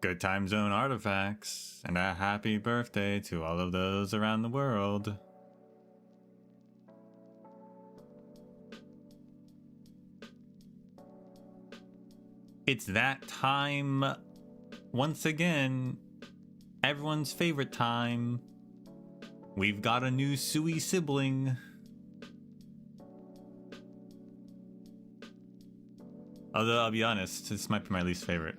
Good time zone artifacts, and a happy birthday to all of those around the world. It's that time once again, everyone's favorite time. We've got a new Sui sibling. Although I'll be honest, this might be my least favorite.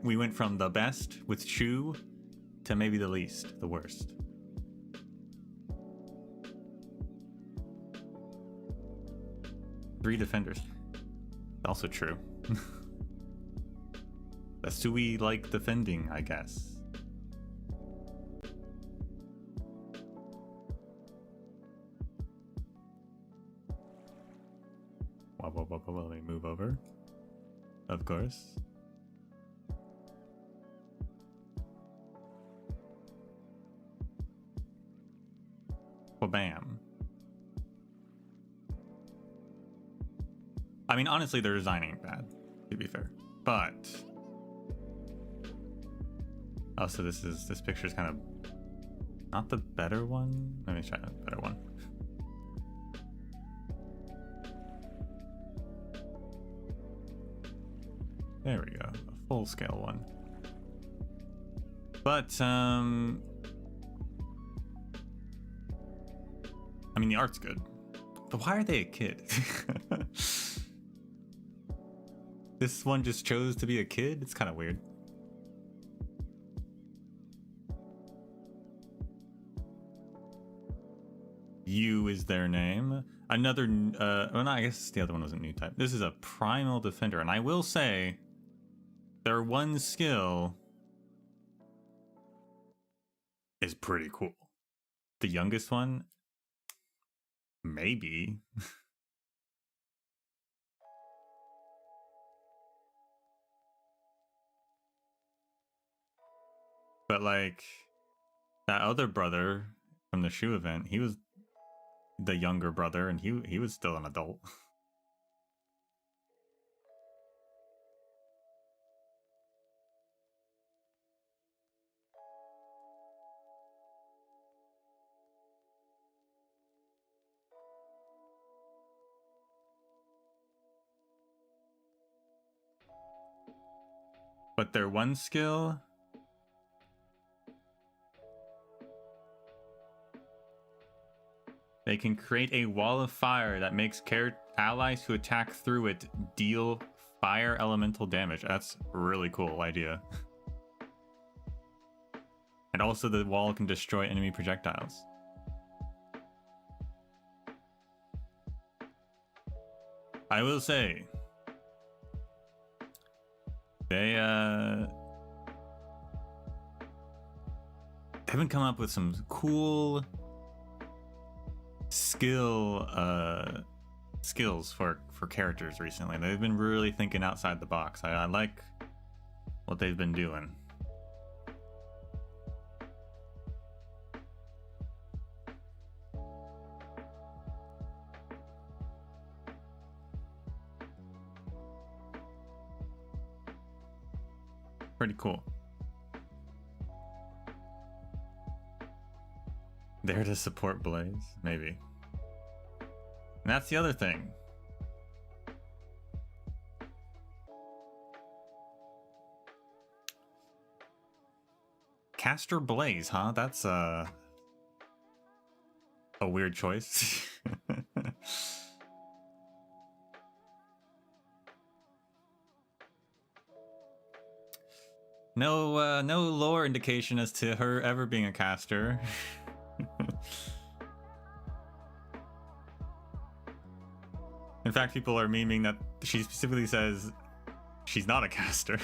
We went from the best with Chu to maybe the least, the worst. Three defenders. Also true. The Sui like defending, I guess. Let me move over. Of course. Well, bam. I mean, honestly, their design ain't bad, to be fair. But also, this picture is kind of not the better one. Let me try a better one. There we go, a full scale one. But I mean, the art's good. But why are they a kid? This one just chose to be a kid? It's kind of weird. Yu is their name. Another, well, no, I guess the other one was a new type. This is a primal defender, and I will say, their one skill is pretty cool. The youngest one, maybe. But like that other brother from the shoe event, he was the younger brother, and he was still an adult. But their one skill, they can create a wall of fire that makes allies who attack through it deal fire elemental damage. That's a really cool idea. And also the wall can destroy enemy projectiles. I will say, they haven't come up with some cool skills for characters recently. They've been really thinking outside the box. I like what they've been doing. Pretty cool. There to support Blaze? Maybe. And that's the other thing. Caster Blaze, huh? That's a weird choice. No lore indication as to her ever being a caster. In fact, people are memeing that she specifically says she's not a caster.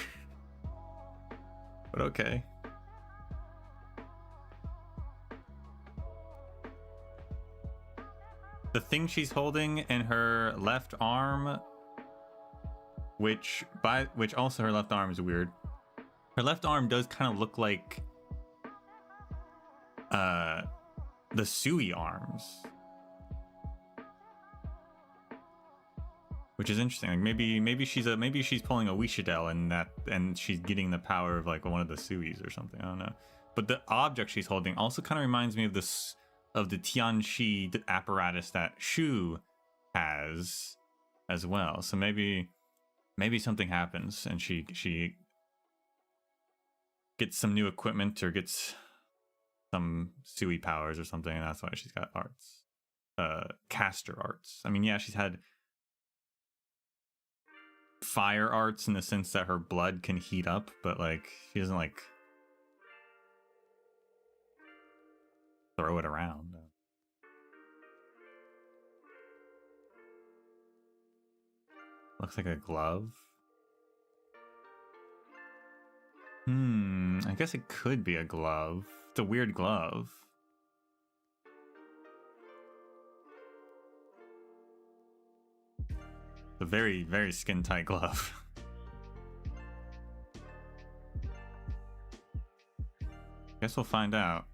But okay. The thing she's holding in her left arm, which also her left arm is weird. Her left arm does kind of look like the Sui arms. which is interesting. Like maybe she's pulling a Wishadel and she's getting the power of like one of the Suis or something. I don't know. But the object she's holding also kind of reminds me of the Tianxi apparatus that Shu has as well. So maybe something happens and she gets some new equipment or gets some Sui powers or something, and that's why she's got arts. Caster arts. I mean, yeah, she's had fire arts in the sense that her blood can heat up, but like she doesn't like throw it around. Looks like a glove. I guess it could be a glove. It's a weird glove. It's a very, very skin-tight glove. Guess we'll find out.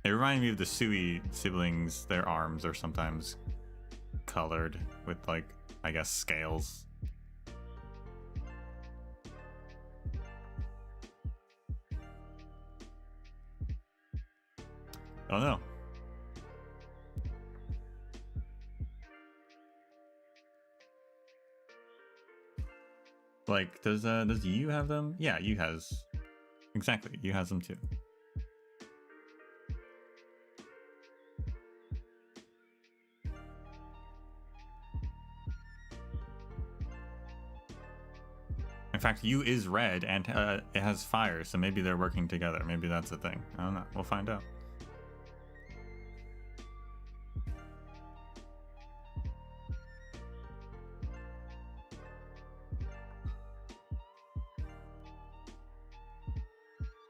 It reminded me of the Sui siblings. Their arms are sometimes colored with, like, I guess, scales. I don't know. Like, does Yu have them? Yeah, Yu has. Exactly, Yu has them too. In fact, Yu is red and it has fire, so maybe they're working together. Maybe that's the thing. I don't know. We'll find out.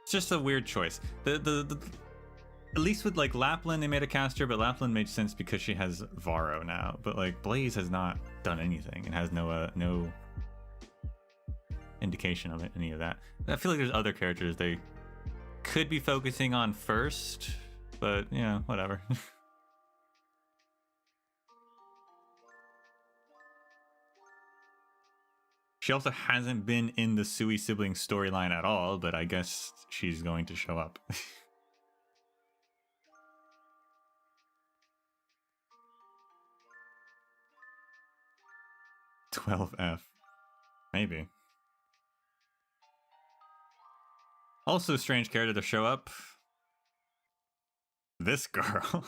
It's just a weird choice. At least with like Lapland, they made a caster, but Lapland made sense because she has Varro now. But like Blaze has not done anything and has no indication of any of that. I feel like there's other characters they could be focusing on first, but yeah, whatever. She also hasn't been in the Sui siblings storyline at all, but I guess she's going to show up. 12F. Maybe. Also strange character to show up. This girl.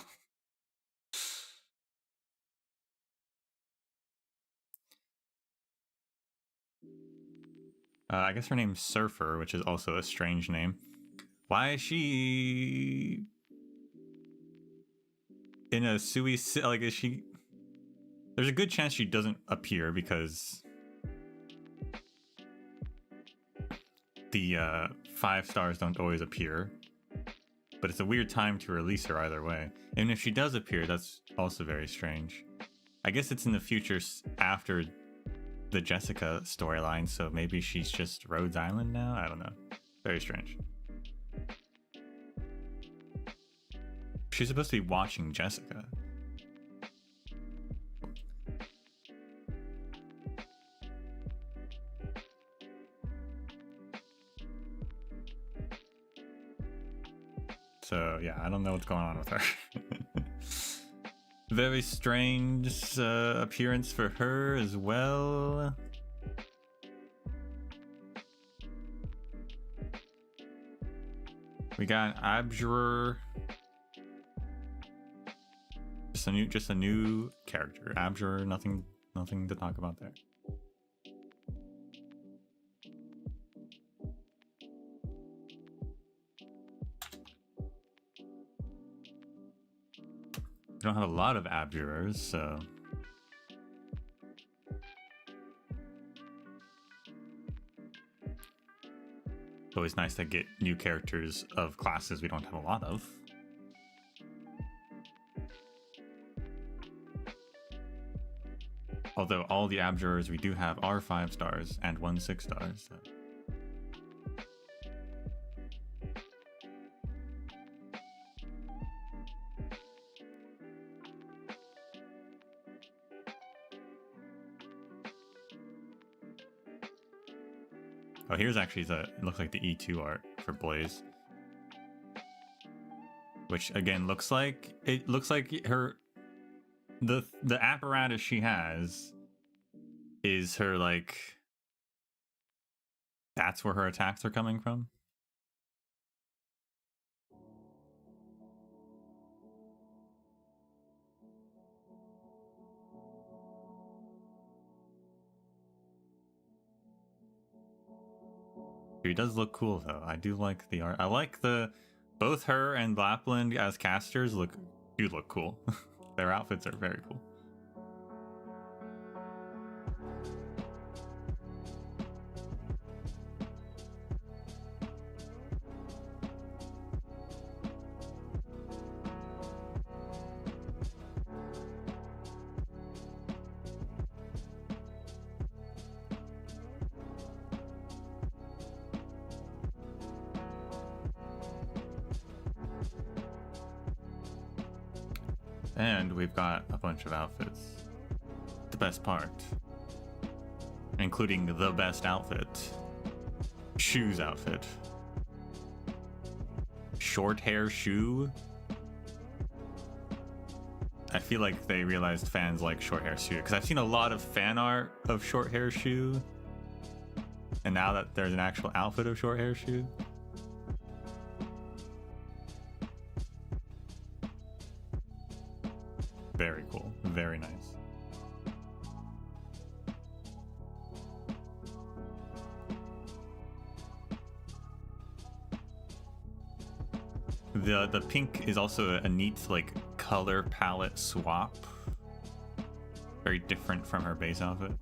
I guess her name's Surfer, which is also a strange name. Why is she in a Sui? Like, is she? There's a good chance she doesn't appear because the 5 stars don't always appear. But it's a weird time to release her either way. And if she does appear, that's also very strange. I guess it's in the future after the Jessica storyline, so maybe she's just Rhodes Island now? I don't know. Very strange. She's supposed to be watching Jessica. So yeah, I don't know what's going on with her. Very strange appearance for her as well. We got Abjurer. Just a new character. Abjurer, nothing to talk about there. We don't have a lot of Abjurers, so it's always nice to get new characters of classes we don't have a lot of. Although all the Abjurers we do have are 5 stars and 1 6 stars. So. Oh, here's actually it looks like the E2 art for Blaze. Which again looks like her the apparatus she has is her like that's where her attacks are coming from. She does look cool though. I do like the art. I like both her and Lapland as casters do look cool. Their outfits are very cool. And we've got a bunch of outfits. The best part. Including the best outfit. Shoes outfit. Short hair shoe. I feel like they realized fans like short hair shoe. Because I've seen a lot of fan art of short hair shoe. And now that there's an actual outfit of short hair shoe. Very cool. Very nice. The pink is also a neat like color palette swap. Very different from her base outfit.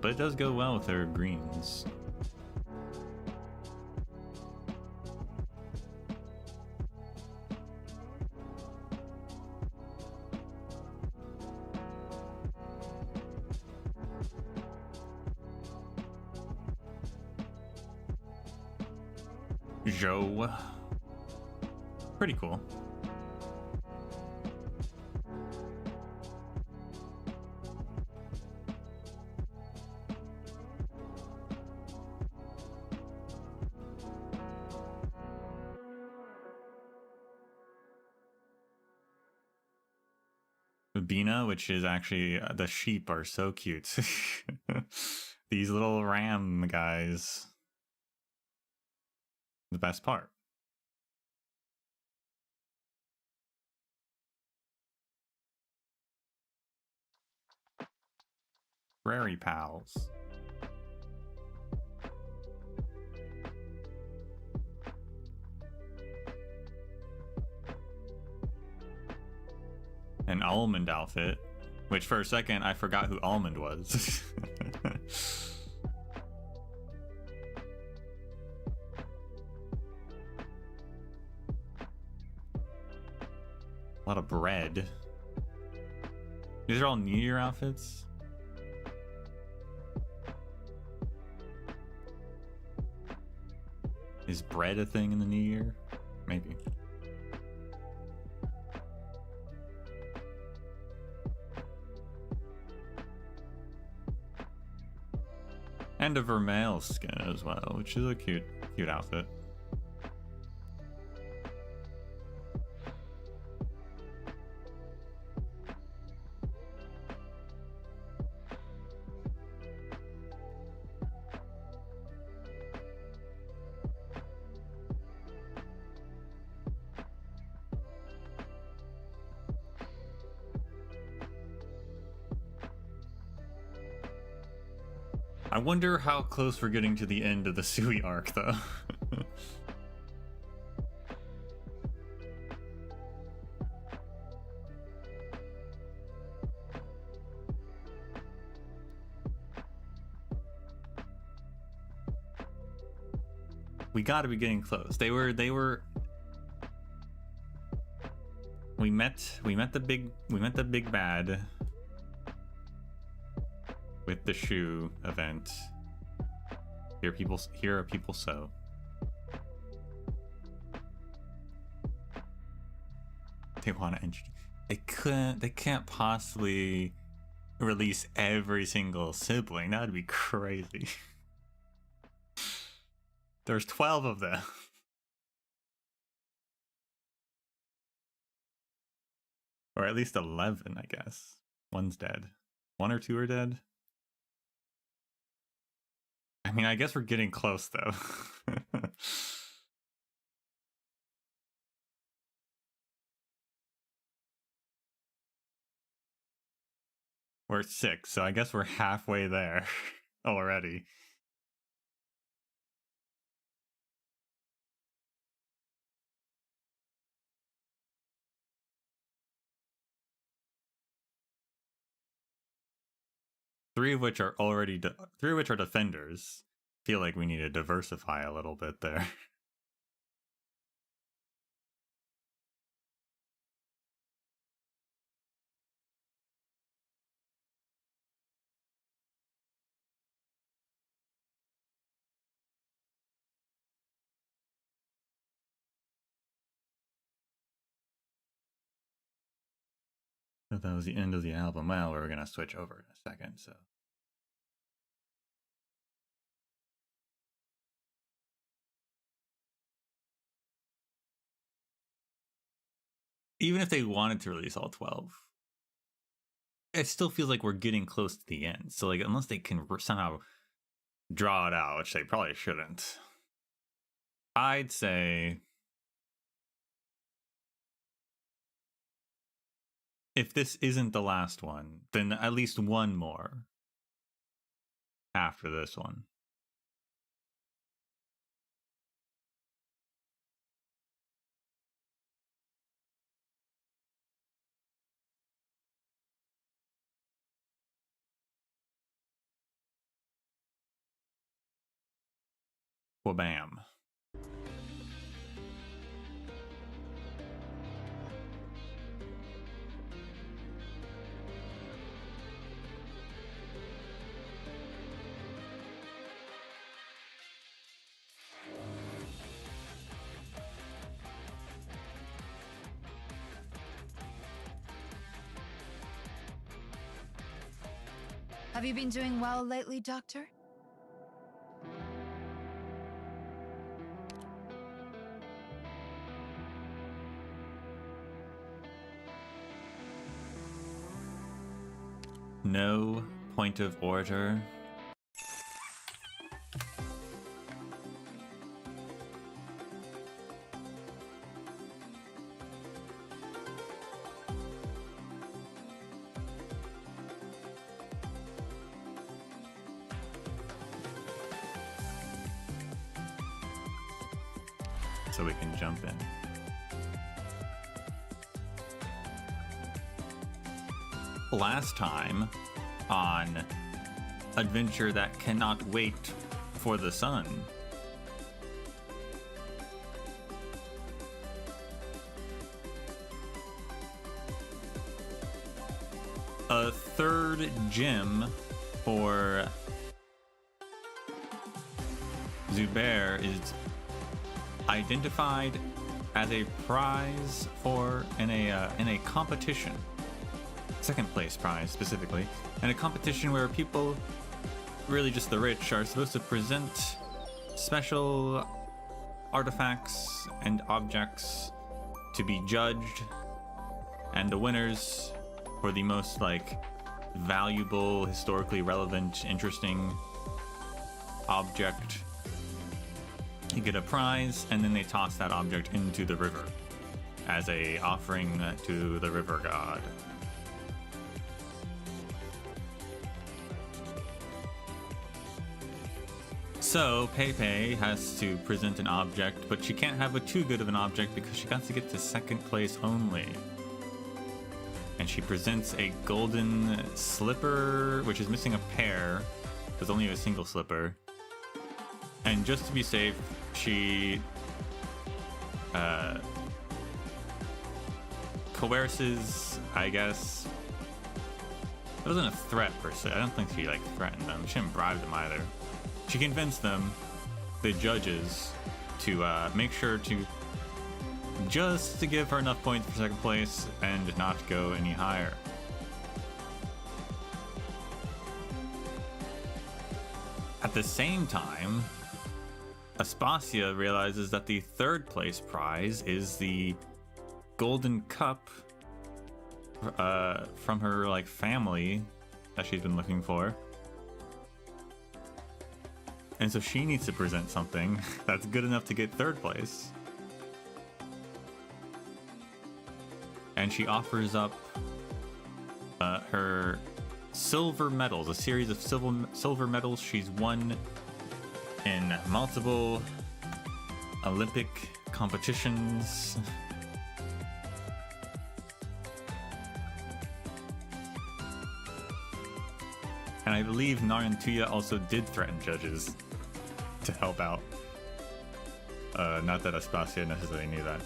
But it does go well with her greens. Joe. Pretty cool. Bina, which is actually the sheep are so cute. These little ram guys. The best part. Prairie pals. An almond outfit, which for a second I forgot who Almond was. A lot of bread. These are all New Year outfits. Is bread a thing in the New Year? Maybe. And a Vermeil skin as well, which is a cute outfit. I wonder how close we're getting to the end of the Sui arc, though. We gotta be getting close. They were we met the big bad with the shoe event. Here are people so. They want to they can't possibly release every single sibling. That'd be crazy. There's 12 of them. Or at least 11, I guess. One's dead. 1 or 2 are dead. I mean, I guess we're getting close, though. We're at 6, so I guess we're halfway there already. Three of which are defenders. Feel like we need to diversify a little bit there. If that was the end of the album, well, we're gonna switch over in a second, so. Even if they wanted to release all 12, it still feels like we're getting close to the end. So, like, unless they can somehow draw it out, which they probably shouldn't, I'd say if this isn't the last one, then at least one more after this one. Well, bam. Have you been doing well lately, Doctor? No point of order. So we can jump in. Last time on Adventure That Cannot Wait for the Sun, a third gem for Zubair is identified as a prize for in a competition. Second place prize specifically, and a competition where people, really just the rich, are supposed to present special artifacts and objects to be judged, and the winners for the most like valuable, historically relevant, interesting object, you get a prize, and then they toss that object into the river as a offering to the river god. So Pepe has to present an object, but she can't have a too good of an object because she got to get to second place only. And she presents a golden slipper, which is missing a pair. There's only a single slipper. And just to be safe, she coerces, I guess. It wasn't a threat per se. I don't think she like threatened them. She didn't bribe them either. She convinced them, the judges, to make sure to just to give her enough points for second place and not go any higher. At the same time, Aspasia realizes that the third place prize is the golden cup from her like family that she's been looking for. And so she needs to present something that's good enough to get third place. And she offers up her silver medals, a series of silver medals she's won in multiple Olympic competitions. And I believe Narantuya also did threaten judges to help out. Not that Aspasia necessarily knew that.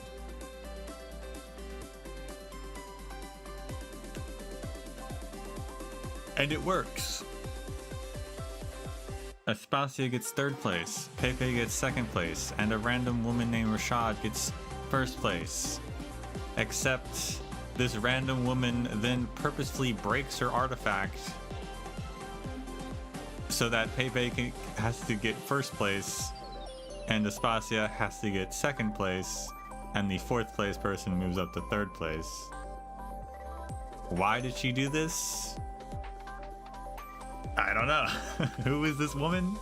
And it works. Aspasia gets third place, Pepe gets second place, and a random woman named Rashad gets first place. Except this random woman then purposefully breaks her artifact so that Pepe has to get first place, and Aspasia has to get second place, and the fourth place person moves up to third place. Why did she do this? I don't know. Who is this woman?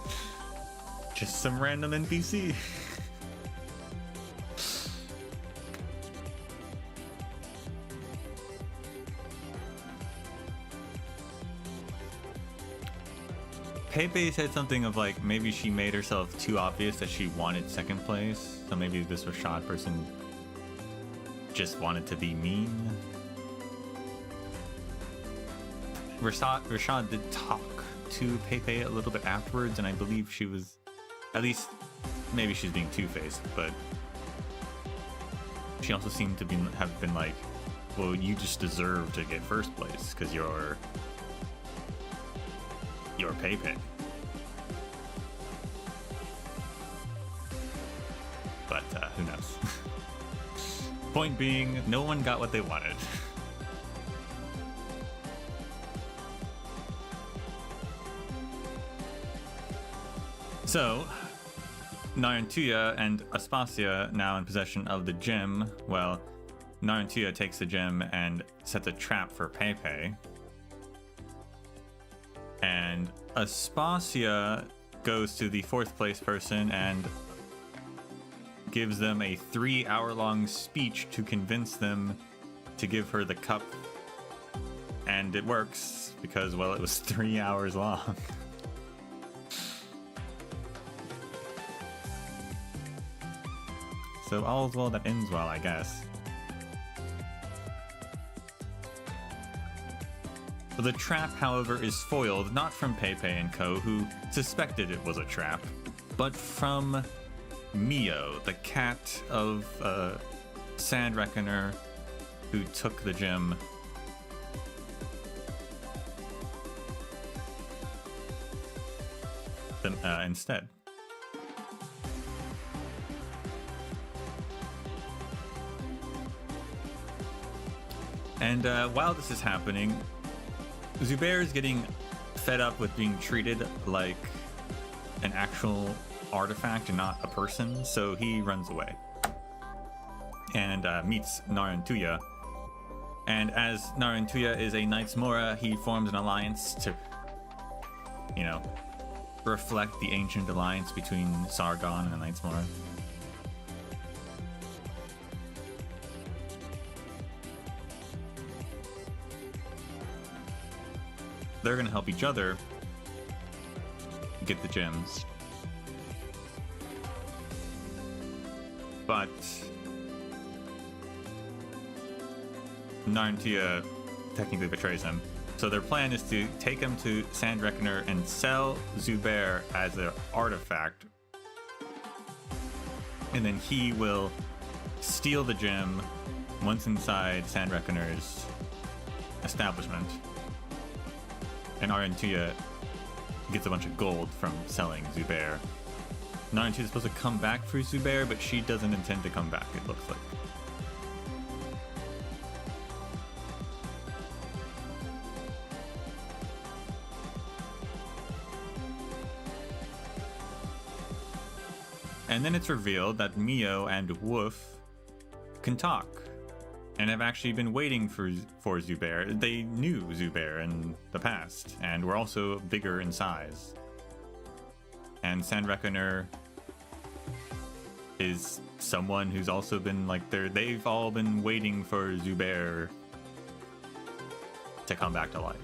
Just some random NPC. Pepe said something of like, maybe she made herself too obvious that she wanted second place. So maybe this Rashad person just wanted to be mean. Rashad did talk to Pepe a little bit afterwards, and I believe she was, at least, maybe she's being two-faced, but she also seemed to have been like, well, you just deserve to get first place because you're Pepe. But who knows? Point being, no one got what they wanted. So, Narantuya and Aspasia now in possession of the gem. Well, Narantuya takes the gem and sets a trap for Pepe. And Aspasia goes to the fourth place person and gives them a 3-hour-long speech to convince them to give her the cup. And it works because, well, it was 3 hours long. So all's well that ends well, I guess. The trap, however, is foiled not from Pepe and co, who suspected it was a trap, but from Mio, the cat of Sand Reckoner, who took the gem. Instead. And while this is happening, Zubair is getting fed up with being treated like an actual artifact and not a person, so he runs away and meets Narantuya. And as Narantuya is a Knights Mora, he forms an alliance to, you know, reflect the ancient alliance between Sargon and the Knights Mora. They're going to help each other get the gems. But Narantuya technically betrays him. So their plan is to take him to Sand Reckoner and sell Zubair as an artifact. And then he will steal the gem once inside Sand Reckoner's establishment. And Narantuya gets a bunch of gold from selling Zubair. Narantuya is supposed to come back for Zubair, but she doesn't intend to come back, it looks like. And then it's revealed that Mio and Woof can talk and have actually been waiting for Zubair. They knew Zubair in the past and were also bigger in size. And Sand Reckoner is someone who's also been like they've all been waiting for Zubair to come back to life.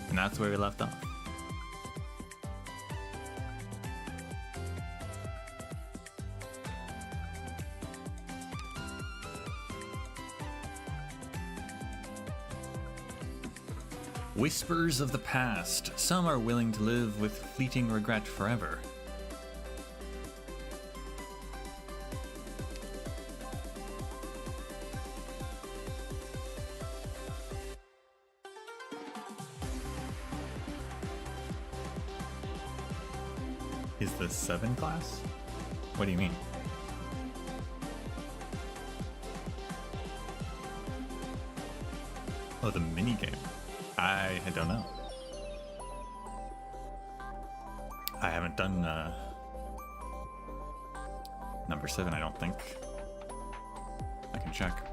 And that's where we left off. Whispers of the past. Some are willing to live with fleeting regret forever. Is the 7 class? What do you mean? Oh, the minigame. I don't know. I haven't done number 7, I don't think. I can check.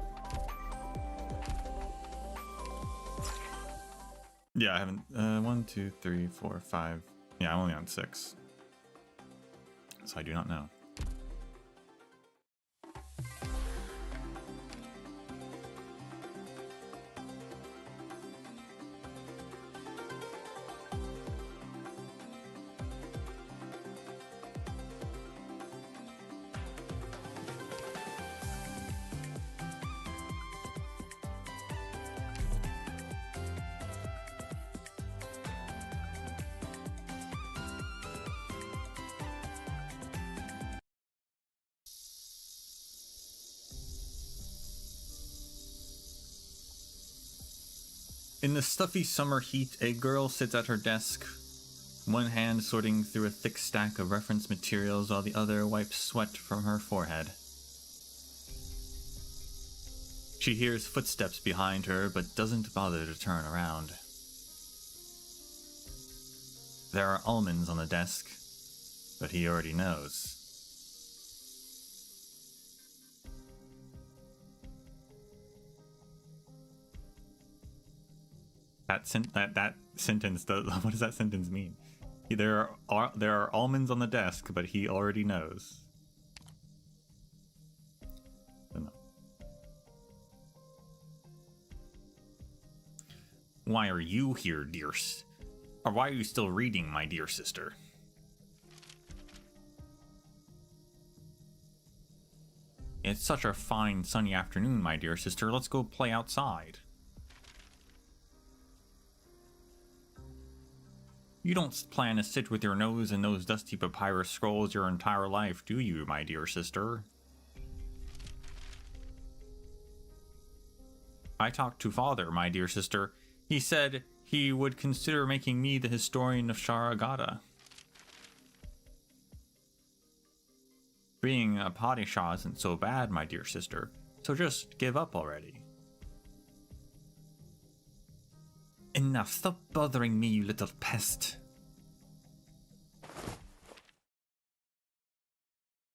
Yeah, I haven't. 1, 2, 3, 4, 5. Yeah, I'm only on 6. So I do not know. In the stuffy summer heat, a girl sits at her desk, one hand sorting through a thick stack of reference materials while the other wipes sweat from her forehead. She hears footsteps behind her, but doesn't bother to turn around. There are almonds on the desk, but he already knows. That sentence does. What does that sentence mean? There are almonds on the desk, but he already knows. No. Why are you here, dear? Or why are you still reading, my dear sister? It's such a fine sunny afternoon, my dear sister. Let's go play outside. You don't plan to sit with your nose in those dusty papyrus scrolls your entire life, do you, my dear sister? I talked to father, my dear sister. He said he would consider making me the historian of Sharagata. Being a padishah isn't so bad, my dear sister, so just give up already. Enough, stop bothering me, you little pest.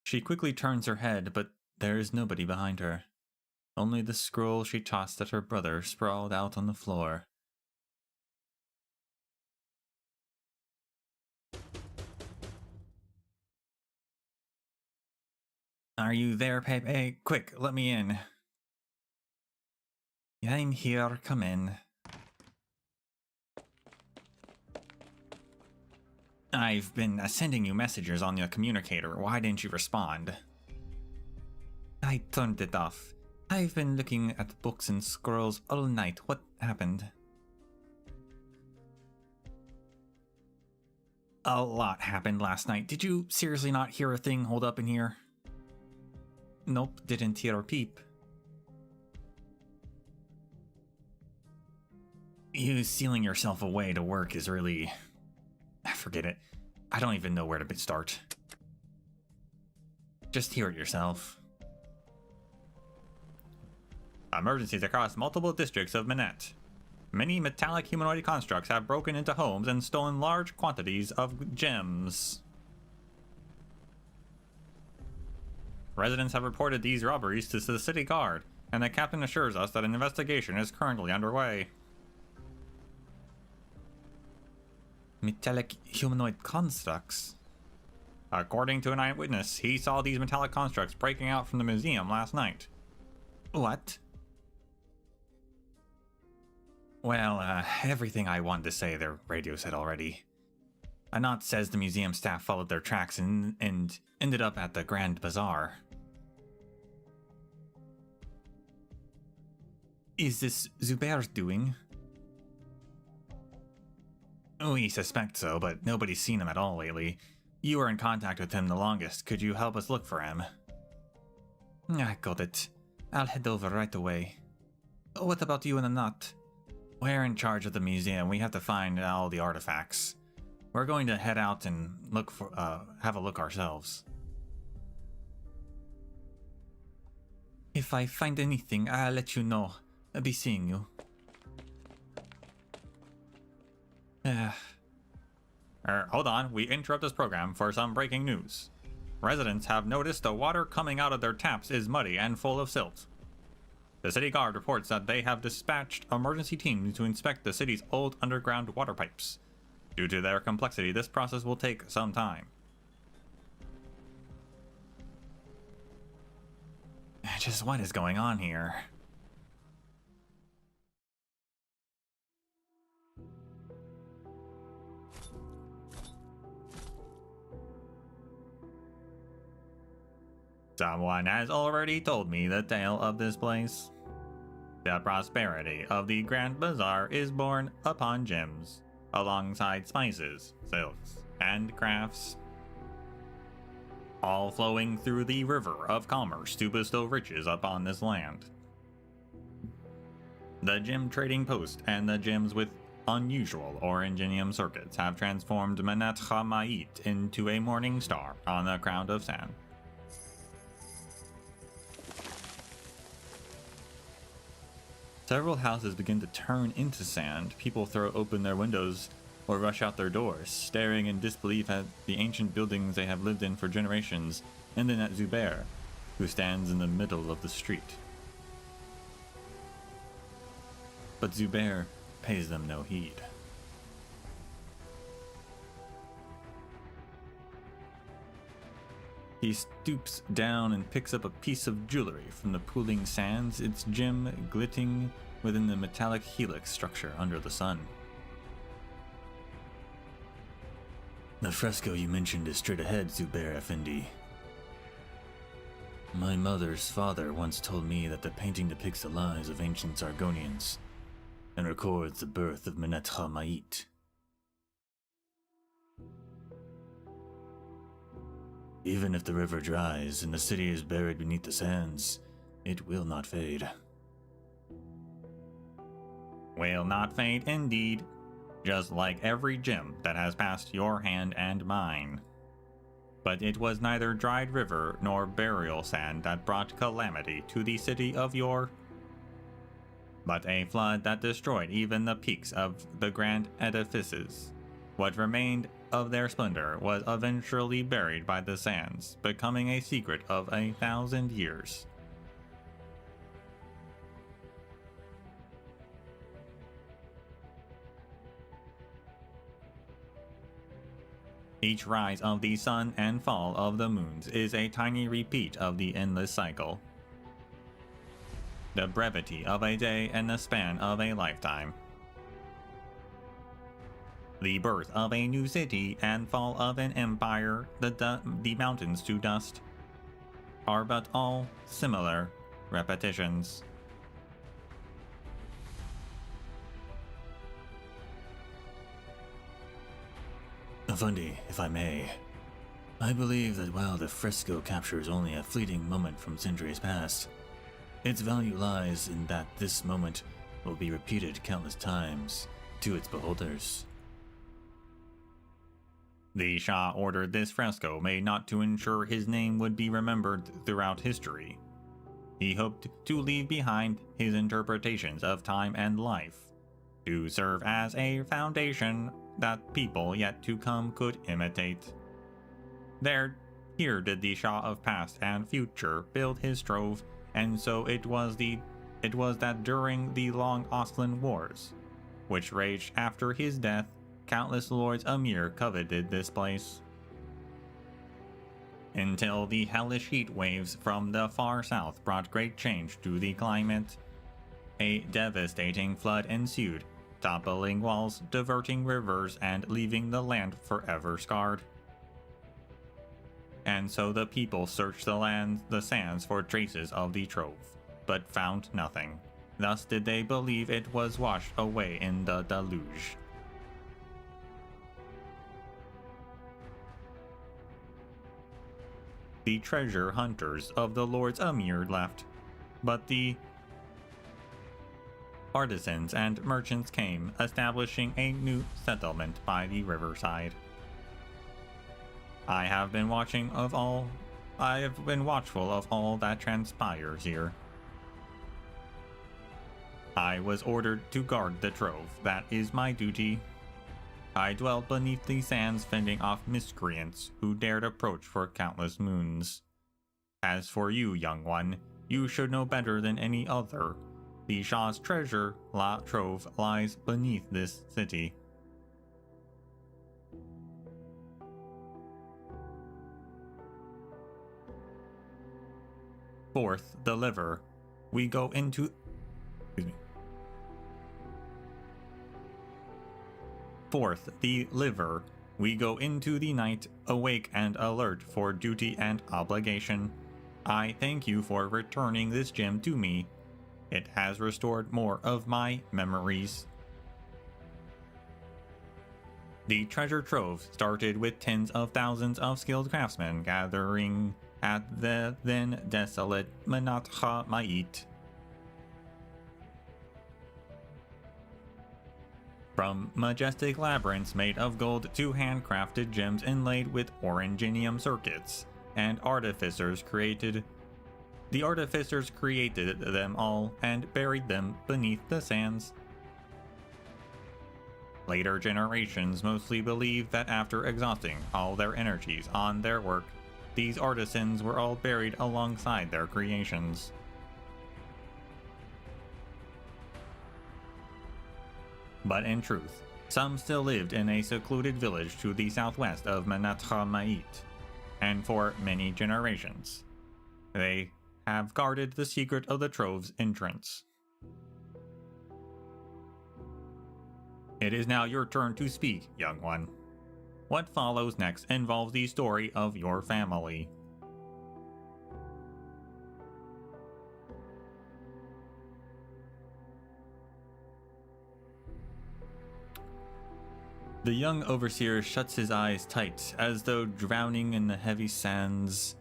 She quickly turns her head, but there is nobody behind her. Only the scroll she tossed at her brother sprawled out on the floor. Are you there, Pepe? Quick, let me in. Yeah, I'm here, come in. I've been sending you messages on your communicator. Why didn't you respond? I turned it off. I've been looking at books and scrolls all night. What happened? A lot happened last night. Did you seriously not hear a thing hold up in here? Nope, didn't hear a peep. You sealing yourself away to work is really... Forget it. I don't even know where to start. Just hear it yourself. Emergencies across multiple districts of Manette. Many metallic humanoid constructs have broken into homes and stolen large quantities of gems. Residents have reported these robberies to the city guard, and the captain assures us that an investigation is currently underway. Metallic humanoid constructs? According to an eyewitness, he saw these metallic constructs breaking out from the museum last night. What? Well, everything I wanted to say their radio said already. Anat says the museum staff followed their tracks and ended up at the Grand Bazaar. Is this Zubair's doing? We suspect so, but nobody's seen him at all lately. You were in contact with him the longest. Could you help us look for him? I got it. I'll head over right away. What about you and Anat? We're in charge of the museum. We have to find all the artifacts. We're going to head out and look for, have a look ourselves. If I find anything, I'll let you know. I'll be seeing you. Hold on, we interrupt this program for some breaking news. Residents have noticed the water coming out of their taps is muddy and full of silt. The city guard reports that they have dispatched emergency teams to inspect the city's old underground water pipes. Due to their complexity, this process will take some time. Just what is going on here? Someone has already told me the tale of this place. The prosperity of the Grand Bazaar is born upon gems, alongside spices, silks, and crafts, all flowing through the river of commerce to bestow riches upon this land. The gem trading post and the gems with unusual orangenium circuits have transformed Menat Hamait into a morning star on the crown of sand. Several houses begin to turn into sand. People throw open their windows or rush out their doors, staring in disbelief at the ancient buildings they have lived in for generations, and then at Zubair, who stands in the middle of the street. But Zubair pays them no heed. He stoops down and picks up a piece of jewelry from the pooling sands, its gem glittering within the metallic helix structure under the sun. The fresco you mentioned is straight ahead, Zubair Effendi. My mother's father once told me that the painting depicts the lives of ancient Zargonians and records the birth of Menat Hamait. Even if the river dries and the city is buried beneath the sands, it will not fade. Will not fade indeed, just like every gem that has passed your hand and mine. But it was neither dried river nor burial sand that brought calamity to the city of yore, but a flood that destroyed even the peaks of the grand edifices. What remained of their splendor was eventually buried by the sands, becoming a secret of 1,000 years. Each rise of the sun and fall of the moons is a tiny repeat of the endless cycle. The brevity of a day and the span of a lifetime. The birth of a new city and fall of an empire, the mountains to dust, are but all similar repetitions. Effendi, if I may, I believe that while the fresco captures only a fleeting moment from centuries past, its value lies in that this moment will be repeated countless times to its beholders. The Shah ordered this fresco made not to ensure his name would be remembered throughout history. He hoped to leave behind his interpretations of time and life, to serve as a foundation that people yet to come could imitate. Here did the Shah of past and future build his trove, and so it was that during the long Oslan Wars, which raged after his death, countless lords Amir coveted this place. Until the hellish heat waves from the far south brought great change to the climate. A devastating flood ensued, toppling walls, diverting rivers, and leaving the land forever scarred. And so the people searched the sands for traces of the trove, but found nothing. Thus did they believe it was washed away in the deluge. The treasure hunters of the Lords Amir left, but the artisans and merchants came, establishing a new settlement by the riverside. I have been watchful of all that transpires here. I was ordered to guard the trove. That is my duty. I dwelt beneath the sands, fending off miscreants who dared approach for countless moons. As for you, young one, you should know better than any other. The Shah's treasure trove lies beneath this city. Fourth, the liver. We go into... Fourth, the liver. We go into the night, awake and alert for duty and obligation. I thank you for returning this gem to me. It has restored more of my memories. The treasure trove started with tens of thousands of skilled craftsmen gathering at the then desolate Menat Ha-Mait. From majestic labyrinths made of gold to handcrafted gems inlaid with oranginium circuits, and artificers created them all and buried them beneath the sands. Later generations mostly believed that after exhausting all their energies on their work, these artisans were all buried alongside their creations. But in truth, some still lived in a secluded village to the southwest of Menat Ha-Mait, and for many generations, they have guarded the secret of the trove's entrance. It is now your turn to speak, young one. What follows next involves the story of your family. The young overseer shuts his eyes tight, as though drowning in the heavy sands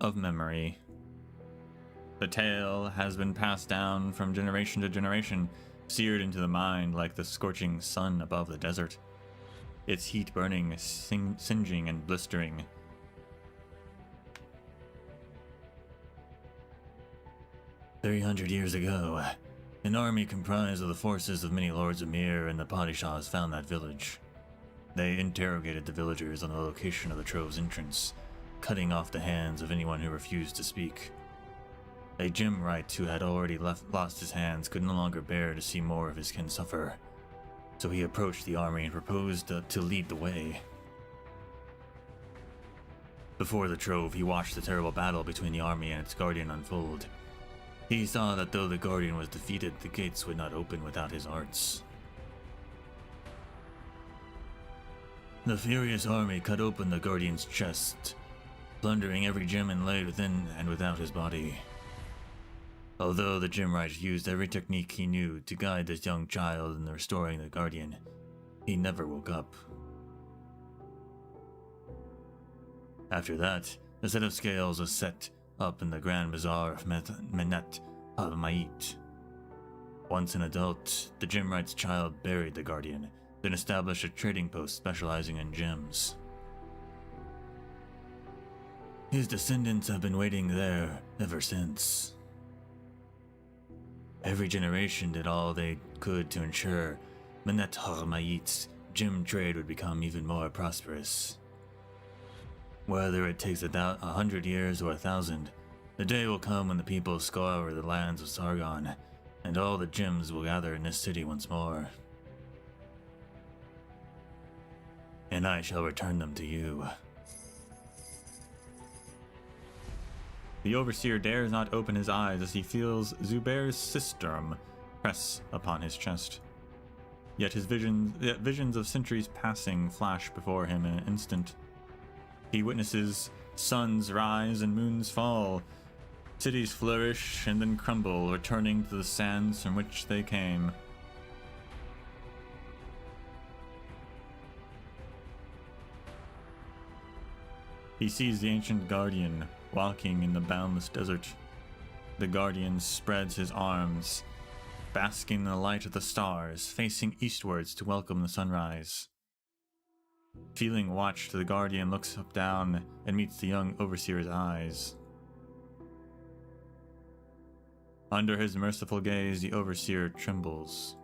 of memory. The tale has been passed down from generation to generation, seared into the mind like the scorching sun above the desert, its heat burning, singeing, and blistering. "300 years ago, an army comprised of the forces of many lords of Mir and the Padishahs found that village. They interrogated the villagers on the location of the trove's entrance, cutting off the hands of anyone who refused to speak. A Jimwright who had already lost his hands could no longer bear to see more of his kin suffer, so he approached the army and proposed to lead the way. Before the trove, he watched the terrible battle between the army and its guardian unfold. He saw that though the guardian was defeated, the gates would not open without his arts. The furious army cut open the guardian's chest, plundering every gem inlaid within and without his body. Although the Jimwright used every technique he knew to guide this young child in restoring the guardian, he never woke up. After that, a set of scales was set up in the Grand Bazaar of Menat Ha-Mait. Once an adult, the Jimwright's child buried the guardian, then established a trading post specializing in gems. His descendants have been waiting there ever since. Every generation did all they could to ensure Arknights, gem trade would become even more prosperous. Whether it takes 100 years or 1,000, the day will come when the people scour the lands of Sargon, and all the gems will gather in this city once more. And I shall return them to you. The overseer dares not open his eyes as he feels Zubair's sistrum press upon his chest. Yet his visions of centuries passing flash before him in an instant. He witnesses suns rise and moons fall, cities flourish and then crumble, returning to the sands from which they came. He sees the ancient guardian walking in the boundless desert. The guardian spreads his arms, basking in the light of the stars, facing eastwards to welcome the sunrise. Feeling watched, the guardian looks up down and meets the young overseer's eyes. Under his merciful gaze, the overseer trembles.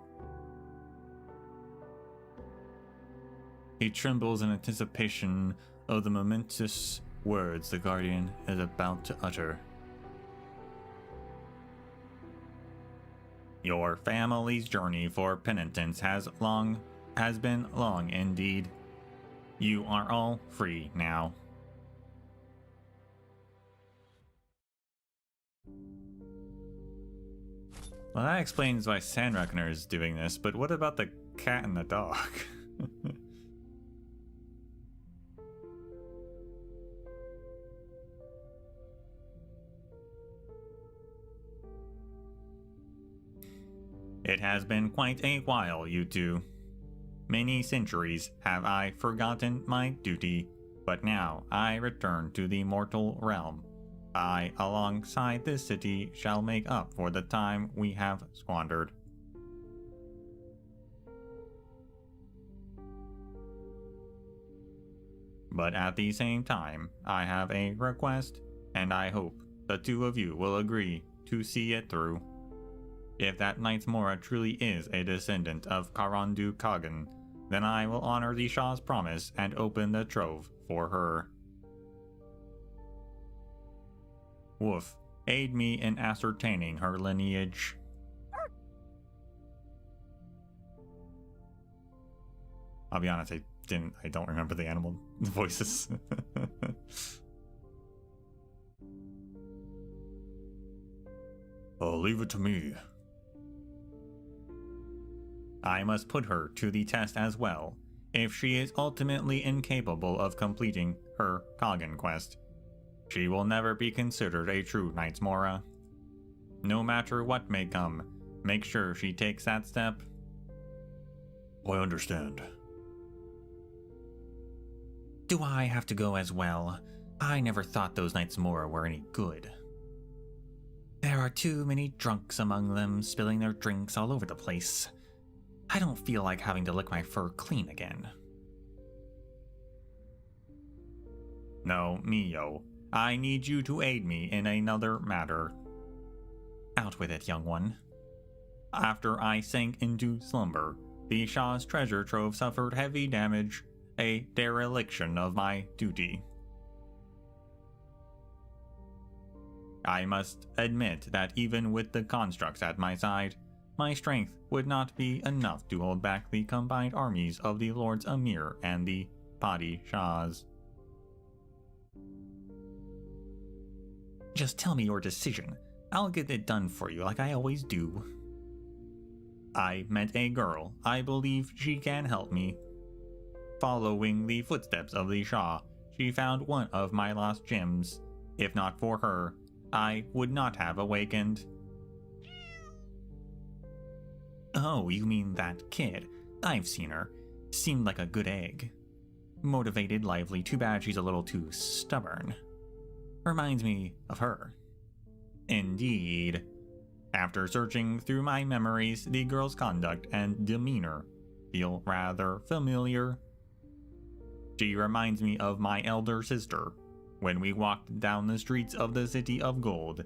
He trembles in anticipation of the momentous words the guardian is about to utter. Your family's journey for penitence has been long indeed. You are all free now. Well, that explains why Sand Reckoner is doing this, but what about the cat and the dog? It has been quite a while, you two. Many centuries have I forgotten my duty, but now I return to the mortal realm. I, alongside this city, shall make up for the time we have squandered. But at the same time, I have a request, and I hope the two of you will agree to see it through. If that Knight's Mora truly is a descendant of Karandu Kagan, then I will honor the Shah's promise and open the trove for her. Woof, aid me in ascertaining her lineage. I'll be honest, I don't remember the animal voices. Oh, leave it to me. I must put her to the test as well. If she is ultimately incapable of completing her Kagan quest, she will never be considered a true Knight's Mora. No matter what may come, make sure she takes that step. I understand. Do I have to go as well? I never thought those Knight's Mora were any good. There are too many drunks among them, spilling their drinks all over the place. I don't feel like having to lick my fur clean again. No, Mio. I need you to aid me in another matter. Out with it, young one. After I sank into slumber, the Shah's treasure trove suffered heavy damage, a dereliction of my duty. I must admit that even with the constructs at my side, my strength would not be enough to hold back the combined armies of the Lords Amir and the Padi Shahs. Just tell me your decision. I'll get it done for you like I always do. I met a girl. I believe she can help me. Following the footsteps of the Shah, she found one of my lost gems. If not for her, I would not have awakened. Oh, you mean that kid? I've seen her. Seemed like a good egg. Motivated, lively, too bad she's a little too stubborn. Reminds me of her. Indeed. After searching through my memories, the girl's conduct and demeanor feel rather familiar. She reminds me of my elder sister. When we walked down the streets of the City of Gold,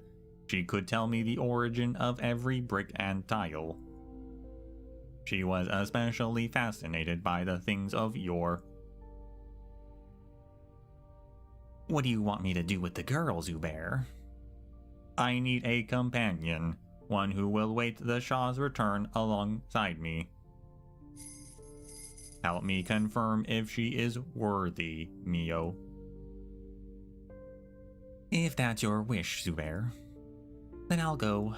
she could tell me the origin of every brick and tile. She was especially fascinated by the things of yore. What do you want me to do with the girl, Zubair? I need a companion, one who will wait the Shah's return alongside me. Help me confirm if she is worthy, Mio. If that's your wish, Zubair, then I'll go.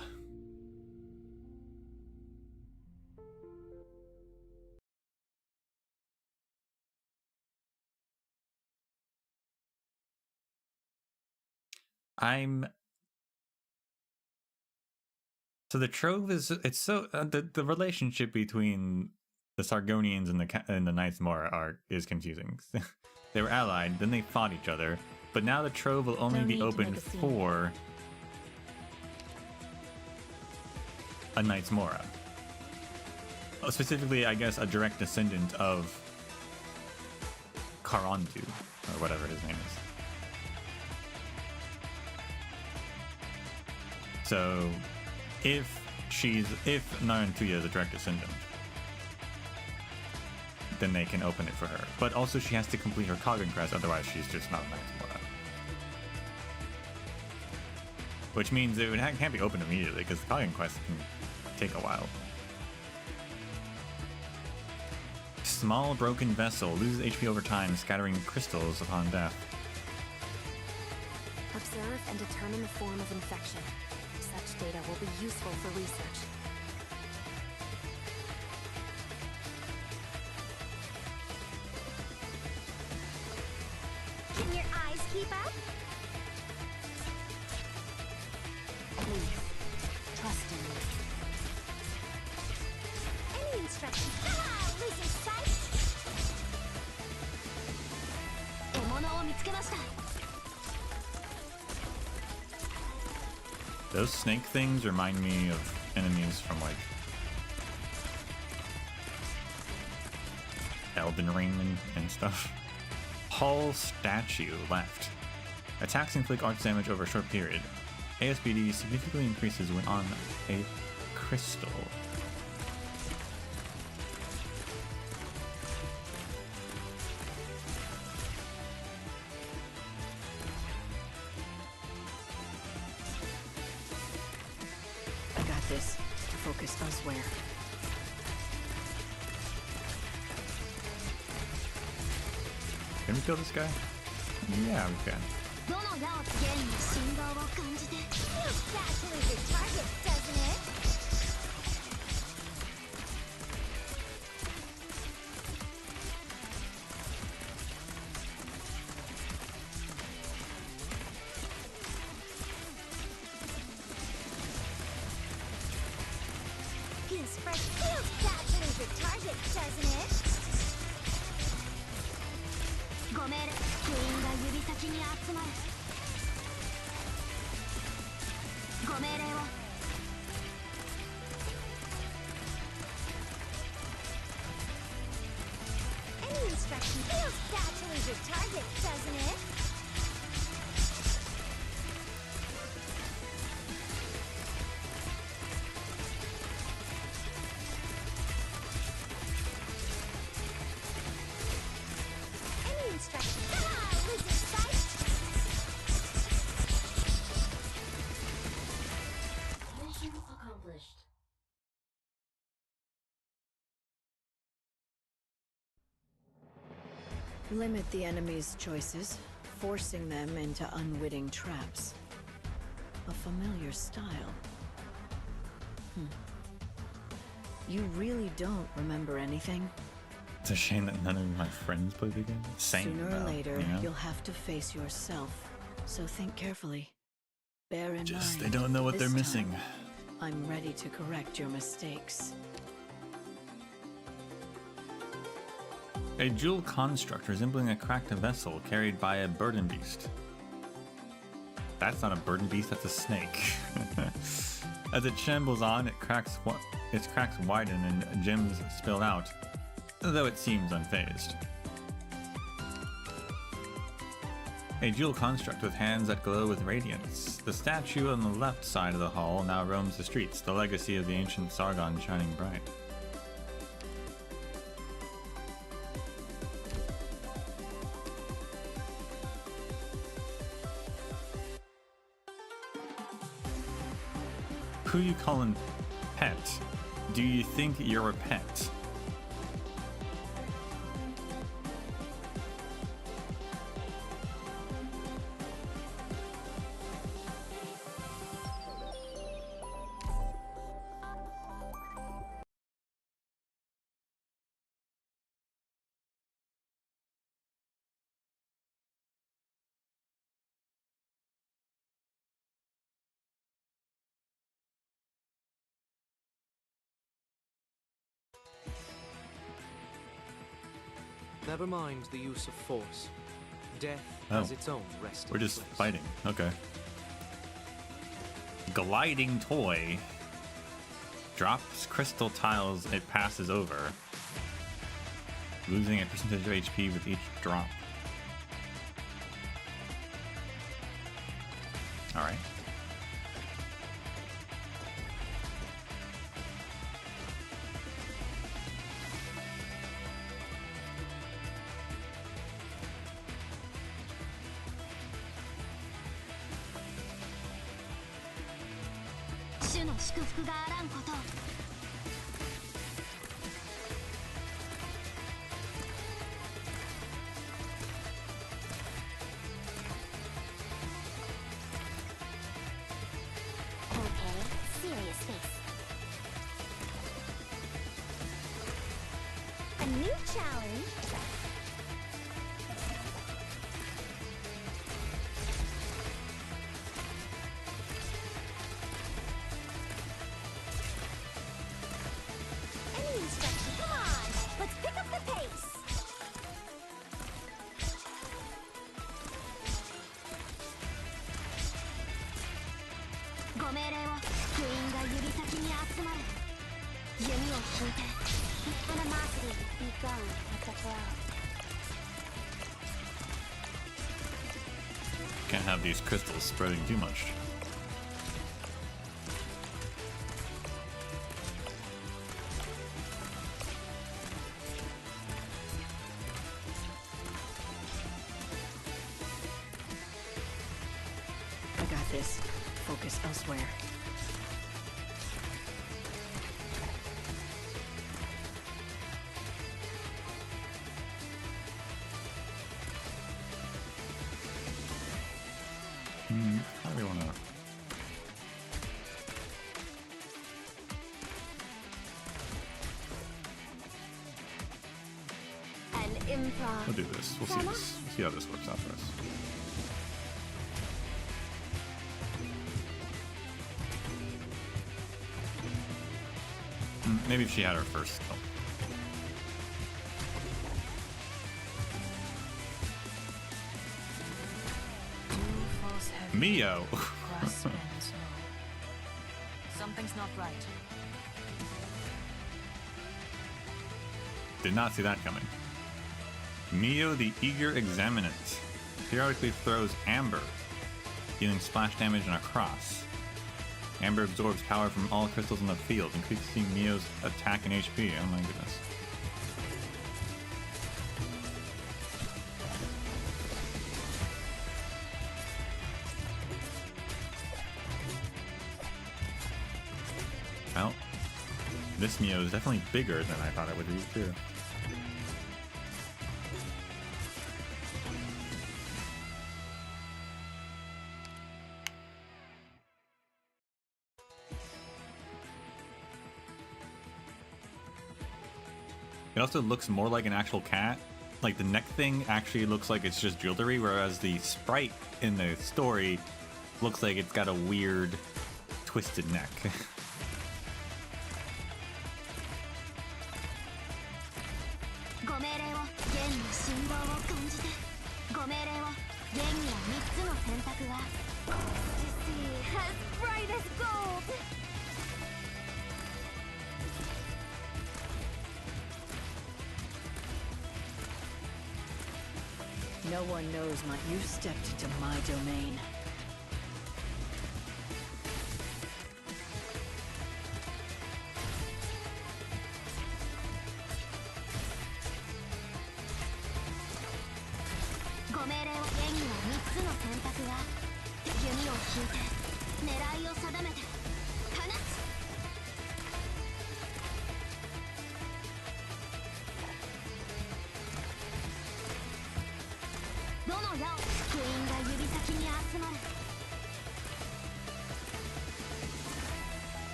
So the Trove is, it's so, the relationship between the Sargonians and the Knights Mora is confusing. They were allied, then they fought each other, but now the Trove will only be open for a Knights Mora. Specifically, I guess, a direct descendant of Karantu, or whatever his name is. So, if Narantuya is a direct descendant, then they can open it for her. But also she has to complete her Kagan quest, otherwise she's just not a Knights Mora. Which means it can't be opened immediately, because the Kagan quest can take a while. Small broken vessel, loses HP over time, scattering crystals upon death. Observe and determine the form of infection. Such data will be useful for research. Can your eyes keep up? Please, trust in me. Any instructions? Ah, losing sight! 獲物を見つけました。 Those snake things remind me of enemies from, like, Elden Ring and stuff. Hull statue left. Attacks inflict arch damage over a short period. ASBD significantly increases when on a crystal. Focus elsewhere. Can we kill this guy? Yeah, we can. Actually, the target, doesn't it? Limit the enemy's choices, forcing them into unwitting traps. A familiar style. You really don't remember anything? It's a shame that none of my friends play the game. Sooner or later, you'll have to face yourself, so think carefully. Bear in mind, they don't know what they're missing. I'm ready to correct your mistakes. A jewel construct resembling a cracked vessel carried by a burden beast. That's not a burden beast, that's a snake. As it shambles on, its cracks widen and gems spill out, though it seems unfazed. A jewel construct with hands that glow with radiance. The statue on the left side of the hall now roams the streets, the legacy of the ancient Sargon shining bright. who you calling pet? Do you think you're a pet? Never mind the use of force. Death has its own resting We're just place. fighting. Okay. Gliding toy. Drops crystal tiles it passes over. Losing a percentage of HP with each drop. Alright. Okay, serious face. A new challenge. Any instruction? Come on, let's pick up the pace. Animosity, be gone at the flow. Can't have these crystals spreading too much. I got this. Focus elsewhere. How do we want to... An improv. We'll do this. We'll see this. We'll see how this works out for us. Maybe if she had her first skill. Mio! Something's not right. Did not see that coming. Mio the Eager Examinant. Periodically throws Amber, dealing splash damage and a cross. Amber absorbs power from all crystals in the field, increasing Mio's attack and HP. Oh my goodness. Well, this Mio is definitely bigger than I thought it would be too. It also looks more like an actual cat. Like the neck thing actually looks like it's just jewelry, whereas the sprite in the story looks like it's got a weird twisted neck. As bright as gold. No one knows you stepped into my domain.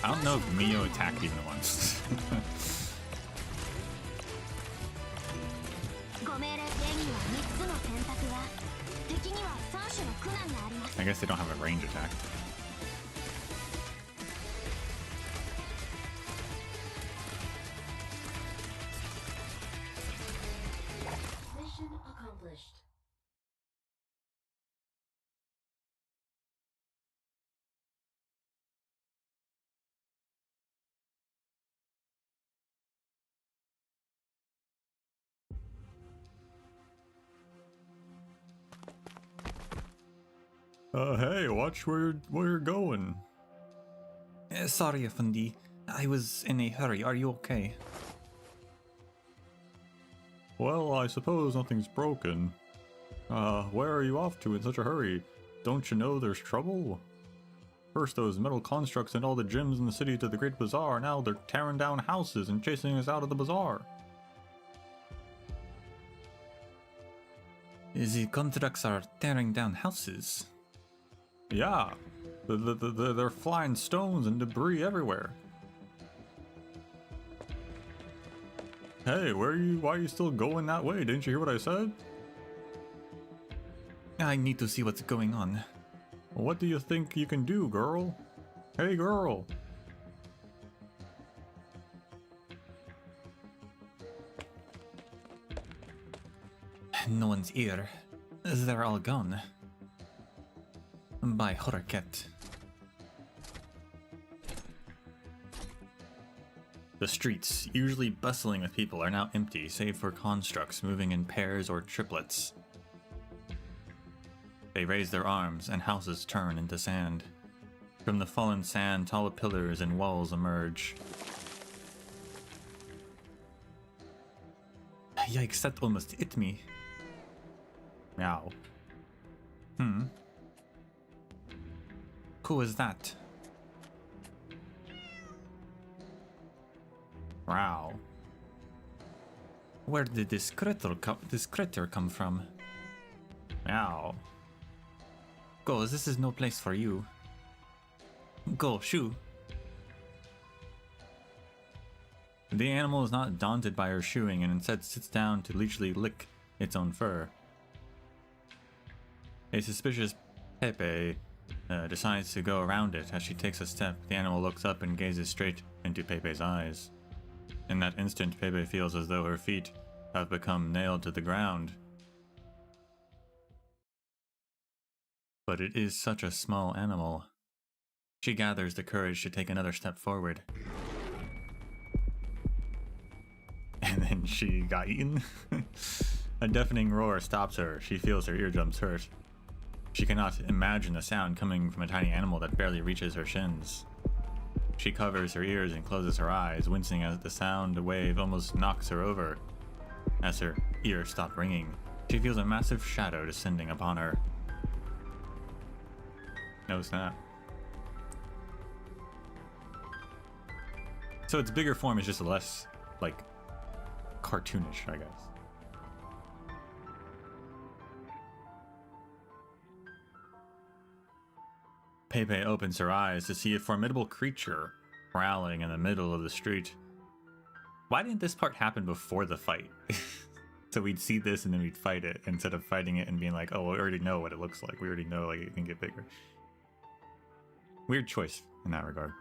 I don't know if Mio attacked even once. I guess they don't have a range attack. Mission accomplished. Hey, watch where you're going. Sorry, Effendi. I was in a hurry. Are you okay? Well, I suppose nothing's broken. Where are you off to in such a hurry? Don't you know there's trouble? First those metal constructs and all the gyms in the city to the Great Bazaar, now they're tearing down houses and chasing us out of the bazaar. The constructs are tearing down houses? Yeah, they're flying stones and debris everywhere. Hey, why are you still going that way? Didn't you hear what I said? I need to see what's going on. What do you think you can do, girl? Hey, girl! No one's here. They're all gone. By Horaket. The streets, usually bustling with people, are now empty, save for constructs moving in pairs or triplets. They raise their arms, and houses turn into sand. From the fallen sand, tall pillars and walls emerge. Yikes, that almost hit me. Meow. Who is that? Wow. Where did this critter come from? Meow. Go, this is no place for you. Go, shoo. The animal is not daunted by her shooing and instead sits down to leisurely lick its own fur. A suspicious Pepe decides to go around it. As she takes a step, the animal looks up and gazes straight into Pepe's eyes. In that instant, Pepe feels as though her feet have become nailed to the ground. But it is such a small animal. She gathers the courage to take another step forward. And then she got eaten. A deafening roar stops her. She feels her eardrums hurt. She cannot imagine the sound coming from a tiny animal that barely reaches her shins. She covers her ears and closes her eyes, wincing as the sound wave almost knocks her over. As her ears stop ringing, she feels a massive shadow descending upon her. No snap. So its bigger form is just less, like, cartoonish, I guess. Pepe opens her eyes to see a formidable creature prowling in the middle of the street. Why didn't this part happen before the fight? So we'd see this and then we'd fight it, instead of fighting it and being like, oh, we already know what it looks like. We already know, like, it can get bigger. Weird choice in that regard.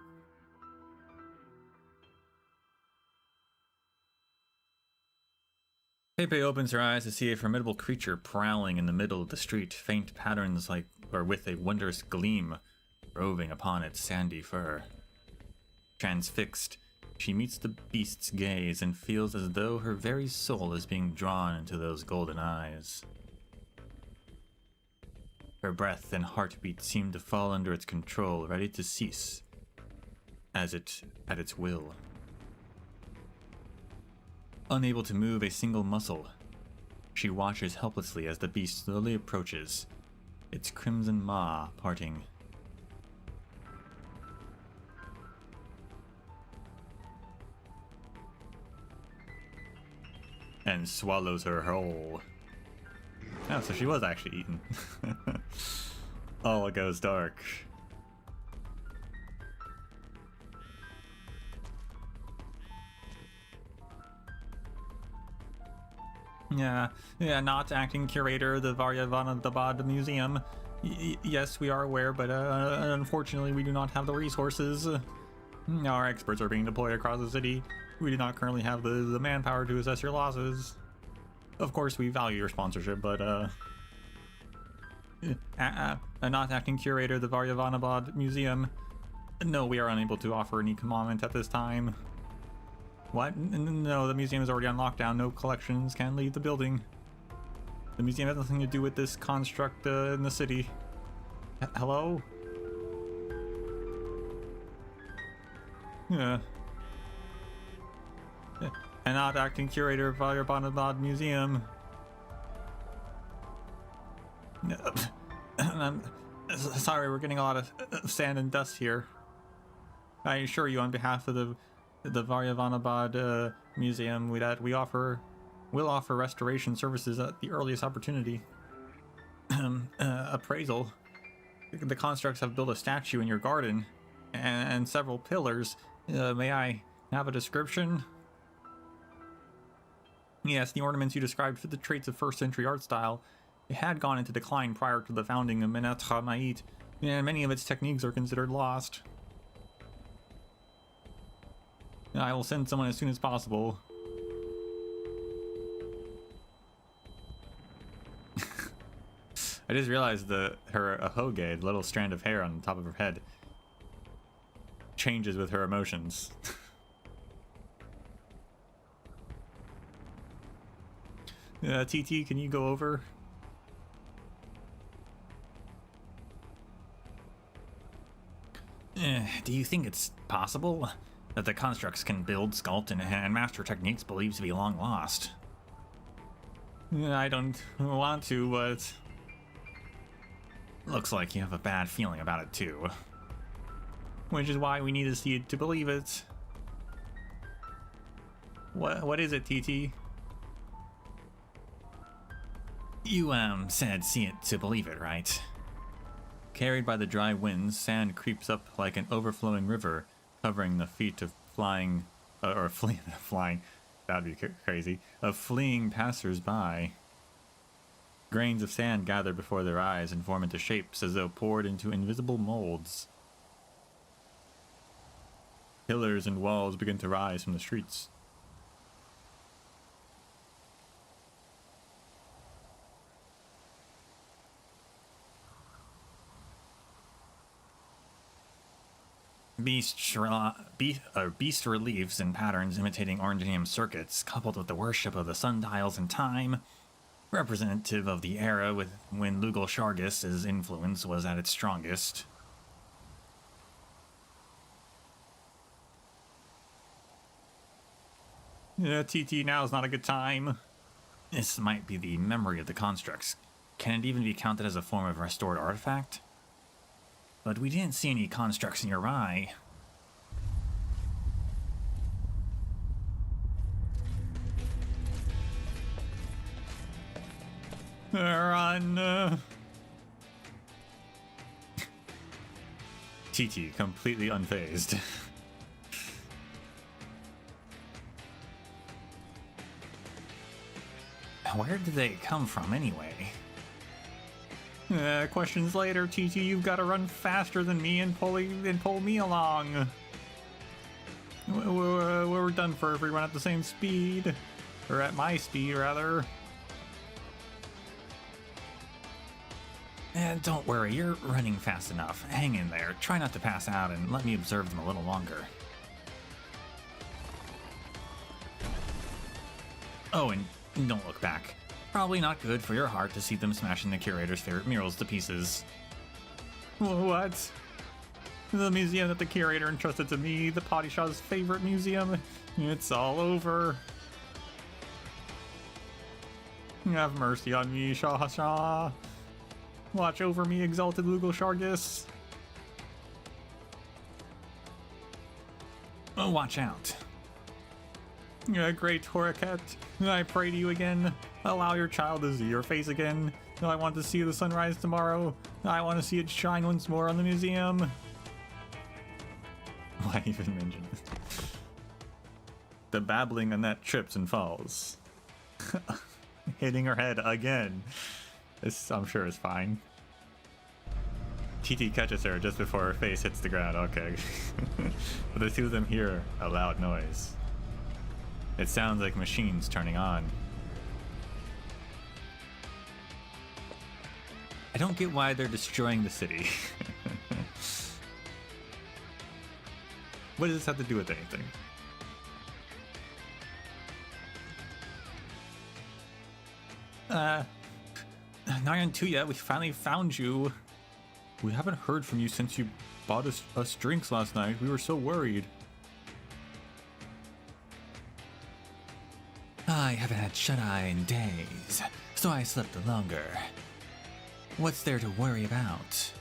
Pepe opens her eyes to see a formidable creature prowling in the middle of the street, faint patterns like, or with a wondrous gleam roving upon its sandy fur. Transfixed, she meets the beast's gaze and feels as though her very soul is being drawn into those golden eyes. Her breath and heartbeat seem to fall under its control, ready to cease, at its will. unable to move a single muscle. She watches helplessly as the beast slowly approaches, its crimson maw parting. And swallows her whole. Oh, so she was actually eaten. All goes dark. Yeah, not acting curator of the Varyavanabad Museum. Yes, we are aware, but unfortunately we do not have the resources. Our experts are being deployed across the city. We do not currently have the manpower to assess your losses. Of course, we value your sponsorship, but not acting curator of the Varyavanabad Museum. No, we are unable to offer any comment at this time. What? No, the museum is already on lockdown. No collections can leave the building. The museum has nothing to do with this construct in the city. Hello? Yeah. And not acting curator of Varyavanabad Museum. I'm sorry, we're getting a lot of sand and dust here. I assure you, on behalf of the Varyavanabad Museum, we'll offer restoration services at the earliest opportunity. Appraisal. The constructs have built a statue in your garden and several pillars. May I have a description? Yes, the ornaments you described fit the traits of first century art style. It had gone into decline prior to the founding of Arknights, and many of its techniques are considered lost. I will send someone as soon as possible. I just realized her ahoge, the little strand of hair on the top of her head, changes with her emotions. TT, can you go over? Do you think it's possible that the constructs can build, sculpt, and master techniques believed to be long lost? I don't want to, but looks like you have a bad feeling about it too. Which is why we need to see it to believe it. What is it, TT? You, said see it to believe it, right? Carried by the dry winds, sand creeps up like an overflowing river, covering the feet of flying that'd be crazy, of fleeing passers-by. Grains of sand gather before their eyes and form into shapes as though poured into invisible molds. Pillars and walls begin to rise from the streets. Beast reliefs and patterns imitating orangenium circuits, coupled with the worship of the sundials and time, representative of the era when Lugal Shargus' influence was at its strongest. Yeah, TT, now's not a good time. This might be the memory of the constructs. Can it even be counted as a form of restored artifact? But we didn't see any constructs nearby. Run! TT, completely unfazed. Where did they come from anyway? Questions later, TT. You've got to run faster than me and pull me along. We're done for if we run at the same speed. Or at my speed, rather. Don't worry, you're running fast enough. Hang in there. Try not to pass out and let me observe them a little longer. Oh, and don't look back. Probably not good for your heart to see them smashing the curator's favorite murals to pieces. What? The museum that the curator entrusted to me, the Padishah's favorite museum, it's all over. Have mercy on me, Shah Shah. Watch over me, exalted Lugal Shargus. Oh, watch out. Great Horaket, I pray to you again. Allow your child to see your face again. I want to see the sunrise tomorrow. I want to see it shine once more on the museum. Why even mention it? The babbling Annette trips and falls. Hitting her head again. This, I'm sure, is fine. TT catches her just before her face hits the ground. Okay. But the two of them hear a loud noise. It sounds like machines turning on. I don't get why they're destroying the city. What does this have to do with anything? Nyan Tuya, we finally found you. We haven't heard from you since you bought us drinks last night. We were so worried. I haven't had shut-eye in days, so I slept longer. What's there to worry about?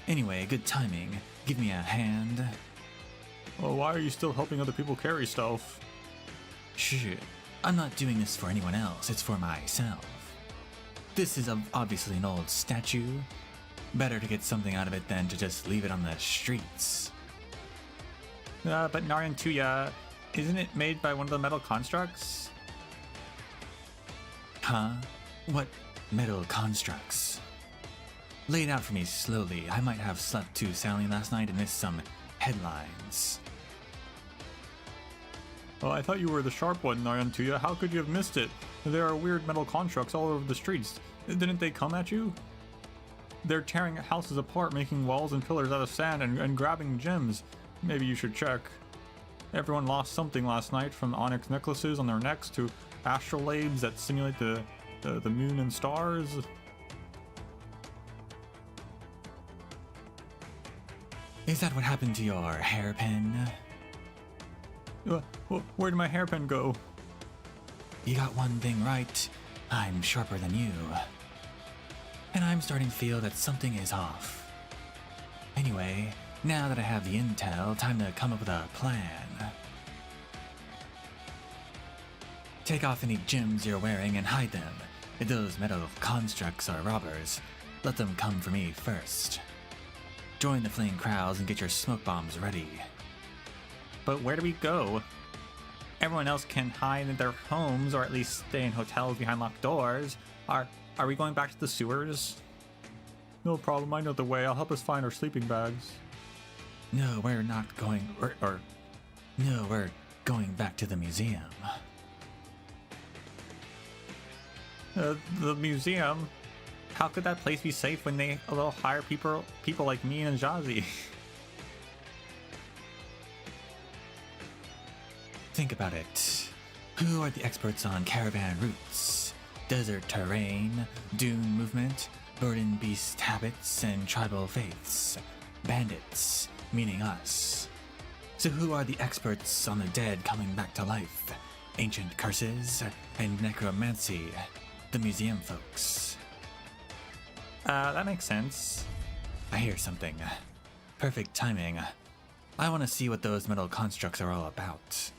Anyway, good timing. Give me a hand. Oh, why are you still helping other people carry stuff? Shh, I'm not doing this for anyone else, it's for myself. This is obviously an old statue. Better to get something out of it than to just leave it on the streets. But Narayan Tuya, isn't it made by one of the metal constructs? Huh? What metal constructs? Lay it out for me slowly. I might have slept too soundly last night and missed some headlines. Oh, I thought you were the sharp one, Narayan Tuya. How could you have missed it? There are weird metal constructs all over the streets. Didn't they come at you? They're tearing houses apart, making walls and pillars out of sand and grabbing gems. Maybe you should check. Everyone lost something last night, from onyx necklaces on their necks to astrolabes that simulate the moon and stars. Is that what happened to your hairpin? Where did my hairpin go? You got one thing right. I'm sharper than you. And I'm starting to feel that something is off. Anyway, now that I have the intel, time to come up with a plan. Take off any gems you're wearing and hide them. If those metal constructs are robbers, let them come for me first. Join the fleeing crowds and get your smoke bombs ready. But where do we go? Everyone else can hide in their homes, or at least stay in hotels behind locked doors. Are we going back to the sewers? No problem, I know the way. I'll help us find our sleeping bags. No, we're not going... No, we're going back to the museum. The museum? How could that place be safe when they'll hire people like me and Jazzy? Think about it. Who are the experts on caravan routes, desert terrain, dune movement, burden beast habits, and tribal faiths? Bandits, meaning us. So who are the experts on the dead coming back to life? Ancient curses and necromancy? The museum folks. That makes sense. I hear something. Perfect timing. I want to see what those metal constructs are all about.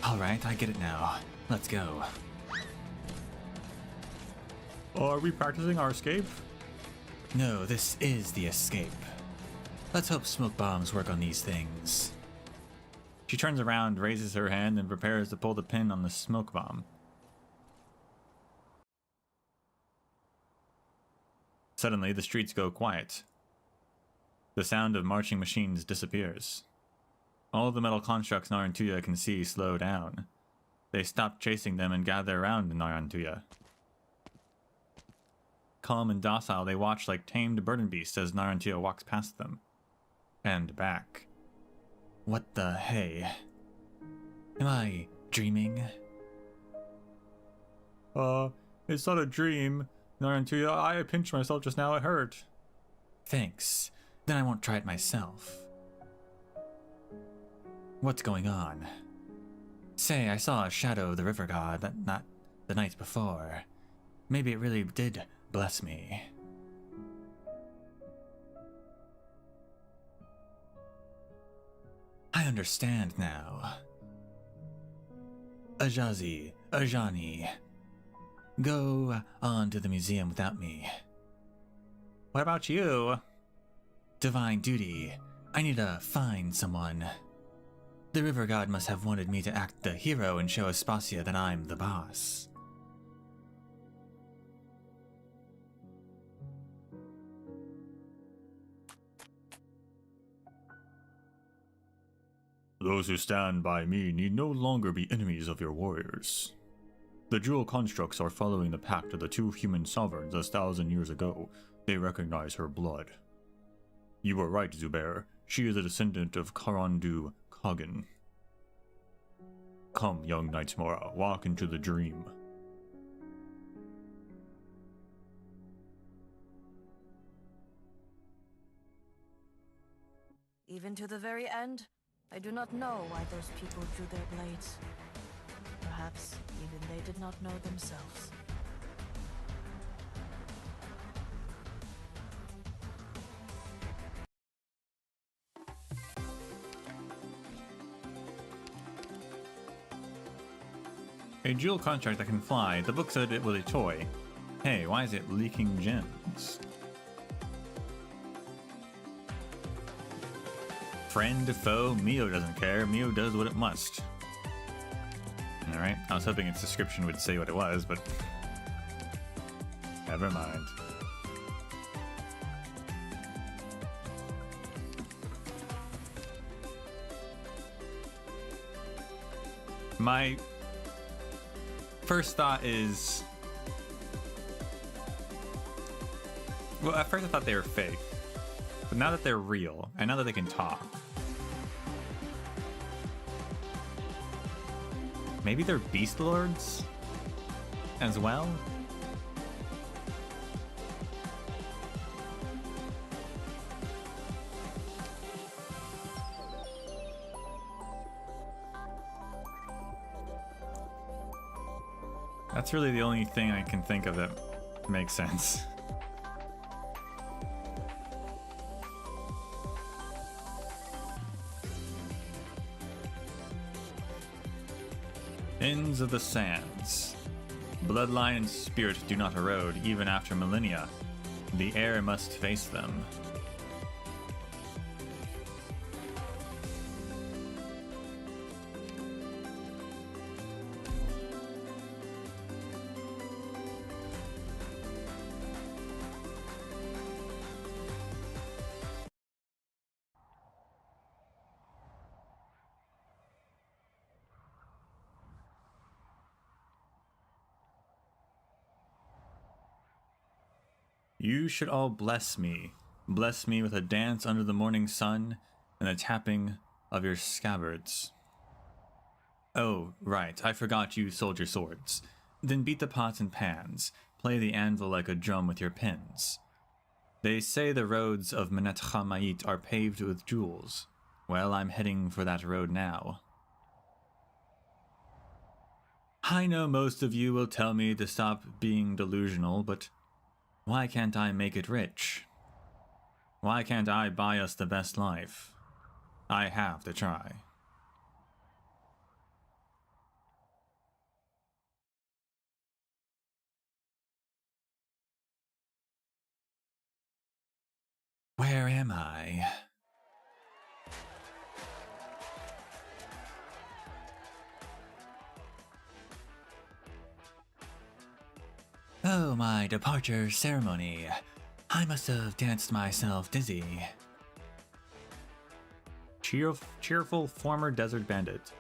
Alright, I get it now. Let's go. Are we practicing our escape? No, this is the escape. Let's hope smoke bombs work on these things. She turns around, raises her hand, and prepares to pull the pin on the smoke bomb. Suddenly, the streets go quiet. The sound of marching machines disappears. All the metal constructs Narantuya can see slow down. They stop chasing them and gather around Narantuya. Calm and docile, they watch like tamed burden beasts as Narantuya walks past them. And back. What the hey? Am I dreaming? It's not a dream. Narantuya, I pinched myself just now, it hurt. Thanks. Then I won't try it myself. What's going on? Say, I saw a shadow of the river god not the night before. Maybe it really did bless me. I understand now. Ajani, go on to the museum without me. What about you? Divine duty. I need to find someone. The river god must have wanted me to act the hero and show Aspasia that I'm the boss. Those who stand by me need no longer be enemies of your warriors. The jewel constructs are following the pact of the two human sovereigns 1,000 years ago. They recognize her blood. You were right, Zubair. She is a descendant of Karandu Kagan. Come, young Knights Mora, walk into the dream. Even to the very end, I do not know why those people drew their blades. Perhaps even they did not know themselves. A jewel contract that can fly. The book said it was a toy. Hey, why is it leaking gems? Friend, foe, Mio doesn't care. Mio does what it must. Alright, I was hoping its description would say what it was, but never mind. My first thought is... Well, at first I thought they were fake. But now that they're real, and now that they can talk... Maybe they're beast lords? As well? That's really the only thing I can think of that makes sense. Ends of the sands. Bloodline and spirit do not erode even after millennia. The air must face them. You should all bless me. Bless me with a dance under the morning sun and the tapping of your scabbards. Oh, right, I forgot you sold your swords. Then beat the pots and pans. Play the anvil like a drum with your pins. They say the roads of Menet Chamait are paved with jewels. Well, I'm heading for that road now. I know most of you will tell me to stop being delusional, but why can't I make it rich? Why can't I buy us the best life? I have to try. Where am I? Oh, my departure ceremony. I must have danced myself dizzy. Cheerful former desert bandit.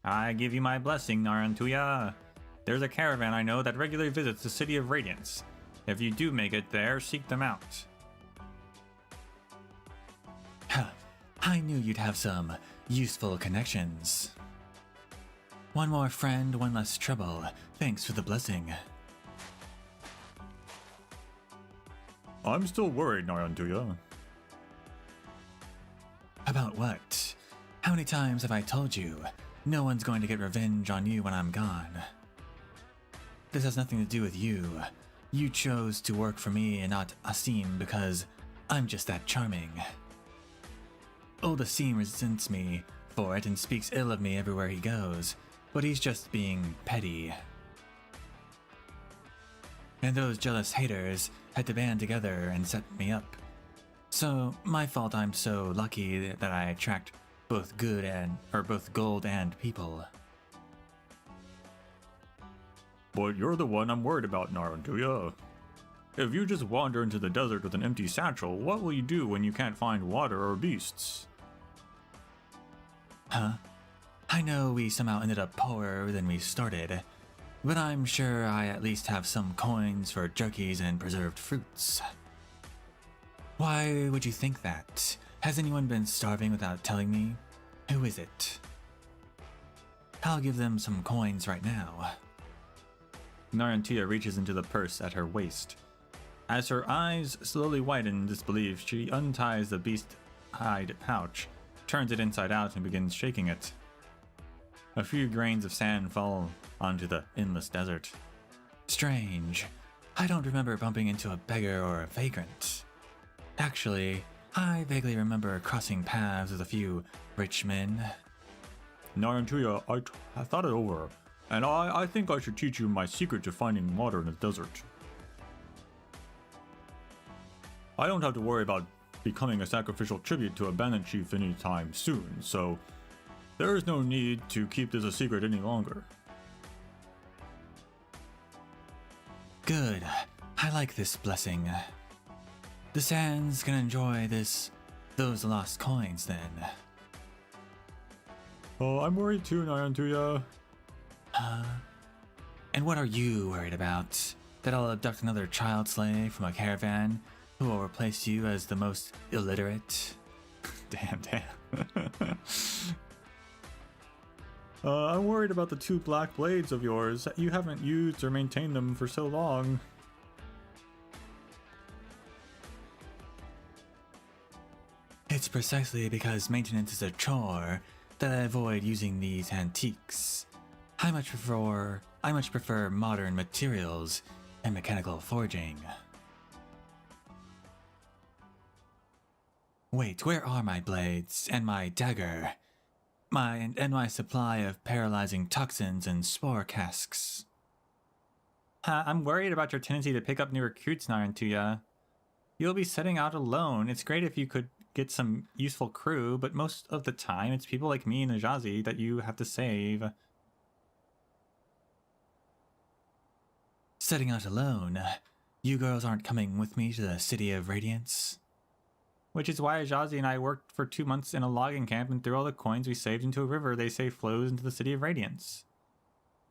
I give you my blessing, Narantuya. There's a caravan I know that regularly visits the City of Radiance. If you do make it there, seek them out. I knew you'd have some useful connections. One more friend, one less trouble. Thanks for the blessing. I'm still worried, Narantuya. About what? How many times have I told you? no one's going to get revenge on you when I'm gone. This has nothing to do with you. You chose to work for me and not Asim because I'm just that charming. Old Asim resents me for it and speaks ill of me everywhere he goes, but he's just being petty. And those jealous haters had to band together and set me up. So, my fault I'm so lucky that I attract both both gold and people. But you're the one I'm worried about, Narantuya. If you just wander into the desert with an empty satchel, what will you do when you can't find water or beasts? Huh? I know we somehow ended up poorer than we started, but I'm sure I at least have some coins for jerkies and preserved fruits. Why would you think that? Has anyone been starving without telling me? Who is it? I'll give them some coins right now. Narantia reaches into the purse at her waist. As her eyes slowly widen in disbelief, she unties the beast-hide pouch, turns it inside out, and begins shaking it. A few grains of sand fall onto the endless desert. Strange. I don't remember bumping into a beggar or a vagrant. Actually, I vaguely remember crossing paths with a few rich men. Narantuya, I thought it over, and I think I should teach you my secret to finding water in the desert. I don't have to worry about becoming a sacrificial tribute to a bandit chief anytime soon, so there is no need to keep this a secret any longer. Good. I like this blessing. The Sands can enjoy those lost coins then. Oh, I'm worried too, Narantuya. And what are you worried about? That I'll abduct another child slave from a caravan who will replace you as the most illiterate? Damn. I'm worried about the 2 black blades of yours. You haven't used or maintained them for so long. It's precisely because maintenance is a chore that I avoid using these antiques. I much prefer modern materials and mechanical forging. Wait, where are my blades and my dagger? My supply of paralyzing toxins and spore casks? I'm worried about your tendency to pick up new recruits, Narantuya. You'll be setting out alone. It's great if you could get some useful crew, but most of the time it's people like me and Ajazi that you have to save. Setting out alone? You girls aren't coming with me to the City of Radiance? Which is why Ajazi and I worked for 2 months in a logging camp and threw all the coins we saved into a river they say flows into the City of Radiance.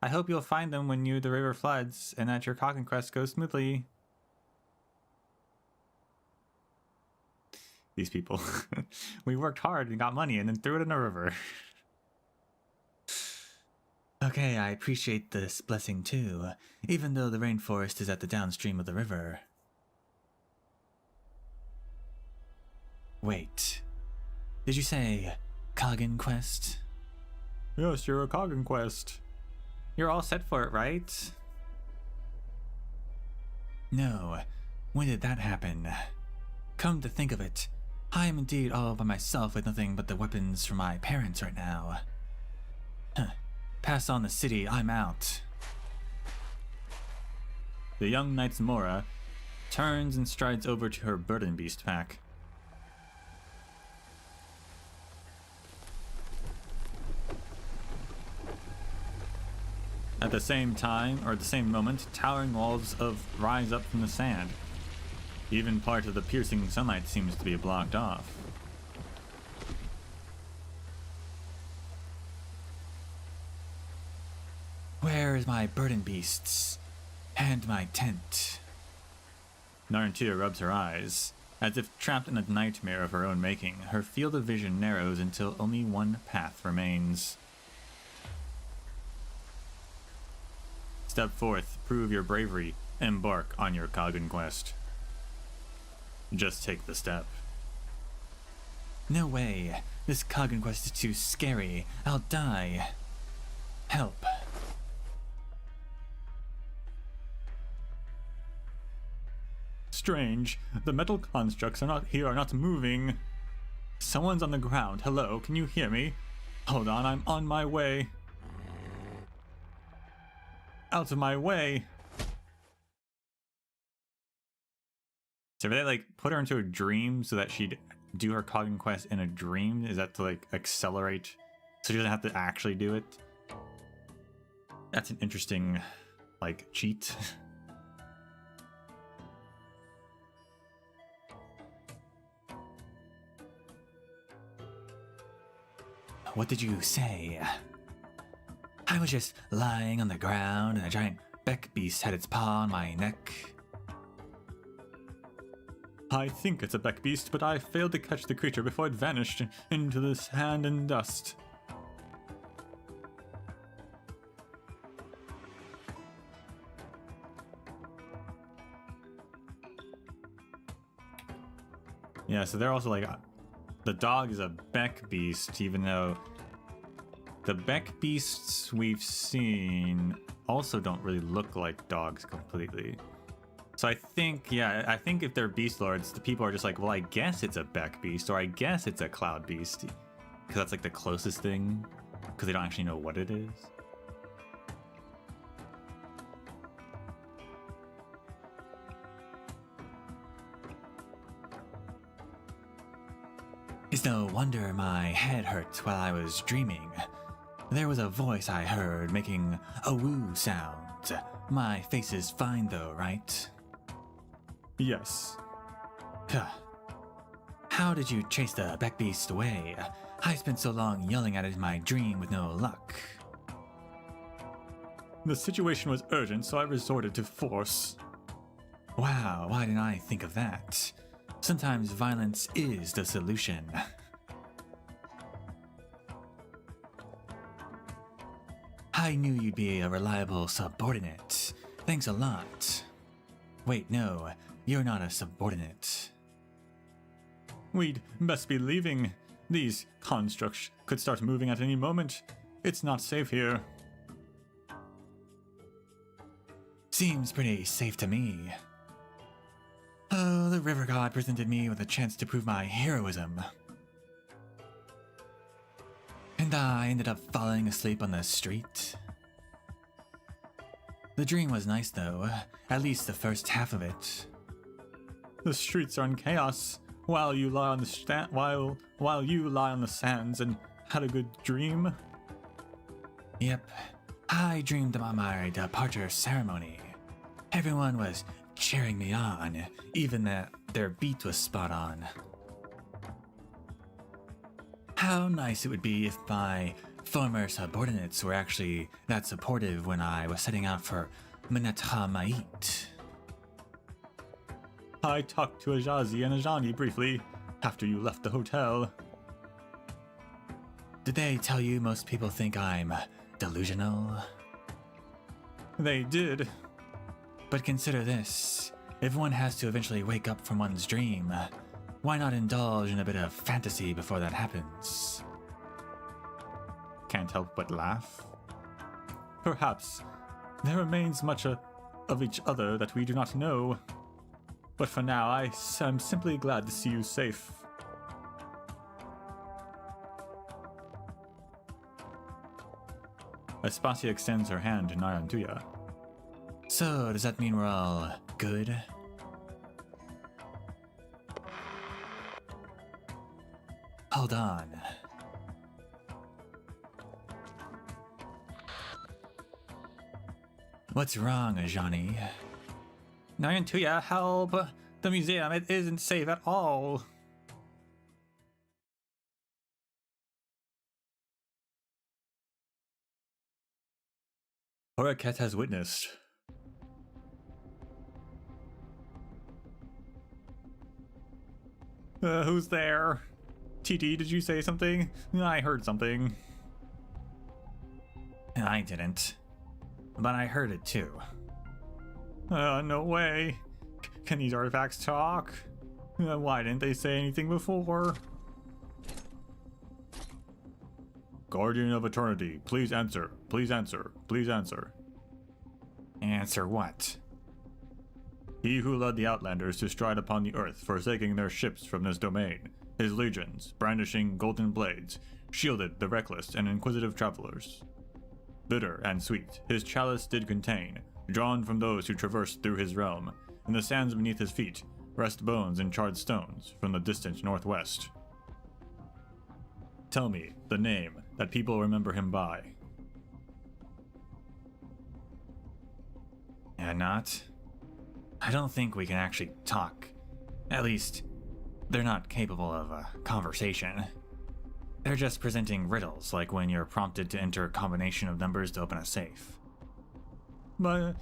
I hope you'll find them when the river floods, and that your conquest goes smoothly. These people. We worked hard and got money and then threw it in a river. Okay, I appreciate this blessing too, even though the rainforest is at the downstream of the river. Wait, did you say Kagan Quest? Yes, you're a Kagan Quest. You're all set for it, right? No, when did that happen? Come to think of it, I am indeed all by myself with nothing but the weapons from my parents right now. Pass on the city, I'm out. The young knight's Mora turns and strides over to her burden beast pack. At the same time, or at the same moment, towering walls rise up from the sand. Even part of the piercing sunlight seems to be blocked off. Where is my burden beasts? And my tent? Narantia rubs her eyes. As if trapped in a nightmare of her own making, her field of vision narrows until only one path remains. Step forth, prove your bravery, embark on your Kagan quest. Just take the step. No way. This Kagan quest is too scary. I'll die. Help. Strange. The metal constructs are not moving. Someone's on the ground. Hello, can you hear me? Hold on, I'm on my way. Out of my way. So they like put her into a dream so that she'd do her cognitive quest in a dream? Is that to like accelerate so she doesn't have to actually do it? That's an interesting like cheat. What did you say? I was just lying on the ground and a giant beck beast had its paw on my neck. I think it's a beck beast, but I failed to catch the creature before it vanished into the sand and dust. Yeah, so they're also like, the dog is a beck beast, even though the beck beasts we've seen also don't really look like dogs completely. So I think, yeah, I think if they're beast lords, the people are just like, well, I guess it's a beck beast, or I guess it's a cloud beast, because that's like the closest thing, because they don't actually know what it is. It's no wonder my head hurt while I was dreaming. There was a voice I heard making a woo sound. My face is fine though, right? Yes. How did you chase the beck beast away? I spent so long yelling at it in my dream with no luck. The situation was urgent, so I resorted to force. Wow, why didn't I think of that? Sometimes violence is the solution. I knew you'd be a reliable subordinate. Thanks a lot. Wait, no, you're not a subordinate. We'd best be leaving. These constructs could start moving at any moment. It's not safe here. Seems pretty safe to me. Oh, the river god presented me with a chance to prove my heroism. And I ended up falling asleep on the street. The dream was nice though, at least the first half of it. The streets are in chaos while you lie on the while you lie on the sands and had a good dream. Yep, I dreamed about my departure ceremony. Everyone was cheering me on, even that their beat was spot on. How nice it would be if my former subordinates were actually that supportive when I was setting out for Minatra Mait. I talked to Ajazi and Ajani briefly after you left the hotel. Did they tell you most people think I'm delusional? They did. But consider this. If one has to eventually wake up from one's dream, why not indulge in a bit of fantasy before that happens? Can't help but laugh. Perhaps there remains much of each other that we do not know. But for now, I am simply glad to see you safe. Aspasia extends her hand to Narantuya. So, does that mean we're all good? Hold on. What's wrong, Ajani? Narantuya, help! The museum, it isn't safe at all. Horaket has witnessed. Who's there? TT, did you say something? I heard something. I didn't. But I heard it too. No way. Can these artifacts talk? Why didn't they say anything before? Guardian of Eternity, please answer. Please answer. Please answer. Answer what? He who led the Outlanders to stride upon the earth, forsaking their ships from this domain. His legions, brandishing golden blades, shielded the reckless and inquisitive travelers. Bitter and sweet, his chalice did contain, drawn from those who traversed through his realm. In the sands beneath his feet, rest bones and charred stones from the distant northwest. Tell me the name that people remember him by. And not? I don't think we can actually talk. At least, they're not capable of a conversation. They're just presenting riddles, like when you're prompted to enter a combination of numbers to open a safe. But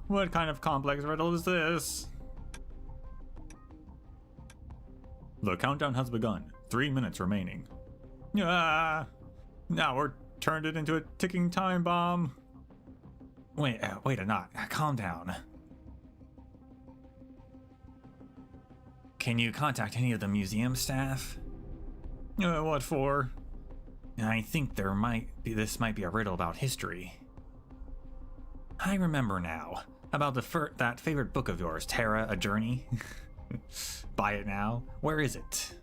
what kind of complex riddle is this? The countdown has begun. 3 minutes remaining. Now we're turned it into a ticking time bomb. Wait a not. Calm down. Can you contact any of the museum staff? What for? I think this might be a riddle about history. I remember now. About that favorite book of yours, Terra, A Journey. Buy it now? Where is it?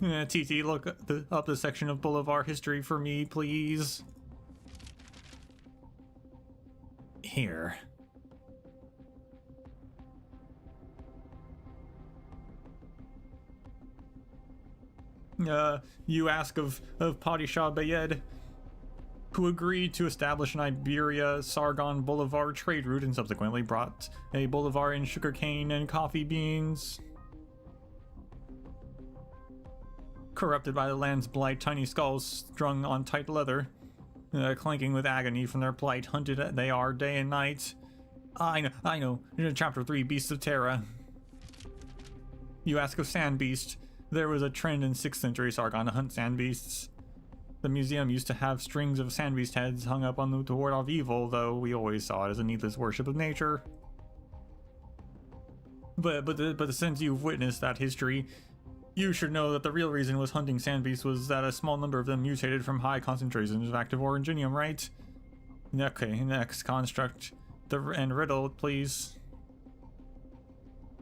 TT, look up the section of Boulevard history for me, please. Here. You ask of Padishah Bayed, who agreed to establish an Iberia-Sargon Boulevard trade route and subsequently brought a boulevard in sugarcane and coffee beans. Corrupted by the land's blight, tiny skulls strung on tight leather, clanking with agony from their plight, hunted they are day and night. I know, Chapter 3, Beasts of Terra. You ask of Sand Beast. There was a trend in 6th century Sargon to hunt sand beasts. The museum used to have strings of sand beast heads hung up on them to ward off evil, though we always saw it as a needless worship of nature. But since you've witnessed that history, you should know that the real reason was hunting sand beasts was that a small number of them mutated from high concentrations of active oranginium, right? Okay, next construct and riddle, please.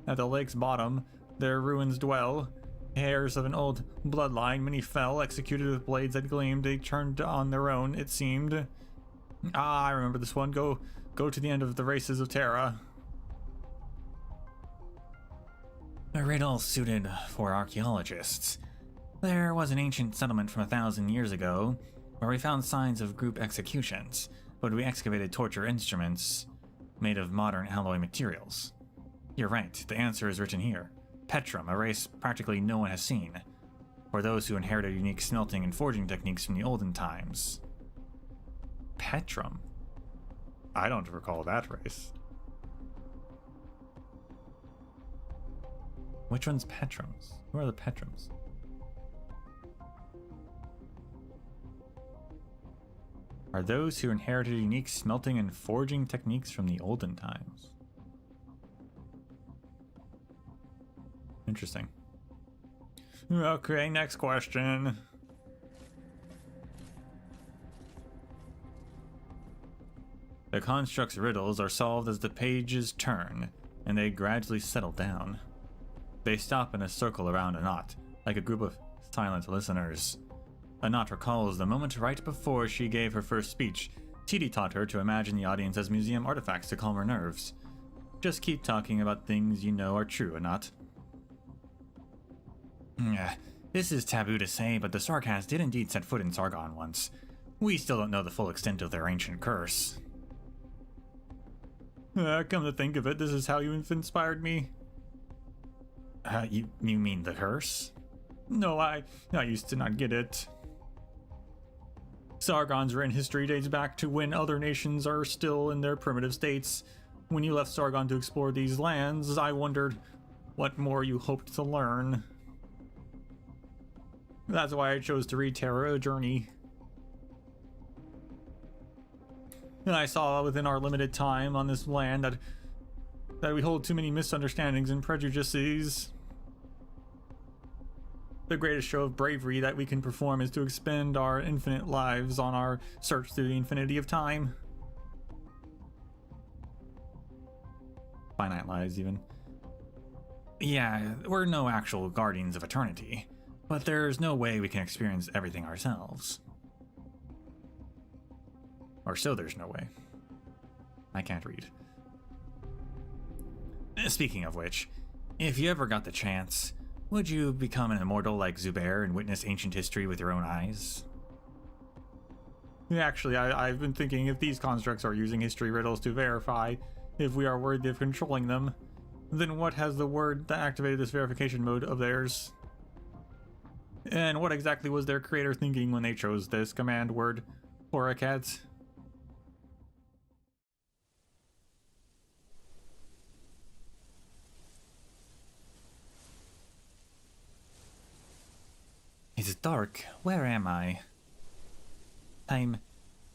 At the lake's bottom, their ruins dwell. Heirs of an old bloodline, many fell, executed with blades that gleamed. They turned on their own, it seemed. I remember this one. Go to the end of the races of Terra. A riddle suited for archaeologists. There was an ancient settlement from 1,000 years ago where we found signs of group executions, but we excavated torture instruments made of modern alloy materials. You're right, the answer is written here. Petrum, a race practically no one has seen, or those who inherited unique smelting and forging techniques from the olden times. Petrum? I don't recall that race. Which one's Petrums? Who are the Petrums? Are those who inherited unique smelting and forging techniques from the olden times. Interesting. Okay, next question. The construct's riddles are solved as the pages turn, and they gradually settle down. They stop in a circle around a knot, like a group of silent listeners. A knot recalls the moment right before she gave her first speech. Titi taught her to imagine the audience as museum artifacts to calm her nerves. Just keep talking about things you know are true, Anat. This is taboo to say, but the Sarkas did indeed set foot in Sargon once. We still don't know the full extent of their ancient curse. Come to think of it, this is how you've inspired me. You mean the curse? No, I used to not get it. Sargon's written history dates back to when other nations are still in their primitive states. When you left Sargon to explore these lands, I wondered what more you hoped to learn. That's why I chose to read Terra, A Journey. And I saw within our limited time on this land that that we hold too many misunderstandings and prejudices. The greatest show of bravery that we can perform is to expend our infinite lives on our search through the infinity of time. Finite lives, even. Yeah, we're no actual guardians of eternity, but there's no way we can experience everything ourselves. Or so there's no way. I can't read. Speaking of which, if you ever got the chance, would you become an immortal like Zubair and witness ancient history with your own eyes? Actually, I've been thinking if these constructs are using history riddles to verify if we are worthy of controlling them, then what has the word that activated this verification mode of theirs? And what exactly was their creator thinking when they chose this command word, Oracat? It's dark. Where am I? I'm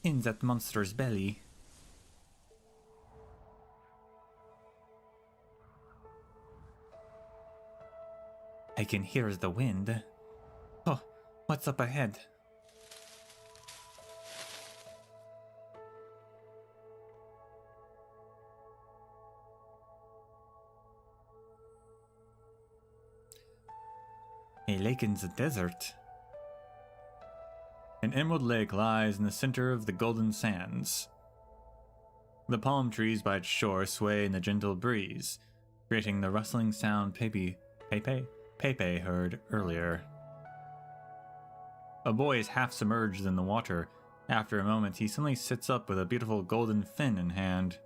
in that monster's belly. I can hear the wind. Oh, what's up ahead? A lake in the desert. An emerald lake lies in the center of the golden sands. The palm trees by its shore sway in the gentle breeze, creating the rustling sound Pepe heard earlier. A boy is half submerged in the water. After a moment, he suddenly sits up with a beautiful golden fin in hand.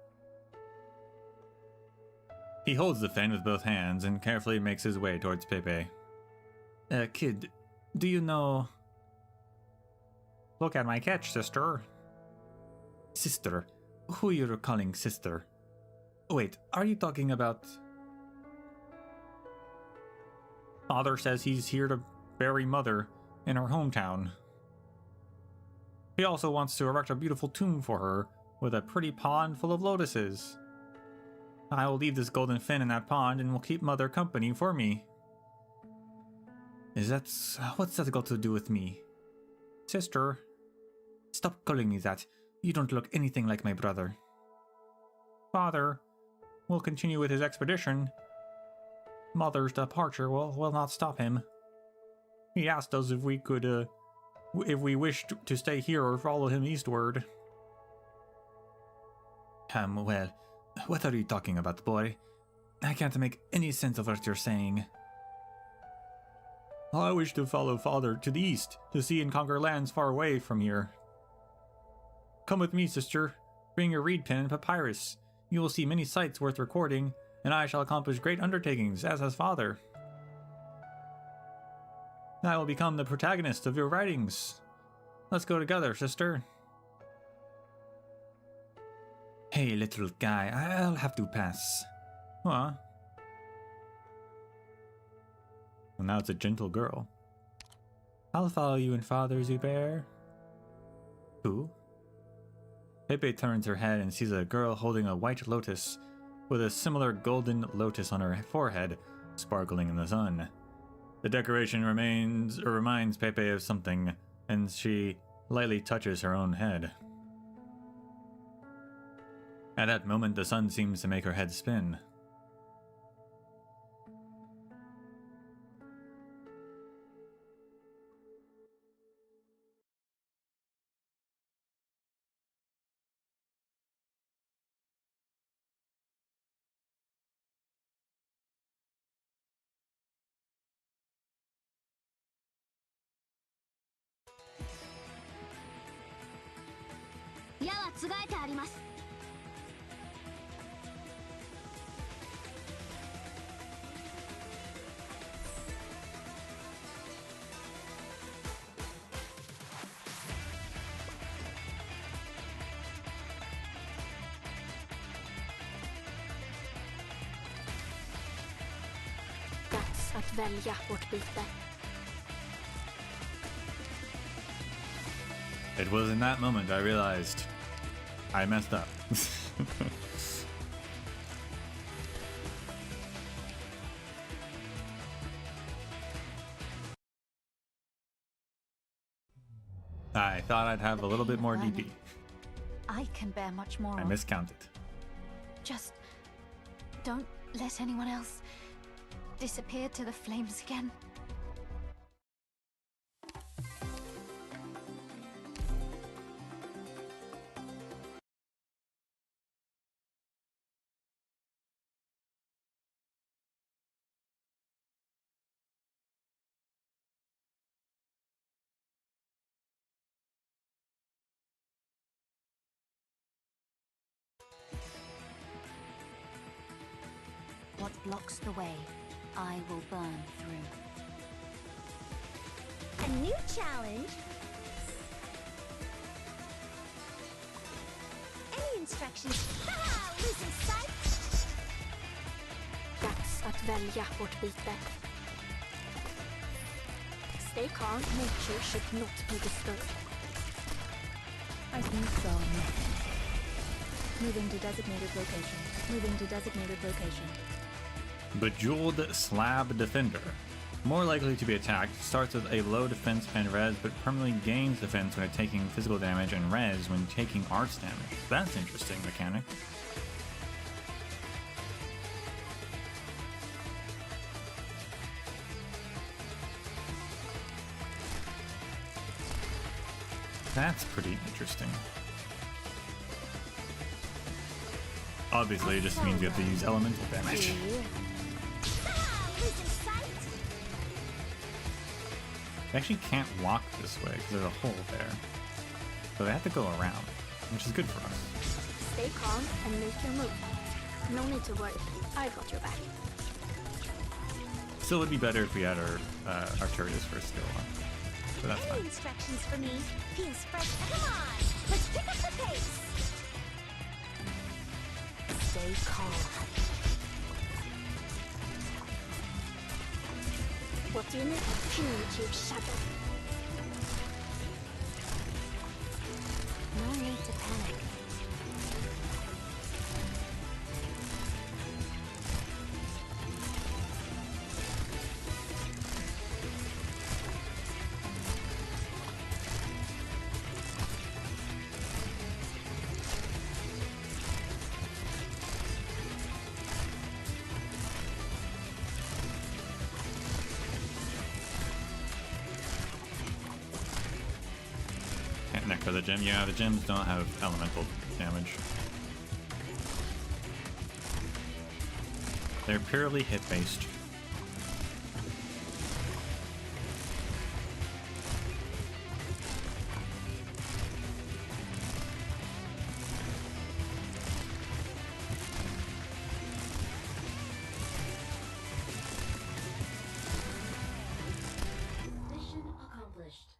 He holds the fin with both hands and carefully makes his way towards Pepe. Kid, do you know... Look at my catch, sister. Sister? Who you're calling sister? Wait, are you talking about... Father says he's here to bury Mother in her hometown. He also wants to erect a beautiful tomb for her with a pretty pond full of lotuses. I will leave this golden fin in that pond and will keep Mother company for me. What's that got to do with me? Sister, stop calling me that. You don't look anything like my brother. Father will continue with his expedition. Mother's departure will not stop him. He asked us if we could, if we wished to stay here or follow him eastward. Well, what are you talking about, boy? I can't make any sense of what you're saying. I wish to follow Father to the east, to see and conquer lands far away from here. Come with me, sister. Bring your reed pen and papyrus. You will see many sights worth recording, and I shall accomplish great undertakings, as has Father. I will become the protagonist of your writings. Let's go together, sister. Hey, little guy, I'll have to pass. Huh? Well, now it's a gentle girl. I'll follow you and Father, Zubair. Who? Pepe turns her head and sees a girl holding a white lotus with a similar golden lotus on her forehead, sparkling in the sun. The decoration reminds Pepe of something, and she lightly touches her own head. At that moment, the sun seems to make her head spin. Dags att välja vårt byte. It was in that moment I realized I messed up. I thought I'd have a little bit more DP. I can bear much more. I miscounted. Just don't let anyone else disappear to the flames again. What blocks the way, I will burn through. A new challenge? Any instructions? Haha! Losing sight? Dags att välja vårt byte. Stay calm. Nature should not be disturbed. I think so. Moving to designated location. Moving to designated location. Bejeweled Slab Defender. More likely to be attacked, starts with a low defense and res, but permanently gains defense when taking physical damage and res when taking arts damage. That's an interesting mechanic. That's pretty interesting. Obviously, it just means you have to use elemental damage. They actually can't walk this way because there's a hole there. So they have to go around, which is good for us. Stay calm and make your move. No need to worry. I've got your back. Still would be better if we had our Arturius first skill on. But that's Any fine. instructions for me? Feels fresh. Come on! Let's pick up the pace! Stay calm. What do you need? Punitive shadow. No need to panic. Can't necro the gem. Yeah, the gems don't have elemental damage. They're purely hit-based. Mission accomplished.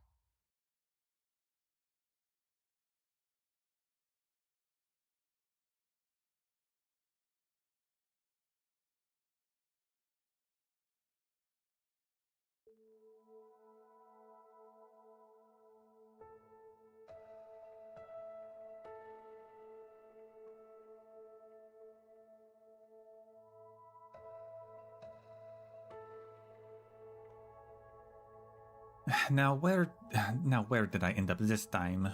Now where did I end up this time?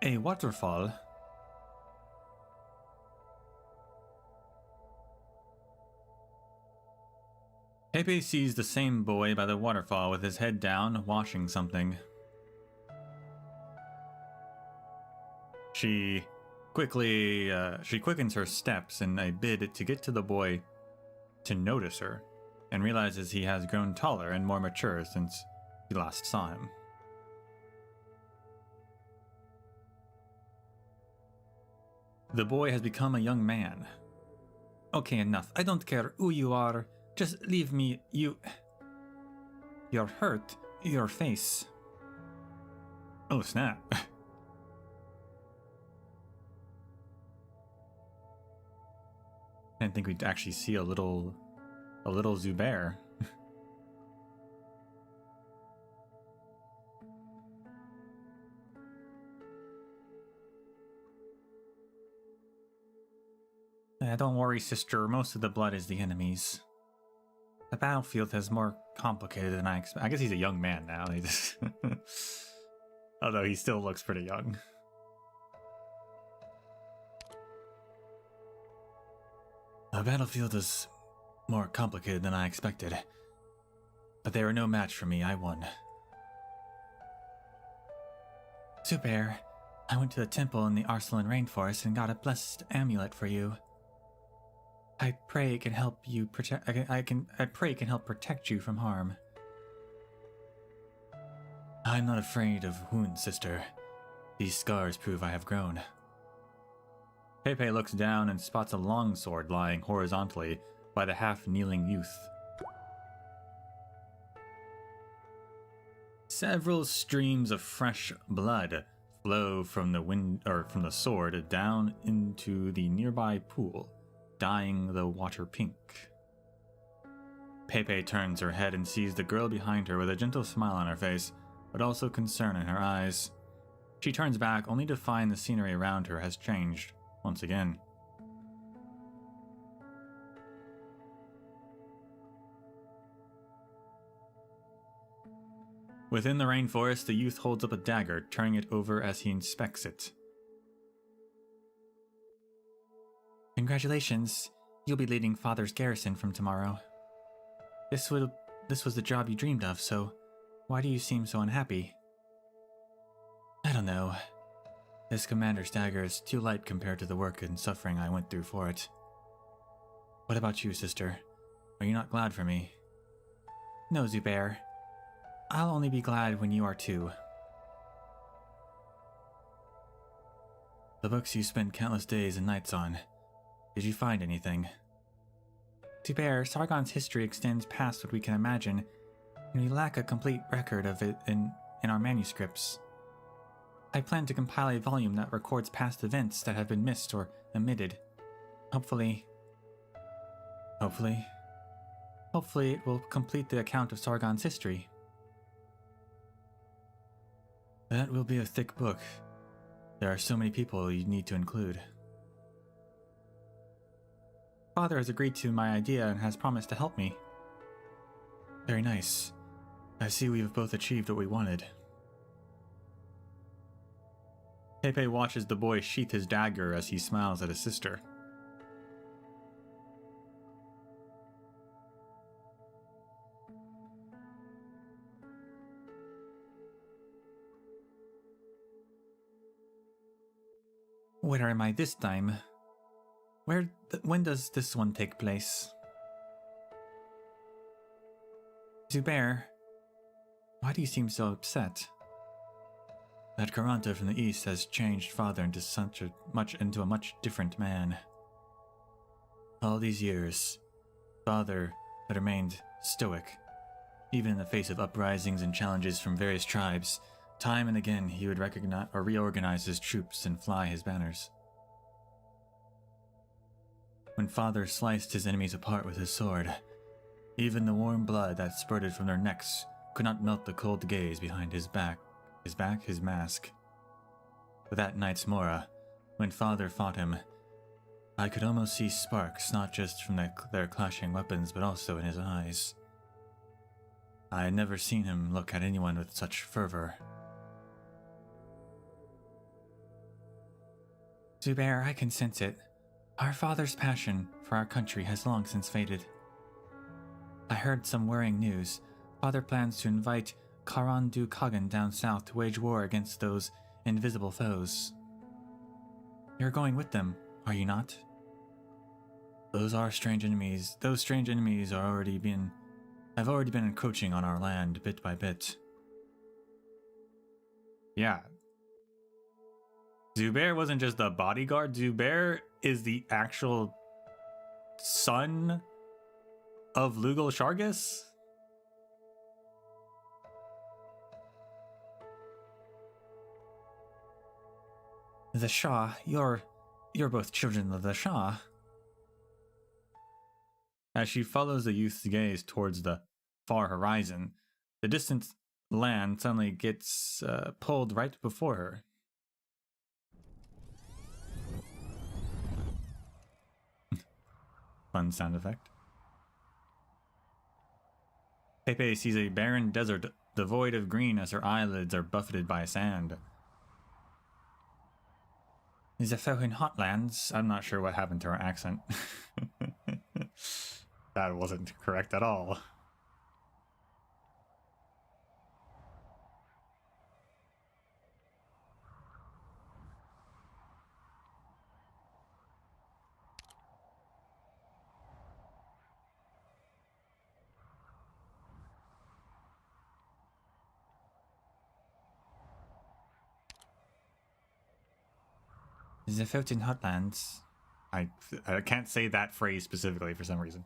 A waterfall. Pepe sees the same boy by the waterfall with his head down, washing something. She quickens her steps in a bid to get to the boy to notice her, and realizes he has grown taller and more mature since he last saw him. The boy has become a young man. Okay, enough. I don't care who you are. Just leave me. You're hurt. Your face. Oh, snap. I didn't think we'd actually see a little Zubair. Don't worry, sister. Most of the blood is the enemy's. The battlefield is more complicated than I expect. I guess he's a young man now. He just although he still looks pretty young. The battlefield is more complicated than I expected. But they were no match for me. I won. Zubair, I went to the temple in the Arslan rainforest and got a blessed amulet for you. I pray it can help you protect. I pray it can help protect you from harm. I'm not afraid of wounds, sister. These scars prove I have grown. Pepe looks down and spots a longsword lying horizontally by the half-kneeling youth. Several streams of fresh blood flow from the sword down into the nearby pool, dyeing the water pink. Pepe turns her head and sees the girl behind her with a gentle smile on her face, but also concern in her eyes. She turns back only to find the scenery around her has changed once again. Within the rainforest, the youth holds up a dagger, turning it over as he inspects it. Congratulations. You'll be leading Father's garrison from tomorrow. This was the job you dreamed of, so why do you seem so unhappy? I don't know. This commander's dagger is too light compared to the work and suffering I went through for it. What about you, sister? Are you not glad for me? No, Zubair. I'll only be glad when you are too. The books you spent countless days and nights on. Did you find anything? Zubair, Sargon's history extends past what we can imagine, and we lack a complete record of it in our manuscripts. I plan to compile a volume that records past events that have been missed or omitted. Hopefully it will complete the account of Sargon's history. That will be a thick book. There are so many people you need to include. Father has agreed to my idea and has promised to help me. Very nice. I see we have both achieved what we wanted. Pepe watches the boy sheath his dagger as he smiles at his sister. Where am I this time? When does this one take place? Zubair, why do you seem so upset? That Karanta from the east has changed Father into a much different man. All these years, Father had remained stoic, even in the face of uprisings and challenges from various tribes. Time and again, he would recognize or reorganize his troops and fly his banners. When Father sliced his enemies apart with his sword, even the warm blood that spurted from their necks could not melt the cold gaze behind his mask. But that night's Mora, when Father fought him, I could almost see sparks not just from their clashing weapons, but also in his eyes. I had never seen him look at anyone with such fervor. Zubair, I can sense it. Our father's passion for our country has long since faded. I heard some worrying news. Father plans to invite Karan Du Kagan down south to wage war against those invisible foes. You're going with them, are you not? Those are strange enemies. Those strange enemies have already been encroaching on our land bit by bit. Yeah. Zubair wasn't just the bodyguard. Zubair is the actual son of Lugal Shargis? The Shah, you're both children of the Shah. As she follows the youth's gaze towards the far horizon, the distant land suddenly gets pulled right before her. Fun sound effect. Pepe sees a barren desert devoid of green as her eyelids are buffeted by sand. Is a folk in hotlands? I'm not sure what happened to her accent. That wasn't correct at all. The folk in hotlands. I can't say that phrase specifically for some reason.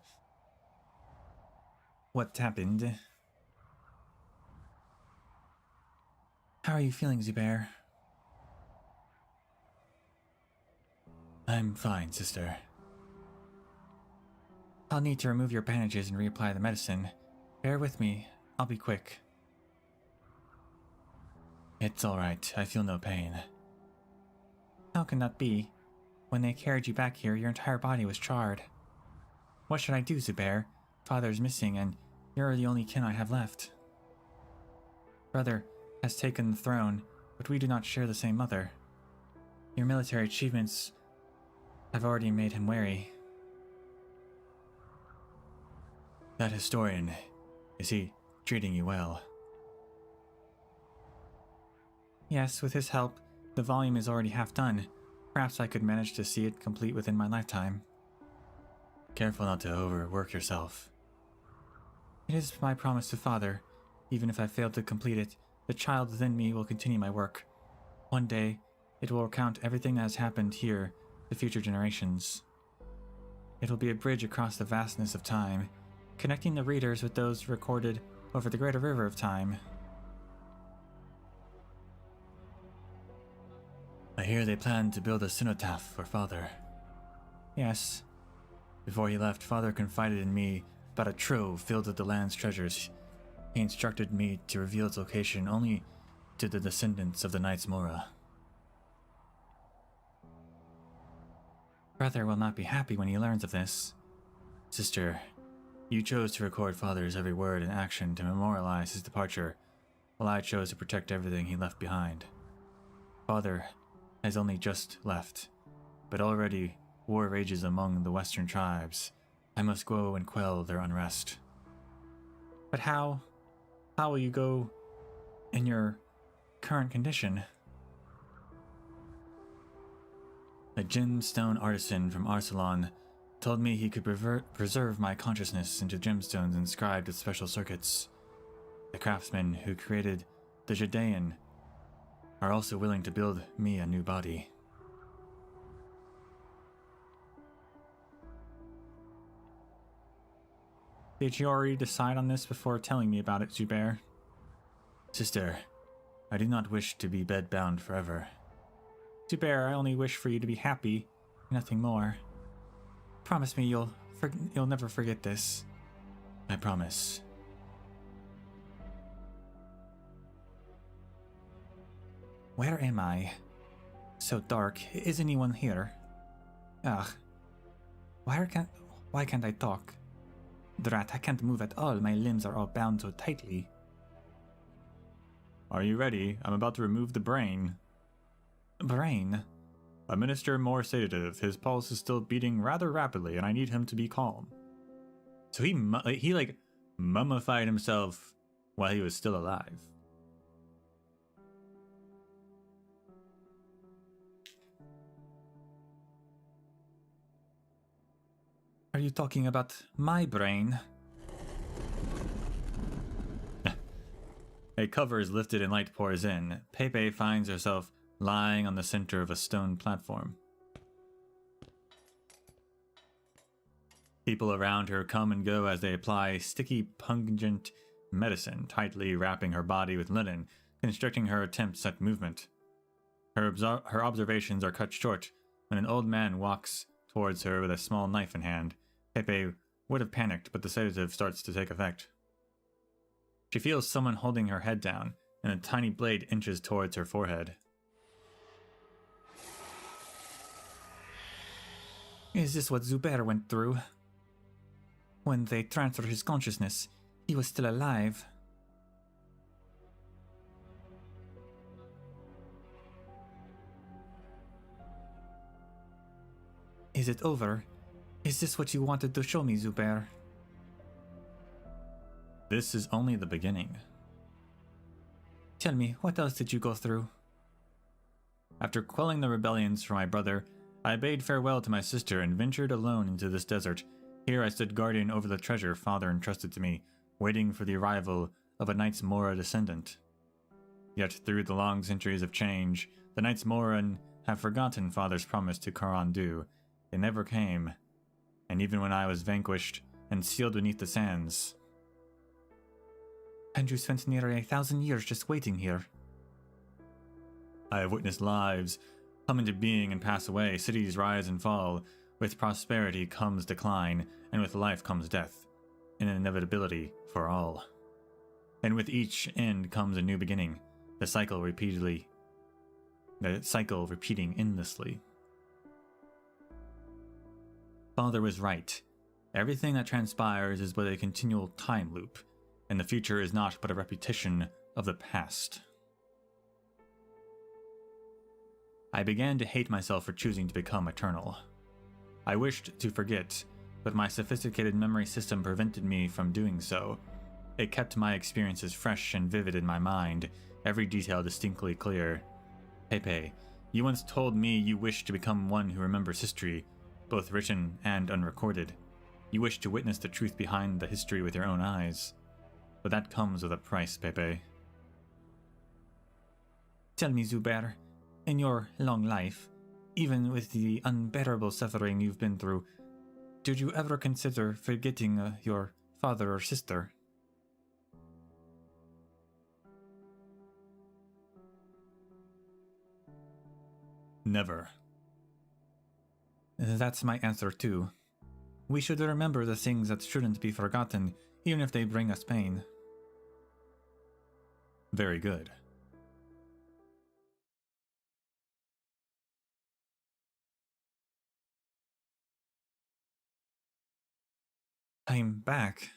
What happened? How are you feeling, Zubair? I'm fine, sister. I'll need to remove your bandages and reapply the medicine. Bear with me. I'll be quick. It's alright. I feel no pain. How can that be? When they carried you back here, your entire body was charred. What should I do, Zubair? Father's missing, and you're the only kin I have left. Brother has taken the throne, but we do not share the same mother. Your military achievements have already made him wary. That historian, is he treating you well? Yes, with his help, the volume is already half done. Perhaps I could manage to see it complete within my lifetime. Careful not to overwork yourself. It is my promise to Father. Even if I fail to complete it, the child within me will continue my work. One day, it will recount everything that has happened here to future generations. It will be a bridge across the vastness of time, connecting the readers with those recorded over the greater river of time. I hear they plan to build a cenotaph for Father. Yes. Before he left, Father confided in me about a trove filled with the land's treasures. He instructed me to reveal its location only to the descendants of the Knights Mora. Brother will not be happy when he learns of this. Sister, you chose to record Father's every word and action to memorialize his departure, while I chose to protect everything he left behind. Father has only just left, but already war rages among the western tribes. I must go and quell their unrest. But how will you go in your current condition? A gemstone artisan from Arsalan told me he could preserve my consciousness into gemstones inscribed with special circuits. The craftsmen who created the Judean are also willing to build me a new body. Did you already decide on this before telling me about it, Zubair? Sister, I do not wish to be bedbound forever. Zubair, I only wish for you to be happy, nothing more. Promise me you'll never forget this. I promise. Where am I? So dark. Is anyone here? Ugh. Why can't I talk? Drat, I can't move at all. My limbs are all bound so tightly. Are you ready? I'm about to remove the brain. Brain? Administer more sedative. His pulse is still beating rather rapidly, and I need him to be calm. So he mummified himself while he was still alive. Are you talking about my brain? A cover is lifted and light pours in. Pepe finds herself lying on the center of a stone platform. People around her come and go as they apply sticky, pungent medicine, tightly wrapping her body with linen, constricting her attempts at movement. Her observations are cut short when an old man walks towards her with a small knife in hand. Pepe would have panicked, but the sedative starts to take effect. She feels someone holding her head down, and a tiny blade inches towards her forehead. Is this what Zubair went through? When they transferred his consciousness, he was still alive. Is it over? Is this what you wanted to show me, Zubair? This is only the beginning. Tell me, what else did you go through? After quelling the rebellions for my brother, I bade farewell to my sister and ventured alone into this desert. Here I stood guardian over the treasure father entrusted to me, waiting for the arrival of a Knights Mora descendant. Yet through the long centuries of change, the Knights Moran have forgotten father's promise to Karandu. It never came, and even when I was vanquished and sealed beneath the sands. And you spent nearly 1,000 years just waiting here. I have witnessed lives come into being and pass away, cities rise and fall. With prosperity comes decline, and with life comes death, an inevitability for all. And with each end comes a new beginning, the cycle repeating endlessly. Father was right. Everything that transpires is but a continual time loop, and the future is not but a repetition of the past. I began to hate myself for choosing to become eternal. I wished to forget, but my sophisticated memory system prevented me from doing so. It kept my experiences fresh and vivid in my mind, every detail distinctly clear. Pepe, you once told me you wished to become one who remembers history, both written and unrecorded. You wish to witness the truth behind the history with your own eyes. But that comes with a price, Pepe. Tell me, Zubair, in your long life, even with the unbearable suffering you've been through, did you ever consider forgetting your father or sister? Never. That's my answer too. We should remember the things that shouldn't be forgotten, even if they bring us pain. Very good. I'm back.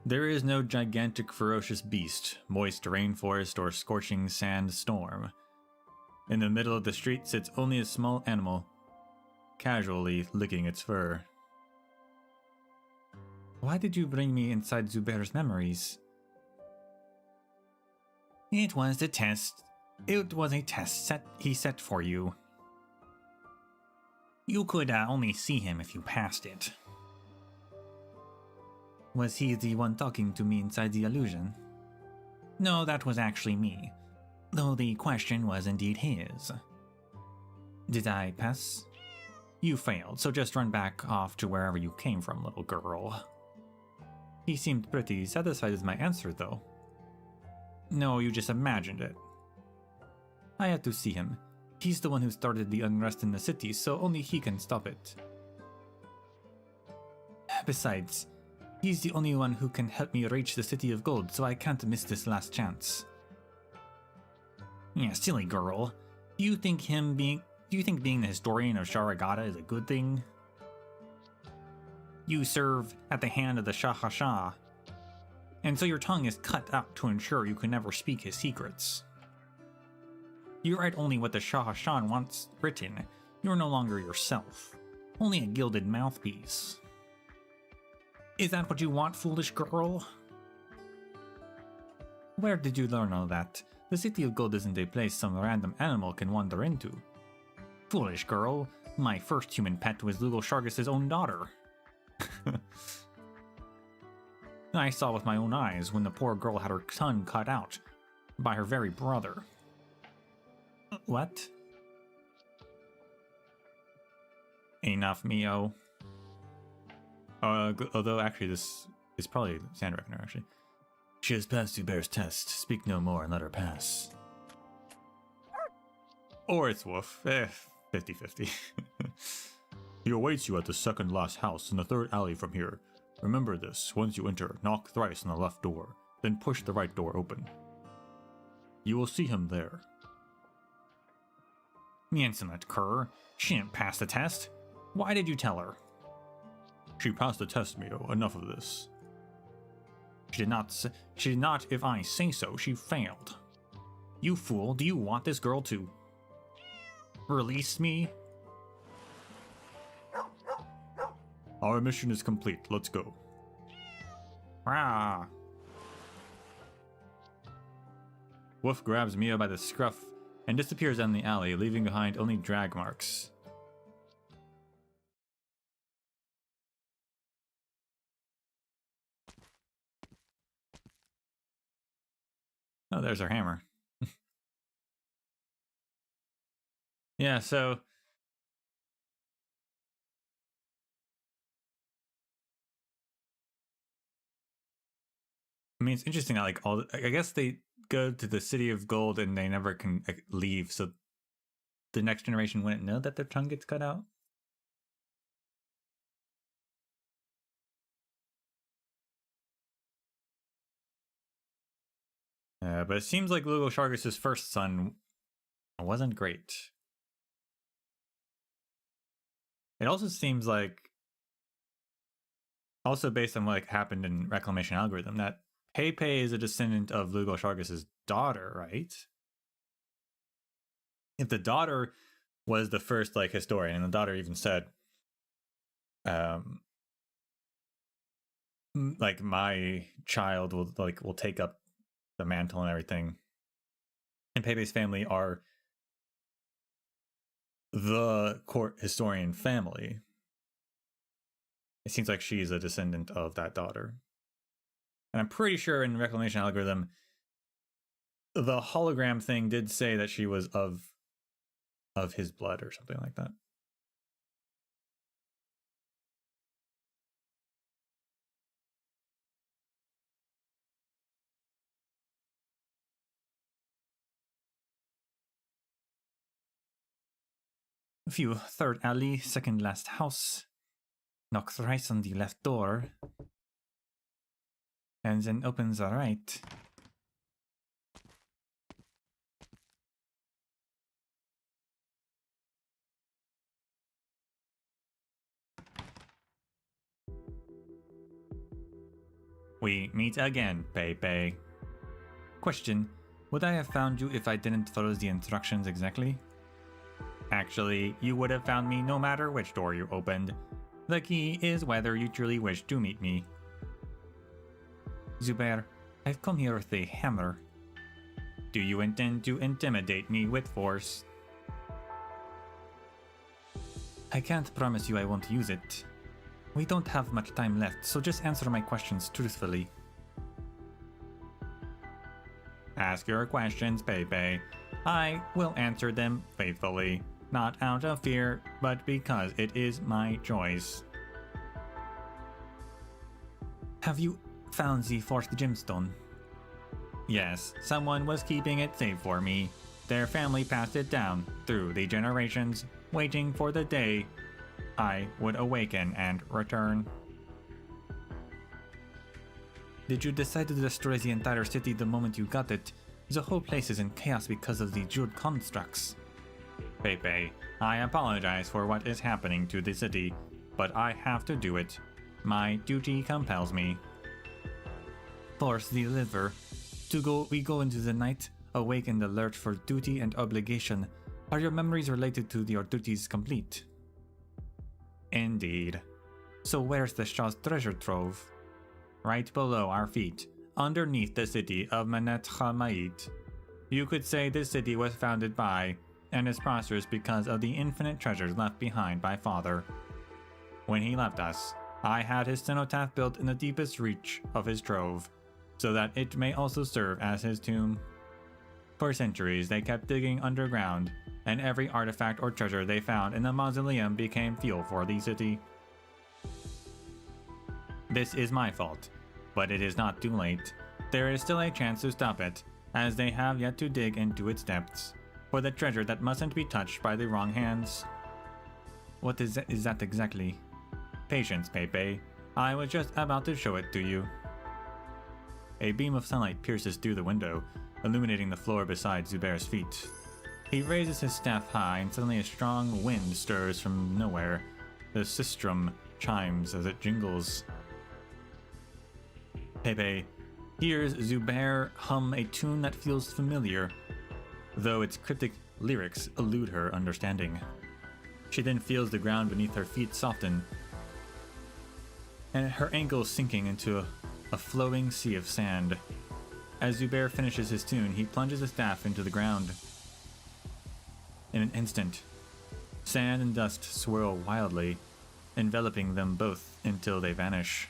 There is no gigantic ferocious beast, moist rainforest, or scorching sand storm. In the middle of the street sits only a small animal, casually licking its fur. Why did you bring me inside Zubair's memories? It was the test. It was a test he set for you. You could only see him if you passed it. Was he the one talking to me inside the illusion? No, that was actually me, though the question was indeed his. Did I pass? You failed, so just run back off to wherever you came from, little girl. He seemed pretty satisfied with my answer, though. No, you just imagined it. I had to see him. He's the one who started the unrest in the city, so only he can stop it. Besides, he's the only one who can help me reach the City of Gold, so I can't miss this last chance. Yeah, silly girl. Do you think being the historian of Sharagata is a good thing? You serve at the hand of the Shah, and so your tongue is cut out to ensure you can never speak his secrets. You write only what the Shah wants written. You're no longer yourself, only a gilded mouthpiece. Is that what you want, foolish girl? Where did you learn all that? The City of Gold isn't a place some random animal can wander into. Foolish girl, my first human pet was Lugal Shargus' own daughter. I saw with my own eyes when the poor girl had her tongue cut out by her very brother. What? Enough, Mio. Although actually this is probably Sand Reckoner, actually. She has passed Zubair's test. Speak no more and let her pass. Or it's Wolf. 50-50. He awaits you at the second last house in the third alley from here. Remember this, once you enter, knock thrice on the left door, then push the right door open. You will see him there. The insolent cur. She didn't pass the test. Why did you tell her? She passed the test, Mio. Enough of this. She did not, if I say so. She failed. You fool, do you want this girl to release me? Our mission is complete. Let's go. Rah! Wolf grabs Mio by the scruff and disappears down the alley, leaving behind only drag marks. Oh, there's our hammer. Yeah, so I mean, it's interesting. I guess they go to the City of Gold and they never can leave, so the next generation wouldn't know that their tongue gets cut out. But it seems like Lugo Shargus' first son wasn't great. It also seems like, also based on what happened in Reclamation Algorithm, that Pepe is a descendant of Lugo Shargus' daughter, right? If the daughter was the first historian, and the daughter even said, my child will take up the mantle and everything, and Pepe's family are the court historian family, it seems like she's a descendant of that daughter. And I'm pretty sure in Reclamation Algorithm, the hologram thing did say that she was of his blood or something like that. View third alley, second last house. Knock thrice on the left door. And then opens the right. We meet again, Pepe. Question: would I have found you if I didn't follow the instructions exactly? Actually, you would have found me no matter which door you opened. The key is whether you truly wish to meet me. Zubair, I've come here with a hammer. Do you intend to intimidate me with force? I can't promise you I won't use it. We don't have much time left, so just answer my questions truthfully. Ask your questions, Pepe. I will answer them faithfully. Not out of fear, but because it is my choice. Have you found the fourth gemstone? Yes, someone was keeping it safe for me. Their family passed it down through the generations, waiting for the day I would awaken and return. Did you decide to destroy the entire city the moment you got it? The whole place is in chaos because of the Jude constructs. Pepe, I apologize for what is happening to the city, but I have to do it. My duty compels me. Force the liver. We go into the night, awake and alert for duty and obligation. Are your memories related to your duties complete? Indeed. So where's the Shah's treasure trove? Right below our feet, underneath the city of Manet Khamait. You could say this city was founded by, and is prosperous because of the infinite treasures left behind by Father. When he left us, I had his cenotaph built in the deepest reach of his trove, so that it may also serve as his tomb. For centuries, they kept digging underground, and every artifact or treasure they found in the mausoleum became fuel for the city. This is my fault, but it is not too late. There is still a chance to stop it, as they have yet to dig into its depths, for the treasure that mustn't be touched by the wrong hands. What is that exactly? Patience, Pepe. I was just about to show it to you. A beam of sunlight pierces through the window, illuminating the floor beside Zubair's feet. He raises his staff high, and suddenly a strong wind stirs from nowhere. The sistrum chimes as it jingles. Pepe hears Zubair hum a tune that feels familiar, though its cryptic lyrics elude her understanding. She then feels the ground beneath her feet soften, and her ankles sinking into a flowing sea of sand. As Zubair finishes his tune, he plunges his staff into the ground. In an instant, sand and dust swirl wildly, enveloping them both until they vanish.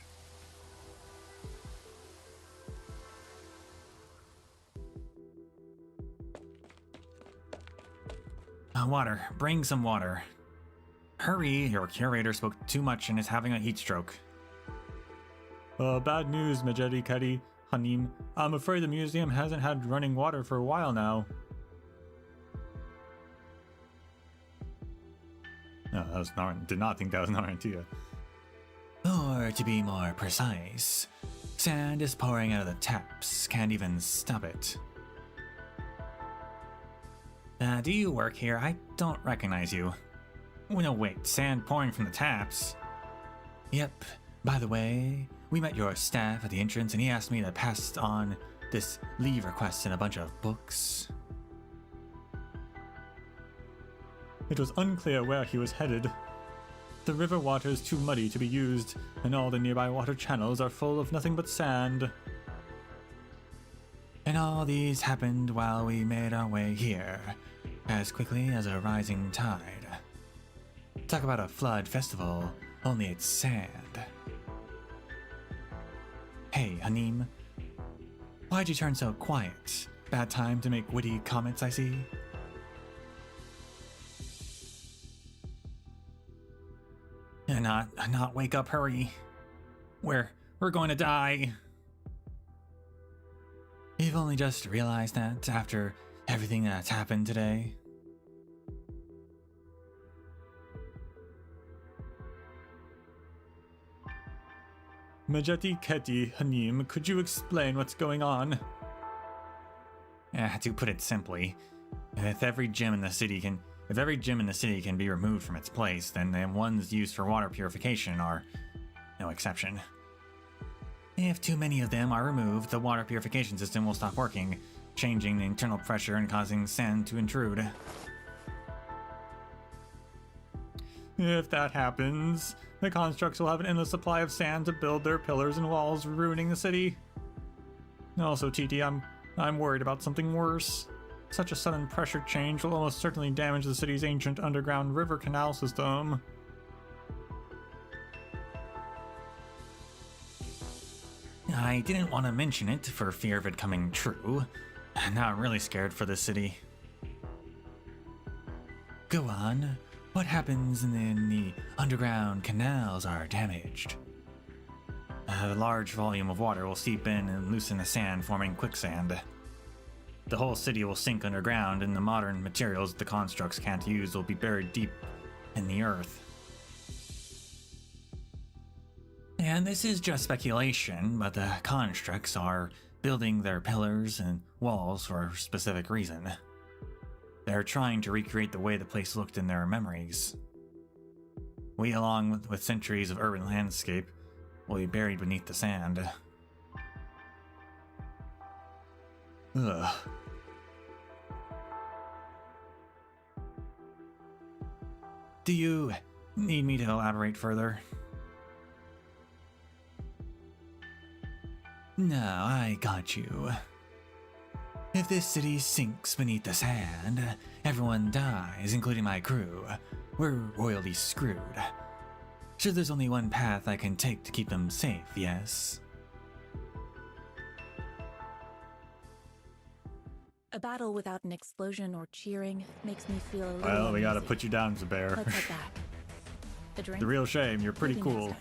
Water. Bring some water. Hurry, your curator spoke too much and is having a heat stroke. Bad news, Majedi Kedi, Hanim. I'm afraid the museum hasn't had running water for a while now. No, that was Naran. Did not think that was Narantia. Or to be more precise, sand is pouring out of the taps. Can't even stop it. Do you work here? I don't recognize you. Oh, no, wait. Sand pouring from the taps? Yep. By the way, we met your staff at the entrance and he asked me to pass on this leave request and a bunch of books. It was unclear where he was headed. The river water is too muddy to be used, and all the nearby water channels are full of nothing but sand. And all these happened while we made our way here, as quickly as a rising tide. Talk about a flood festival, only it's sand. Hey, Hanim. Why'd you turn so quiet? Bad time to make witty comments, I see. Not wake up, hurry. We're going to die. You've only just realized that after everything that's happened today? Majeti Keti Hanim, could you explain what's going on? To put it simply, if every gym in the city can be removed from its place, then the ones used for water purification are no exception. If too many of them are removed, the water purification system will stop working, changing the internal pressure and causing sand to intrude. If that happens, the constructs will have an endless supply of sand to build their pillars and walls, ruining the city. Also, TT, I'm worried about something worse. Such a sudden pressure change will almost certainly damage the city's ancient underground river canal system. I didn't want to mention it for fear of it coming true. Now I'm really scared for this city. Go on. What happens when the underground canals are damaged? A large volume of water will seep in and loosen the sand, forming quicksand. The whole city will sink underground, and the modern materials the constructs can't use will be buried deep in the earth. And this is just speculation, but the constructs are building their pillars and walls for a specific reason. They're trying to recreate the way the place looked in their memories. We, along with centuries of urban landscape, will be buried beneath the sand. Ugh. Do you need me to elaborate further? No, I got you. If this city sinks beneath the sand, everyone dies, including my crew. We're royally screwed. Sure, there's only one path I can take to keep them safe, yes? A battle without an explosion or cheering makes me feel a little Well, we gotta uneasy. put you down, Zubair. Let's head back. A drink? The real shame, you're pretty Maybe next cool. time.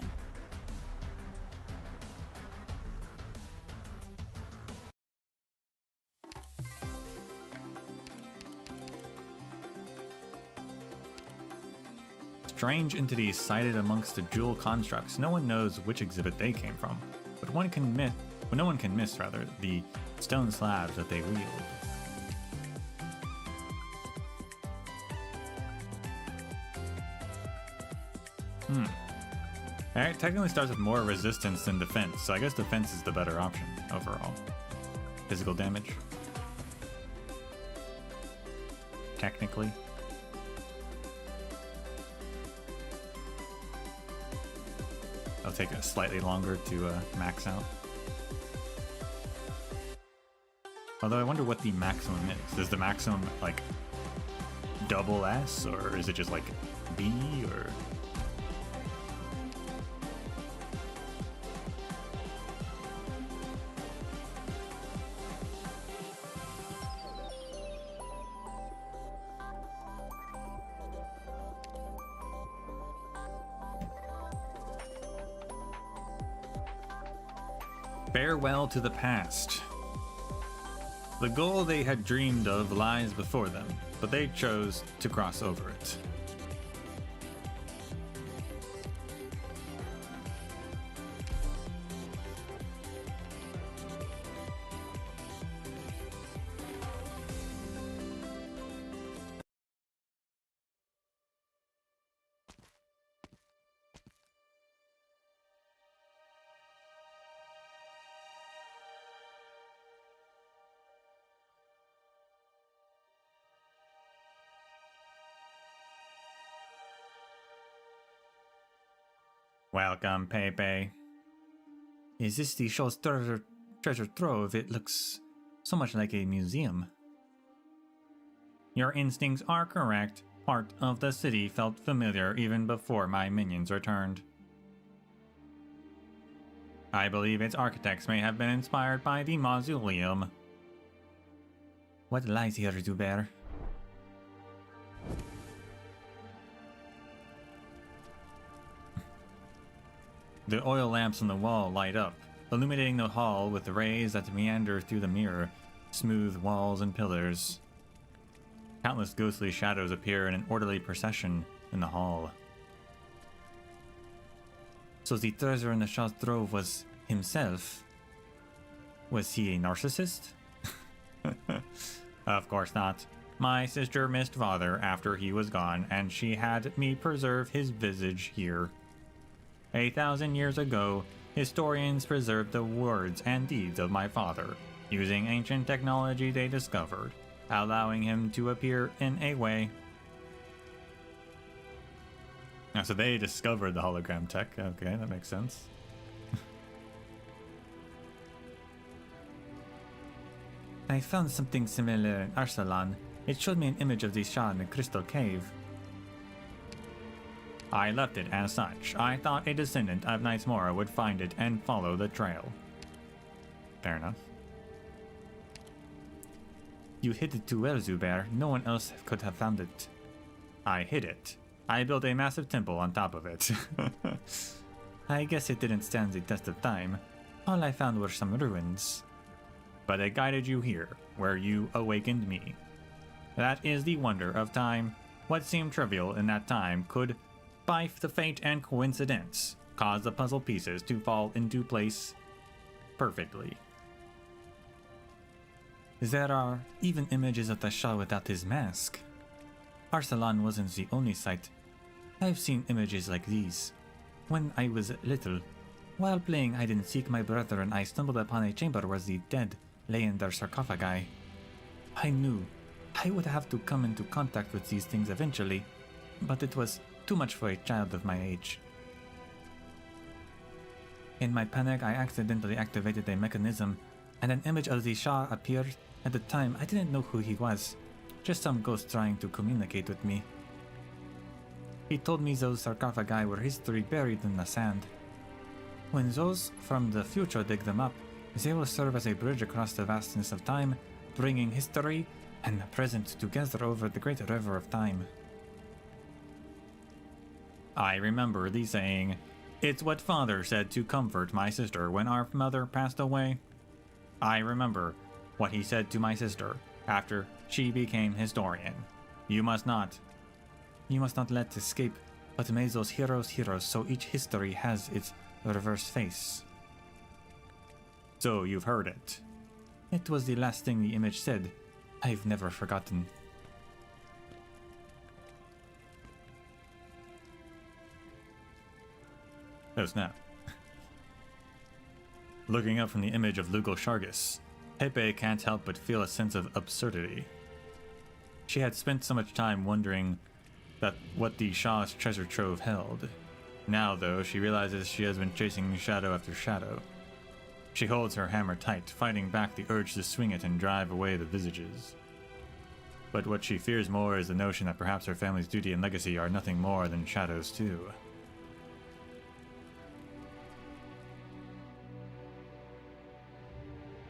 Strange entities sighted amongst the jewel constructs. No one knows which exhibit they came from, but no one can miss the stone slabs that they wield. It technically starts with more resistance than defense, so I guess defense is the better option overall. Physical damage. Technically. It'll take it slightly longer to max out. Although I wonder what the maximum is. Is the maximum like double S, or is it just like B, or? Farewell to the past. The goal they had dreamed of lies before them, but they chose to cross over it. Welcome, Pepe. Is this the show's treasure trove? It looks so much like a museum. Your instincts are correct. Part of the city felt familiar even before my minions returned. I believe its architects may have been inspired by the mausoleum. What lies here, Zubair? The oil lamps on the wall light up, illuminating the hall with rays that meander through the mirror, smooth walls and pillars. Countless ghostly shadows appear in an orderly procession in the hall. So the treasure in the Shah's trove was himself? Was he a narcissist? Of course not. My sister missed father after he was gone, and she had me preserve his visage here. 1,000 years ago, historians preserved the words and deeds of my father, using ancient technology they discovered, allowing him to appear in a way. So they discovered the hologram tech. Okay, that makes sense. I found something similar in Arsalan. It showed me an image of the Shah in the crystal cave. I left it as such. I thought a descendant of Knights Mora would find it and follow the trail. Fair enough. You hid it too well, Zubair. No one else could have found it. I hid it. I built a massive temple on top of it. I guess it didn't stand the test of time. All I found were some ruins. But it guided you here, where you awakened me. That is the wonder of time. What seemed trivial in that time could, by the fate and coincidence, cause the puzzle pieces to fall into place perfectly. There are even images of the Shah without his mask. Arsalan wasn't the only sight. I've seen images like these. When I was little, while playing hide and seek, my brother and I stumbled upon a chamber where the dead lay in their sarcophagi. I knew I would have to come into contact with these things eventually, but it was too much for a child of my age. In my panic, I accidentally activated a mechanism, and an image of the Shah appeared. At the time, I didn't know who he was, just some ghost trying to communicate with me. He told me those sarcophagi were history buried in the sand. When those from the future dig them up, they will serve as a bridge across the vastness of time, bringing history and the present together over the great river of time. I remember the saying, "It's what father said to comfort my sister when our mother passed away." I remember what he said to my sister after she became historian. You must not let escape, but may those heroes so each history has its reverse face. So you've heard it. It was the last thing the image said. I've never forgotten. Oh snap. Looking up from the image of Lugal Shargus, Pepe can't help but feel a sense of absurdity. She had spent so much time wondering what the Shah's treasure trove held. Now, though, she realizes she has been chasing shadow after shadow. She holds her hammer tight, fighting back the urge to swing it and drive away the visages. But what she fears more is the notion that perhaps her family's duty and legacy are nothing more than shadows too.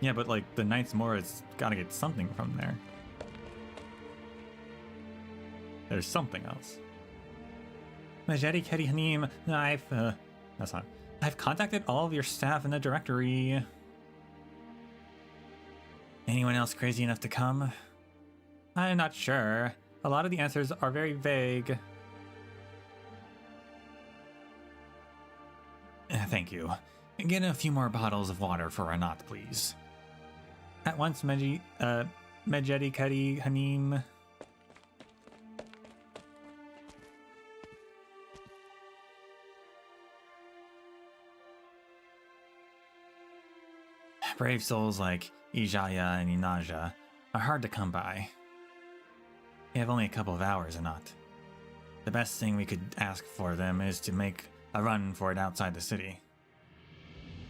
Yeah, but like, the Knight's Mora's gotta get something from there. There's something else. Majedi Kedi Hanim, I've contacted all of your staff in the directory. Anyone else crazy enough to come? I'm not sure. A lot of the answers are very vague. Thank you. Get a few more bottles of water for Arnott, please. At once, Majedi Kedi Hanim. Brave souls like Ijaya and Inaja are hard to come by. We have only a couple of hours, Arnott. The best thing we could ask for them is to make a run for it outside the city.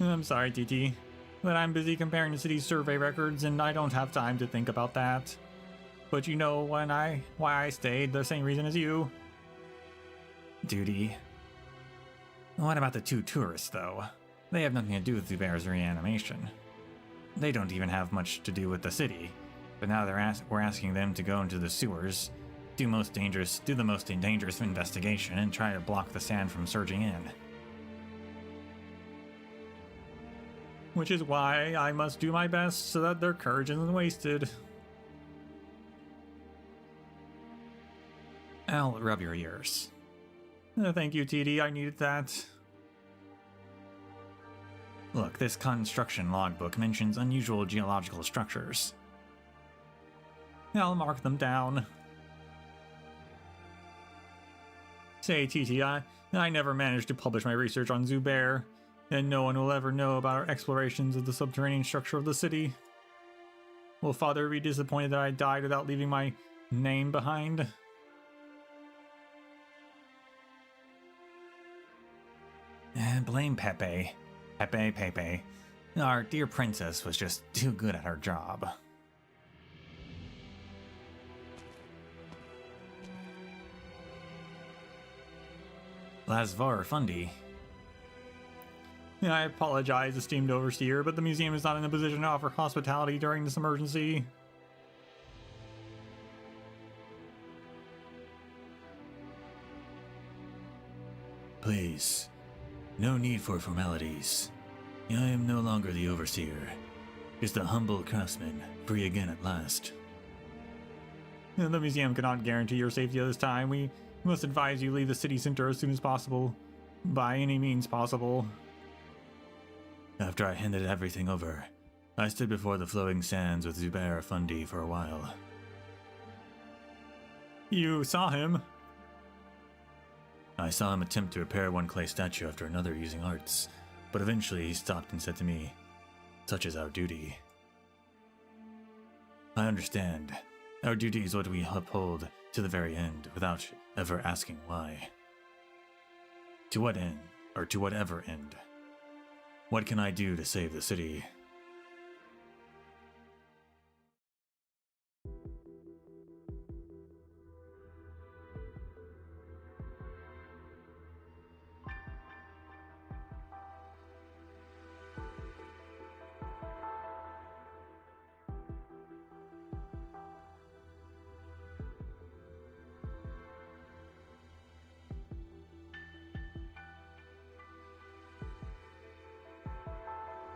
I'm sorry, TT, but I'm busy comparing the city's survey records and I don't have time to think about that. But you know why I stayed, the same reason as you. Duty. What about the two tourists, though? They have nothing to do with Zubair's reanimation. They don't even have much to do with the city, but now we're asking them to go into the sewers, do the most dangerous investigation, and try to block the sand from surging in. Which is why I must do my best so that their courage isn't wasted. I'll rub your ears. Thank you, TD, I needed that. Look, this construction logbook mentions unusual geological structures. I'll mark them down. Say, TT, I never managed to publish my research on Zubair, and no one will ever know about our explorations of the subterranean structure of the city. Will Father be disappointed that I died without leaving my name behind? Blame Pepe. Pepe. Our dear princess was just too good at her job. Lasvar Fundi. I apologize, esteemed overseer, but the museum is not in a position to offer hospitality during this emergency. Please, no need for formalities. I am no longer the overseer, just a humble craftsman, free again at last. The museum cannot guarantee your safety at this time. We must advise you leave the city center as soon as possible, by any means possible. After I handed everything over, I stood before the flowing sands with Zubair Fundi for a while. You saw him? I saw him attempt to repair one clay statue after another using arts, but eventually he stopped and said to me, "Such is our duty." I understand. Our duty is what we uphold to the very end, without ever asking why. To what end, or to whatever end? What can I do to save the city?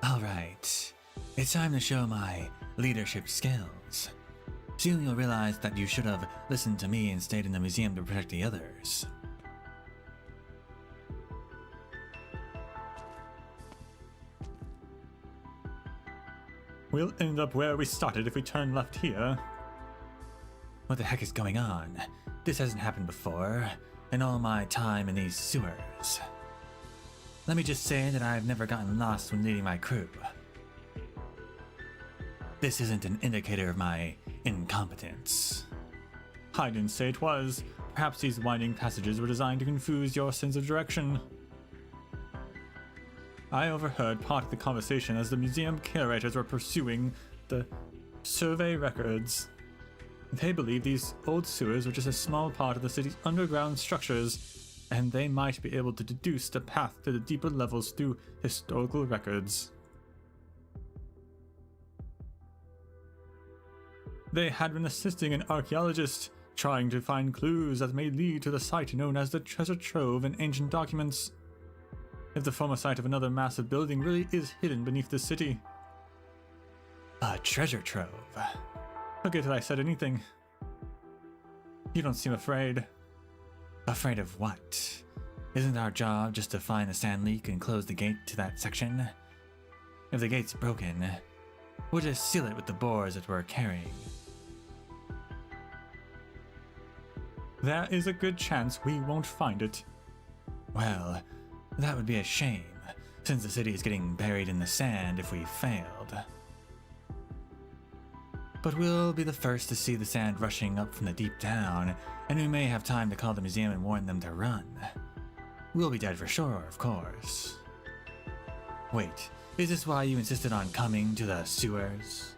Alright, it's time to show my leadership skills. Soon you'll realize that you should have listened to me and stayed in the museum to protect the others. We'll end up where we started if we turn left here. What the heck is going on? This hasn't happened before, in all my time in these sewers. Let me just say that I've never gotten lost when leading my crew. This isn't an indicator of my incompetence. I didn't say it was. Perhaps these winding passages were designed to confuse your sense of direction. I overheard part of the conversation as the museum curators were pursuing the survey records. They believe these old sewers were just a small part of the city's underground structures, and they might be able to deduce the path to the deeper levels through historical records. They had been assisting an archaeologist, trying to find clues that may lead to the site known as the treasure trove in ancient documents. If the former site of another massive building really is hidden beneath the city. A treasure trove. Forget that I said anything. You don't seem afraid. Afraid of what? Isn't our job just to find the sand leak and close the gate to that section? If the gate's broken, we'll just seal it with the boards that we're carrying. There is a good chance we won't find it. Well, that would be a shame, since the city is getting buried in the sand if we failed. But we'll be the first to see the sand rushing up from the deep down, and we may have time to call the museum and warn them to run. We'll be dead for sure, of course. Wait, is this why you insisted on coming to the sewers?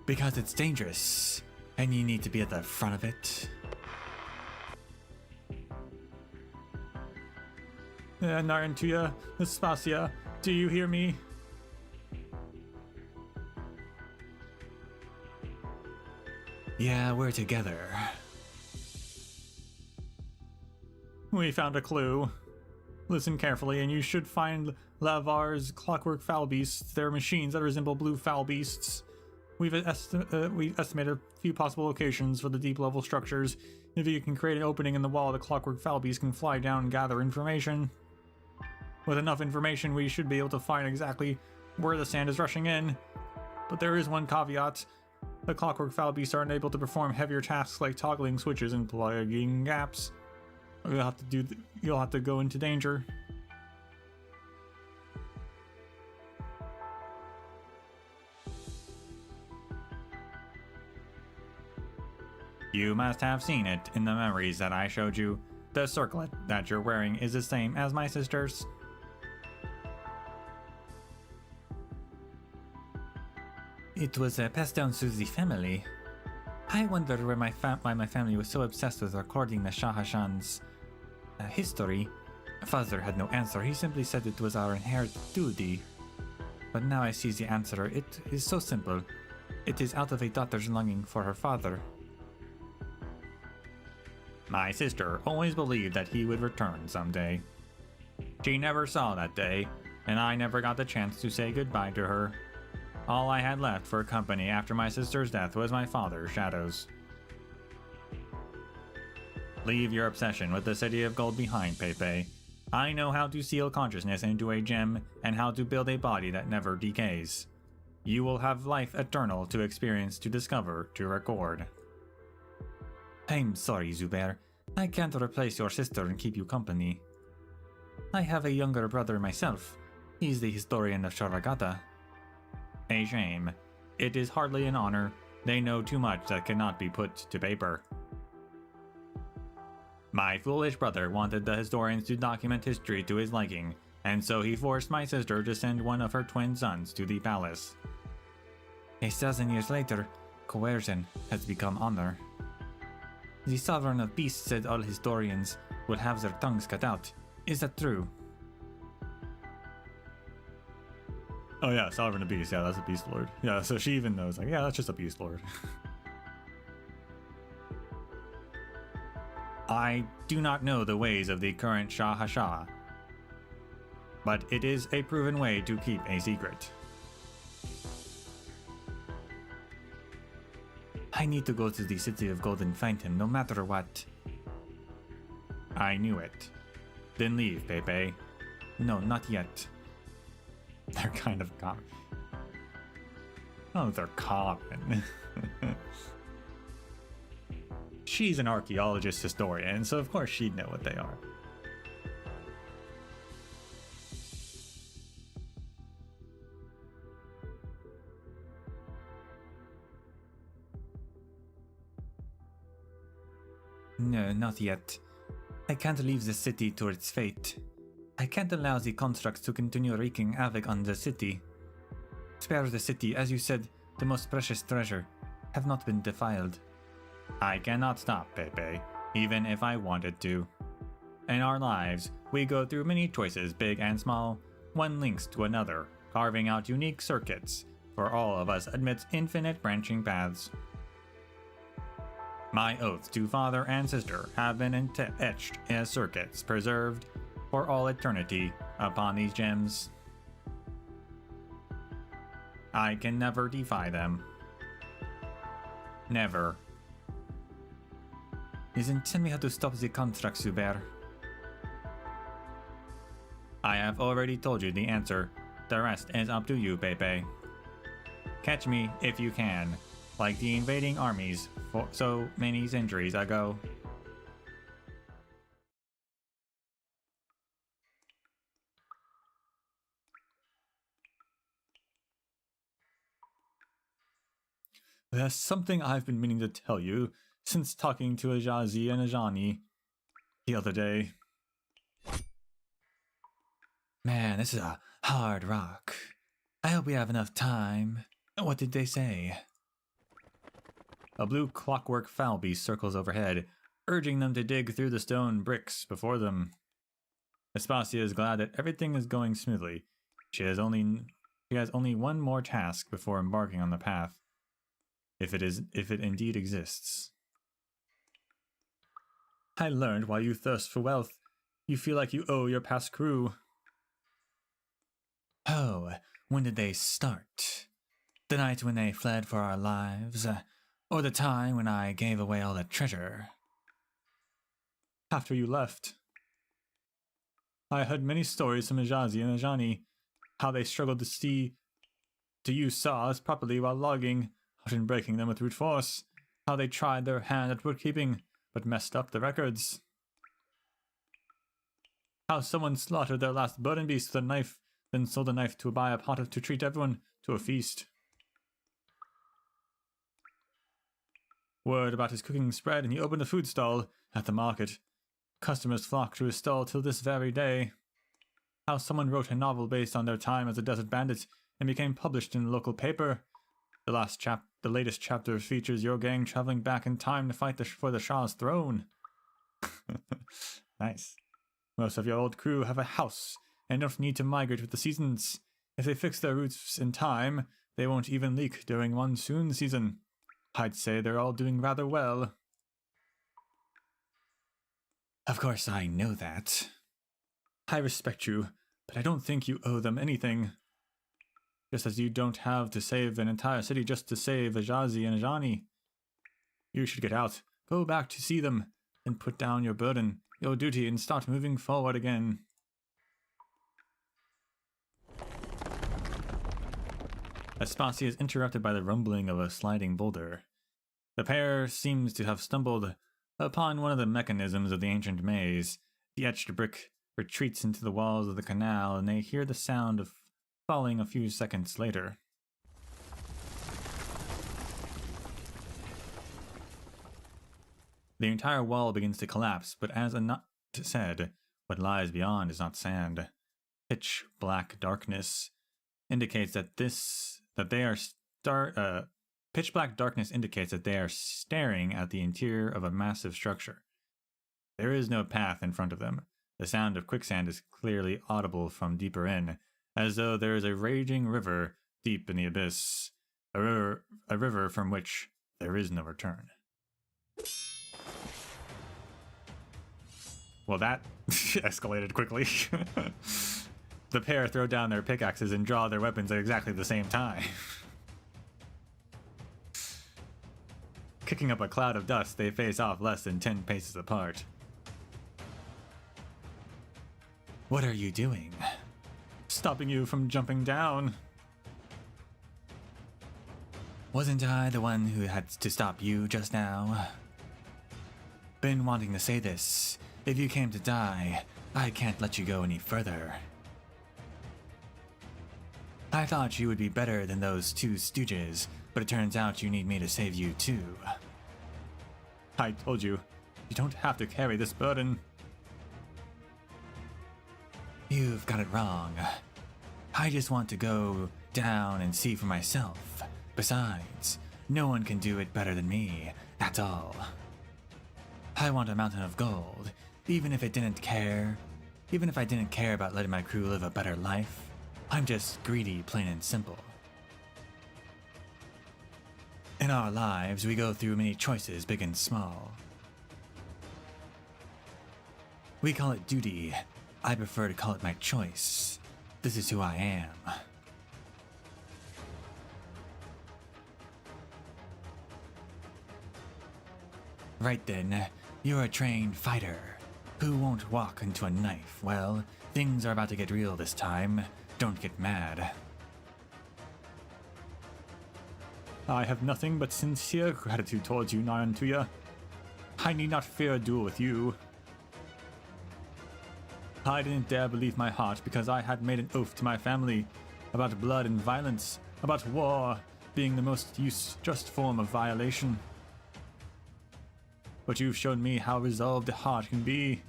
Because it's dangerous, and you need to be at the front of it. Narantuya, Aspasia, do you hear me? Yeah, we're together. We found a clue. Listen carefully, and you should find Lavar's clockwork foul beasts. They're machines that resemble blue foul beasts. We've estimated a few possible locations for the deep level structures. If you can create an opening in the wall, the clockwork foul beast can fly down and gather information. With enough information, we should be able to find exactly where the sand is rushing in. But there is one caveat. The clockwork foul beasts are unable to perform heavier tasks like toggling switches and plugging gaps. You'll have to go into danger. You must have seen it in the memories that I showed you. The circlet that you're wearing is the same as my sister's. It was passed down through the family. I wondered why my family was so obsessed with recording the Shah Hashan's history. Father had no answer. He simply said it was our inherent duty. But now I see the answer. It is so simple. It is out of a daughter's longing for her father. My sister always believed that he would return someday. She never saw that day, and I never got the chance to say goodbye to her. All I had left for company after my sister's death was my father's shadows. Leave your obsession with the City of Gold behind, Pepe. I know how to seal consciousness into a gem and how to build a body that never decays. You will have life eternal to experience, to discover, to record. I'm sorry, Zubair. I can't replace your sister and keep you company. I have a younger brother myself. He's the historian of Sharagata. A shame. It is hardly an honor. They know too much that cannot be put to paper. My foolish brother wanted the historians to document history to his liking, and so he forced my sister to send one of her twin sons to the palace. 1,000 years later, coercion has become honor. The Sovereign of Beasts said all historians would have their tongues cut out. Is that true? Oh yeah, Sovereign of Beasts. Yeah, that's a Beast Lord. Yeah, so she even knows, like, yeah, that's just a Beast Lord. I do not know the ways of the current Shah Hasha, but it is a proven way to keep a secret. I need to go to the City of Gold and find him, no matter what. I knew it. Then leave, Pepe. No, not yet. They're kind of common. Oh, they're common. she's an archaeologist historian, so of course she'd know what they are. No, not yet. I can't leave the city to its fate. I can't allow the constructs to continue wreaking havoc on the city. Spare the city, as you said, the most precious treasure, have not been defiled. I cannot stop, Pepe, even if I wanted to. In our lives, we go through many choices, big and small. One links to another, carving out unique circuits for all of us amidst infinite branching paths. My oaths to father and sister have been etched as circuits preserved for all eternity upon these gems. I can never defy them. Never. Then tell me how to stop the contract, Zuber. I have already told you the answer. The rest is up to you, Pepe. Catch me if you can, like the invading armies for so many centuries ago. There's something I've been meaning to tell you since talking to Ajazi and Ajani the other day. Man, this is a hard rock. I hope we have enough time. What did they say? A blue clockwork foul beast circles overhead, urging them to dig through the stone bricks before them. Aspasia is glad that everything is going smoothly. She has only one more task before embarking on the path. If it indeed exists. I learned why you thirst for wealth. You feel like you owe your past crew. Oh, when did they start? The night when they fled for our lives? Or the time when I gave away all the treasure? After you left. I heard many stories from Ajazi and Ajani, how they struggled to use saws properly while logging, often breaking them with brute force, how they tried their hand at bookkeeping, but messed up the records. How someone slaughtered their last burden beast with a knife, then sold the knife to buy a pot to treat everyone to a feast. Word about his cooking spread, and he opened a food stall at the market. Customers flocked to his stall till this very day. How someone wrote a novel based on their time as a desert bandit and became published in the local paper. The latest chapter features your gang traveling back in time to fight for the Shah's throne. Nice. Most of your old crew have a house and don't need to migrate with the seasons. If they fix their roots in time, they won't even leak during monsoon season. I'd say they're all doing rather well. Of course I know that. I respect you, but I don't think you owe them anything. Just as you don't have to save an entire city just to save Ajazi and Ajani. You should get out, go back to see them, and put down your burden, your duty, and start moving forward again. Aspasia is interrupted by the rumbling of a sliding boulder. The pair seems to have stumbled upon one of the mechanisms of the ancient maze. The etched brick retreats into the walls of the canal, and they hear the sound of falling a few seconds later. The entire wall begins to collapse, but as Anat said, what lies beyond is not sand. Pitch black darkness indicates that pitch black darkness indicates that they are staring at the interior of a massive structure. There is no path in front of them. The sound of quicksand is clearly audible from deeper in, as though there is a raging river deep in the abyss, a river from which there is no return. Well, that escalated quickly. The pair throw down their pickaxes and draw their weapons at exactly the same time. Kicking up a cloud of dust, they face off less than 10 paces apart. What are you doing? Stopping you from jumping down. Wasn't I the one who had to stop you just now? been wanting to say this. If you came to die, I can't let you go any further. I thought you would be better than those two stooges, but it turns out you need me to save you too. I told you, you don't have to carry this burden. You've got it wrong. I just want to go down and see for myself. Besides, no one can do it better than me, that's all. I want a mountain of gold, even if I didn't care about letting my crew live a better life. I'm just greedy, plain and simple. In our lives, we go through many choices, big and small. We call it duty. I prefer to call it my choice. This is who I am. Right then, you're a trained fighter. Who won't walk into a knife? Well, things are about to get real this time. Don't get mad. I have nothing but sincere gratitude towards you, Narration. I need not fear a duel with you. I didn't dare believe my heart because I had made an oath to my family about blood and violence, about war being the most just form of violation. But you've shown me how resolved a heart can be.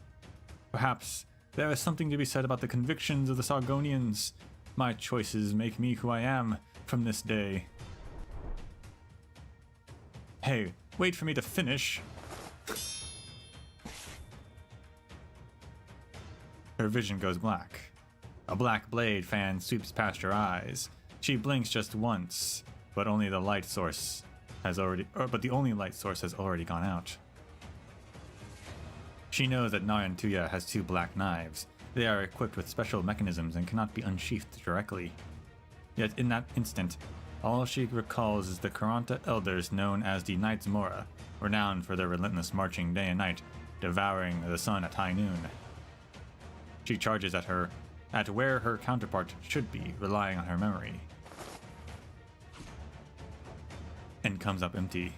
Perhaps there is something to be said about the convictions of the Sargonians. My choices make me who I am from this day. Hey, wait for me to finish. Her vision goes black. A black blade fan sweeps past her eyes. She blinks just once, but the only light source has already gone out. She knows that Narration has two black knives. They are equipped with special mechanisms and cannot be unsheathed directly. Yet in that instant, all she recalls is the Karanta elders known as the Knights Mora, renowned for their relentless marching day and night, devouring the sun at high noon. She charges at where her counterpart should be, relying on her memory. And comes up empty.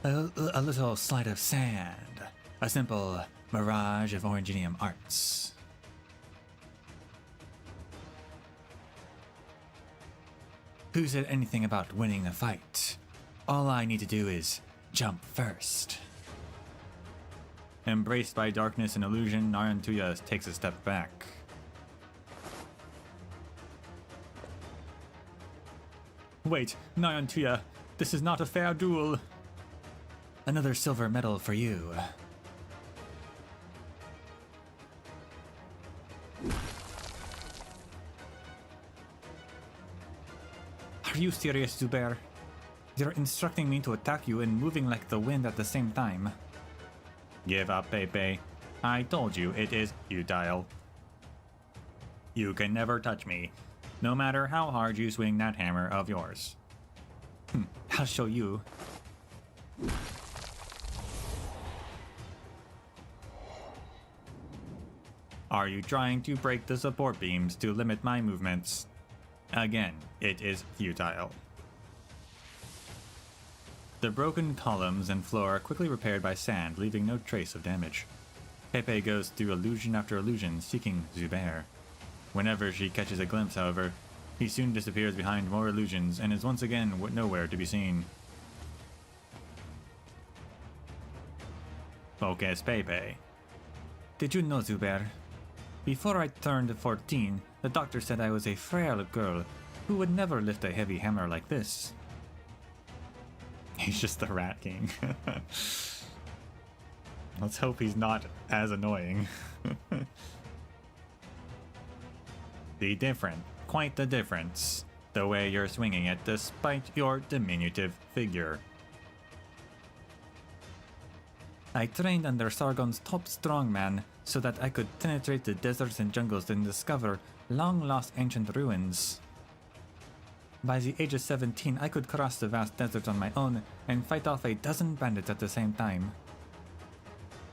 A little sleight of sand. A simple mirage of Oranginium arts. Who said anything about winning the fight? All I need to do is jump first. Embraced by darkness and illusion, Narration takes a step back. Wait, Narration, this is not a fair duel. Another silver medal for you. Are you serious, Zubair? You're instructing me to attack you and moving like the wind at the same time. Give up, Pepe. I told you it is futile. You can never touch me, no matter how hard you swing that hammer of yours. I'll show you. Are you trying to break the support beams to limit my movements? Again, it is futile. The broken columns and floor are quickly repaired by sand, leaving no trace of damage. Pepe goes through illusion after illusion, seeking Zubair. Whenever she catches a glimpse, however, he soon disappears behind more illusions and is once again nowhere to be seen. Focus, Pepe. Did you know, Zubair? Before I turned 14, the doctor said I was a frail girl who would never lift a heavy hammer like this. He's just the Rat King. Let's hope he's not as annoying. Quite the difference. The way you're swinging it despite your diminutive figure. I trained under Sargon's top strongman so that I could penetrate the deserts and jungles and discover long-lost ancient ruins. By the age of 17, I could cross the vast desert on my own and fight off a dozen bandits at the same time.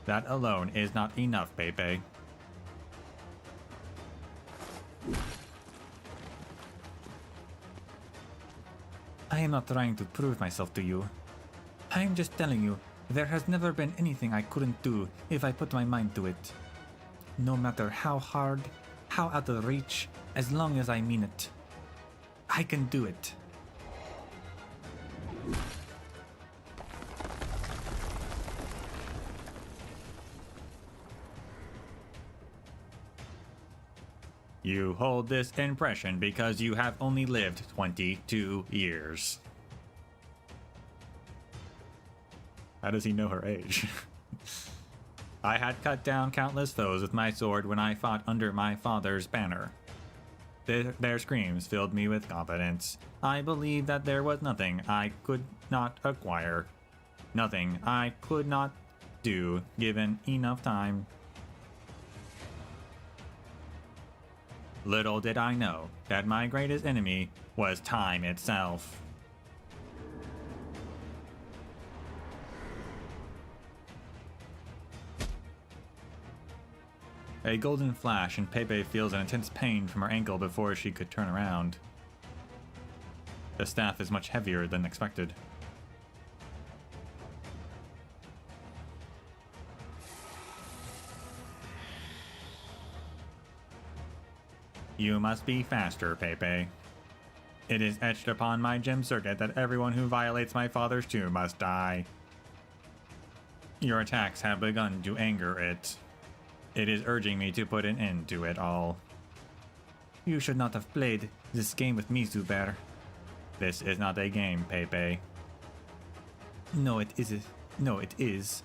That alone is not enough, Pepe. I am not trying to prove myself to you. I am just telling you, there has never been anything I couldn't do if I put my mind to it. No matter how hard, how out of reach, as long as I mean it. I can do it. You hold this impression because you have only lived 22 years. How does he know her age? I had cut down countless foes with my sword when I fought under my father's banner. Their screams filled me with confidence. I believed that there was nothing I could not acquire. Nothing I could not do given enough time. Little did I know that my greatest enemy was time itself. A golden flash and Pepe feels an intense pain from her ankle before she could turn around. The staff is much heavier than expected. You must be faster, Pepe. It is etched upon my gem circuit that everyone who violates my father's tomb must die. Your attacks have begun to anger it. It is urging me to put an end to it all. You should not have played this game with me, Zuber. This is not a game, Pepe. No, it isn't. No, it is.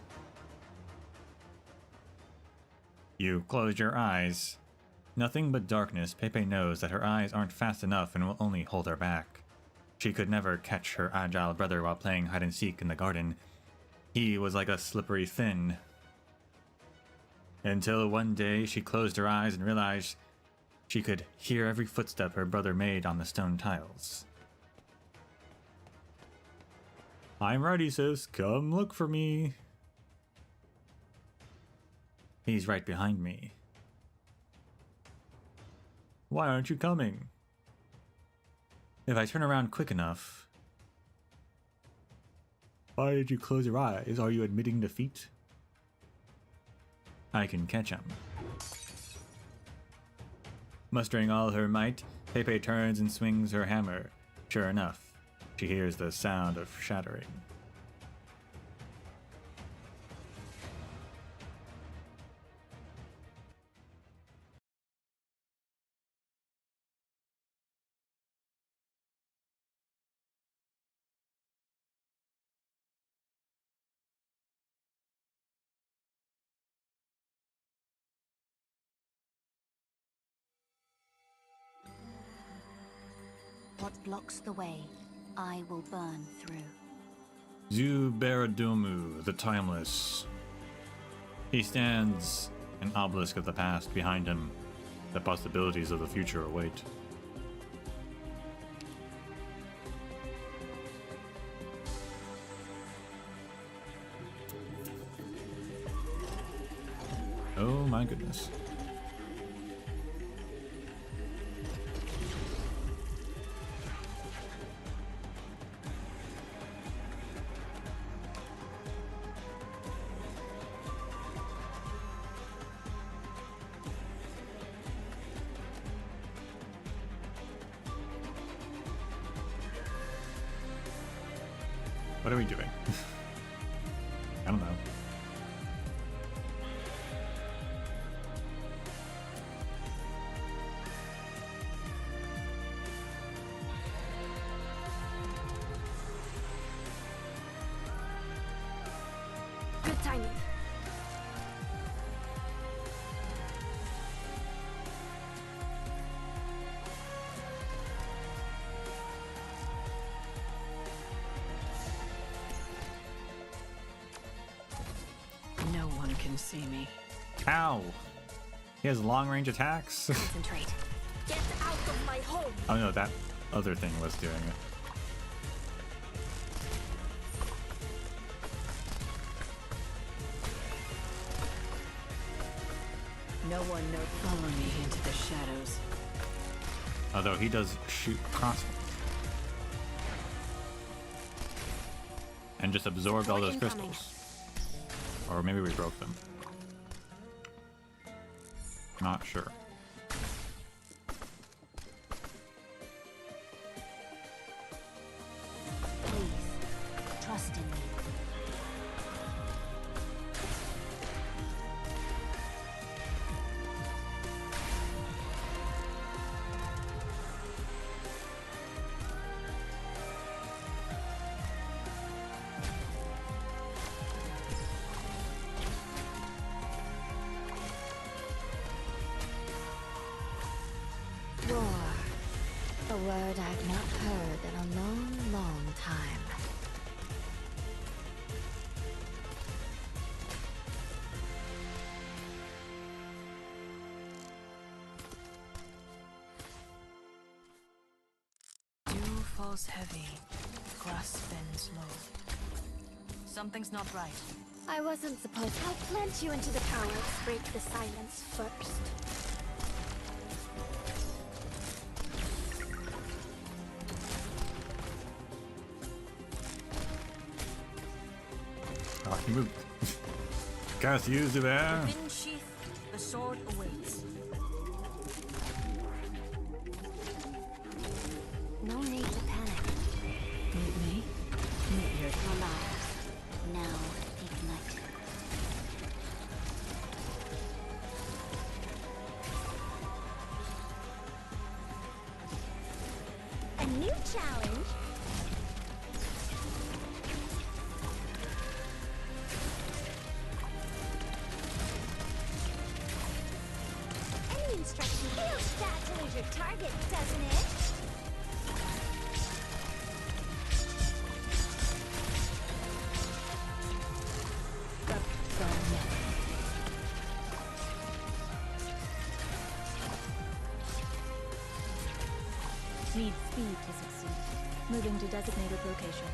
You closed your eyes. Nothing but darkness. Pepe knows that her eyes aren't fast enough and will only hold her back. She could never catch her agile brother while playing hide and seek in the garden. He was like a slippery fin. Until one day she closed her eyes and realized she could hear every footstep her brother made on the stone tiles. I'm ready, sis. Come look for me. He's right behind me. Why aren't you coming? If I turn around quick enough... Why did you close your eyes? Are you admitting defeat? I can catch him. Mustering all her might, Pepe turns and swings her hammer. Sure enough, she hears the sound of shattering. What blocks the way, I will burn through. Zuberidumu, the Timeless. He stands, an obelisk of the past behind him. The possibilities of the future await. Oh my goodness. What are we doing? I don't know. Good timing. No one can see me. Ow! He has long-range attacks? Concentrate. Get out of my home! Oh no, that other thing was doing it. No one knows. Follow me into the shadows. Although he does shoot crossbow. and just absorbed all those Incoming. crystals. Or maybe we broke them. Not sure. Please, trust in me. War. A word I've not heard in a long, long time. Dew falls heavy, grass bends low. Something's not right. I wasn't supposed to. I'll plant you into the tower. Break the silence first. Oh, he moved. Cast use of air. Within sheath, the sword awaits. No need to panic. Meet me. Meet your Alive. Now ignite. A new challenge. Any instruction feels sad to lose your target, doesn't it? Need speed to succeed. Moving to designated location.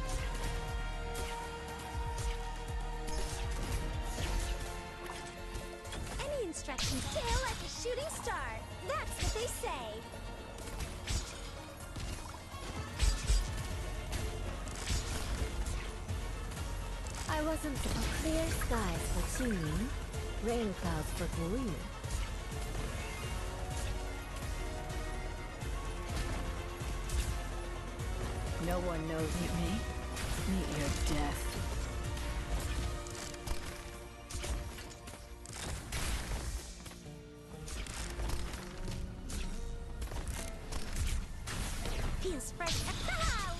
Any instructions sail like a shooting star. That's what they say. I wasn't supposed clear skies for Qingyin, rain clouds for Guyu. No one knows. Meet me. Meet your death. Feels fresh.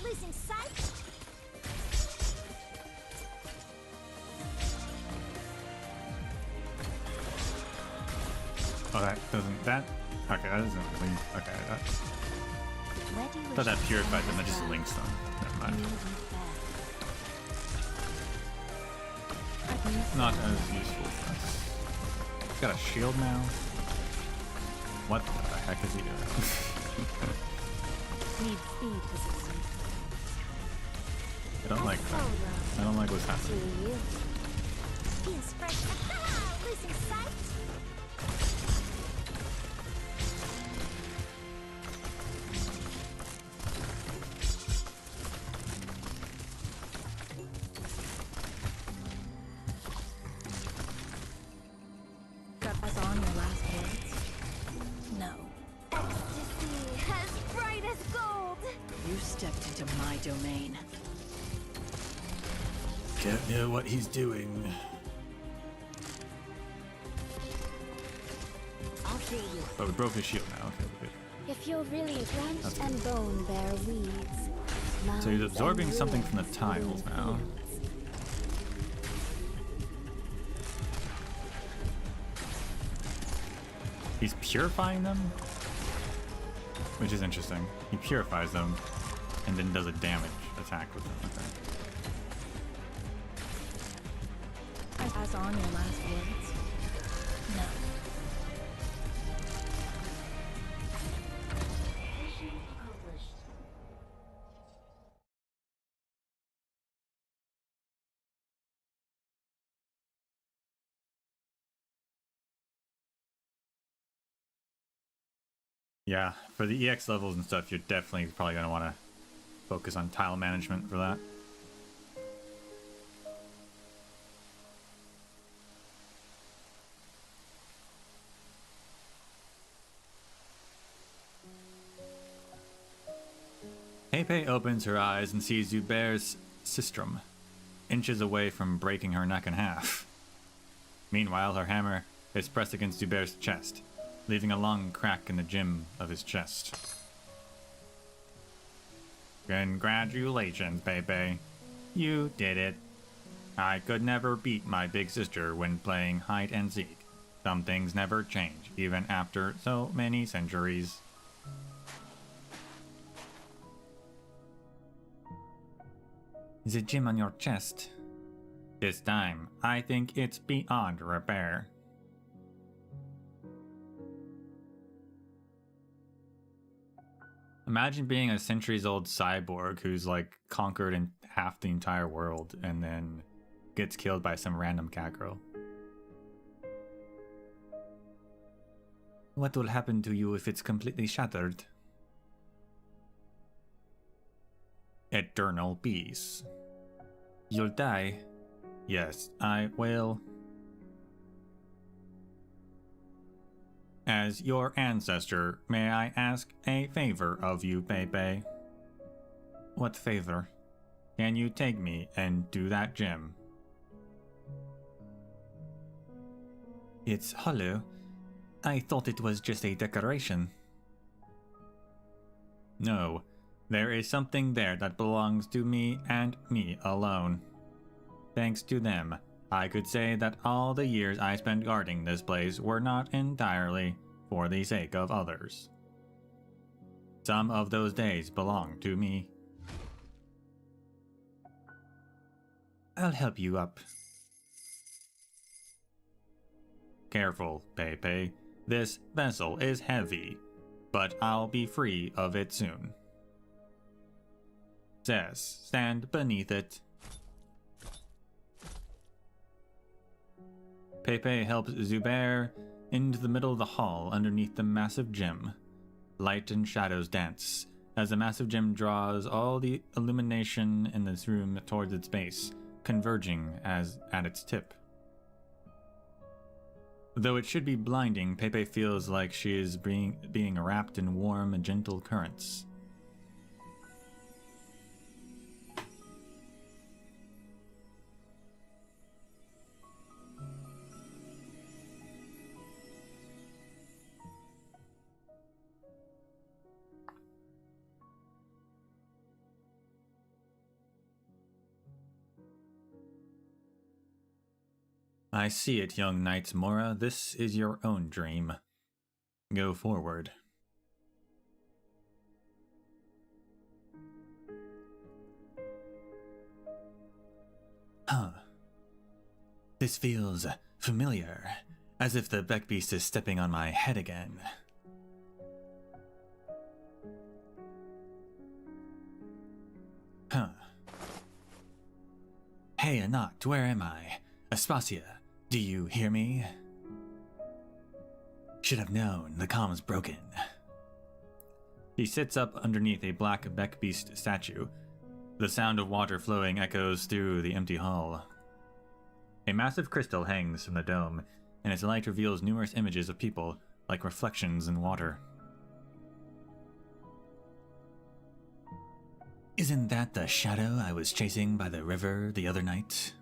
Losing sight. Oh, that doesn't. That. Okay, that doesn't link. Okay, that. Where do you I thought that purified them. That just links them. Never mind. Not as useful for us. He's got a shield now. What the heck is he doing? Need speed to succeed. I don't like that. I don't like what's To happening. you. Feels fresh. Losing sight. Got us on your last words? No. Ecstasy as bright as gold. You stepped into my domain. Can't know what he's doing. I'll heal you. But we broke his shield now. Okay, we're good. If you're really drenched That's and bone bear weeds. So he's mounds absorbing and something from the ruins tiles bloom now. fields. He's purifying them? Which is interesting. He purifies them and then does a damage attack with them. Okay. Pass on your last words? No. Mission accomplished. Yeah, for the EX levels and stuff, you're definitely probably going to want to focus on tile management for that. Pepe opens her eyes and sees Zubair's sistrum, inches away from breaking her neck in half. Meanwhile, her hammer is pressed against Zubair's chest, leaving a long crack in the gym of his chest. Congratulations, Pepe. You did it. I could never beat my big sister when playing hide and seek. Some things never change, even after so many centuries. The gem on your chest. This time, I think it's beyond repair. Imagine being a centuries-old cyborg who's like conquered in half the entire world and then gets killed by some random cat girl. What will happen to you if it's completely shattered? Eternal peace. You'll die. Yes, I will. As your ancestor, may I ask a favor of you, Pepe? What favor? Can you take me and do that gem? It's hollow. I thought it was just a decoration. No, there is something there that belongs to me and me alone. Thanks to them, I could say that all the years I spent guarding this place were not entirely for the sake of others. Some of those days belong to me. I'll help you up. Careful, Pepe. This vessel is heavy, but I'll be free of it soon. Cess, stand beneath it. Pepe helps Zubair into the middle of the hall underneath the massive gem. Light and shadows dance as the massive gem draws all the illumination in this room towards its base, converging at its tip. Though it should be blinding, Pepe feels like she is being wrapped in warm and gentle currents. I see it, young knights Mora. This is your own dream. Go forward. Huh. This feels familiar, as if the Beckbeast is stepping on my head again. Huh. Hey, Anoct, where am I? Aspasia, do you hear me? Should have known, the comm's broken. He sits up underneath a black Beckbeast statue. The sound of water flowing echoes through the empty hall. A massive crystal hangs from the dome, and its light reveals numerous images of people, like reflections in water. Isn't that the shadow I was chasing by the river the other night?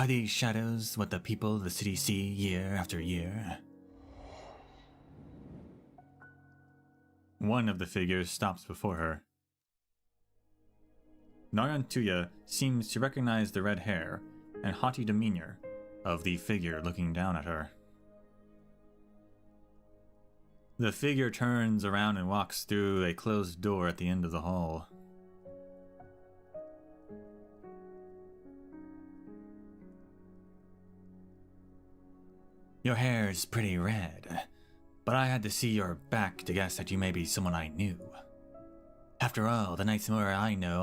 Are these shadows what the people of the city see year after year? One of the figures stops before her. Narantuya seems to recognize the red hair and haughty demeanor of the figure looking down at her. The figure turns around and walks through a closed door at the end of the hall. Your hair is pretty red, but I had to see your back to guess that you may be someone I knew. After all, the Knights Mora I know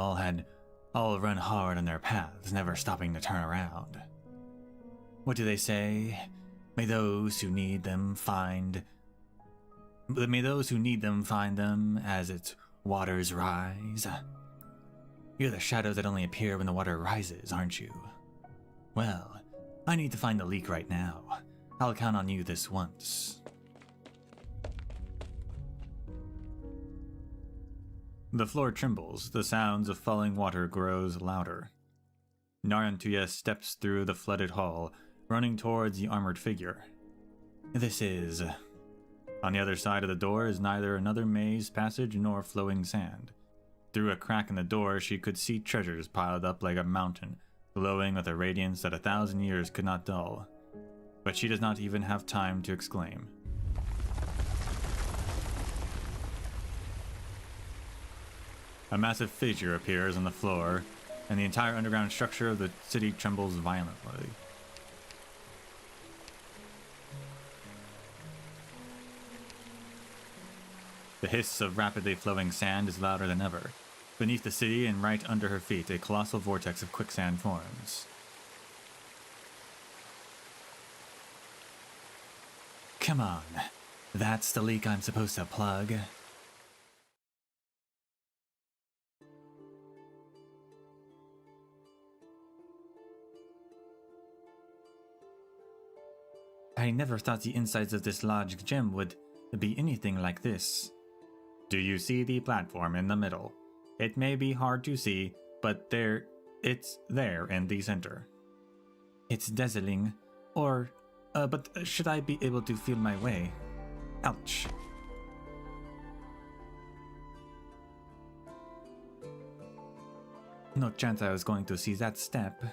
all run hard on their paths, never stopping to turn around. What do they say? May those who need them find them as its waters rise. You're the shadows that only appear when the water rises, aren't you? Well, I need to find the leak right now. I'll count on you this once. The floor trembles, the sounds of falling water grows louder. Narrantuya steps through the flooded hall, running towards the armored figure. This is... On the other side of the door is neither another maze passage nor flowing sand. Through a crack in the door, she could see treasures piled up like a mountain, glowing with a radiance that 1,000 years could not dull. But she does not even have time to exclaim. A massive fissure appears on the floor, and the entire underground structure of the city trembles violently. The hiss of rapidly flowing sand is louder than ever. Beneath the city and right under her feet, a colossal vortex of quicksand forms. Come on, that's the leak I'm supposed to plug. I never thought the insides of this large gem would be anything like this. Do you see the platform in the middle? It may be hard to see, but it's there in the center. It's dazzling, but should I be able to feel my way? Ouch. No chance I was going to see that step.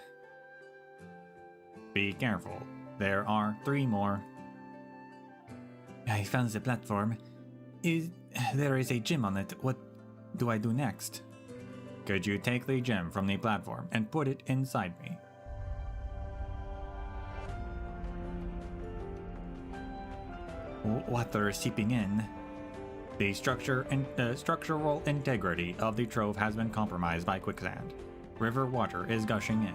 Be careful. There are 3 more. I found the platform. There is a gem on it. What do I do next? Could you take the gem from the platform and put it inside me? Water seeping in. The structural integrity of the trove has been compromised by quicksand. River water is gushing in.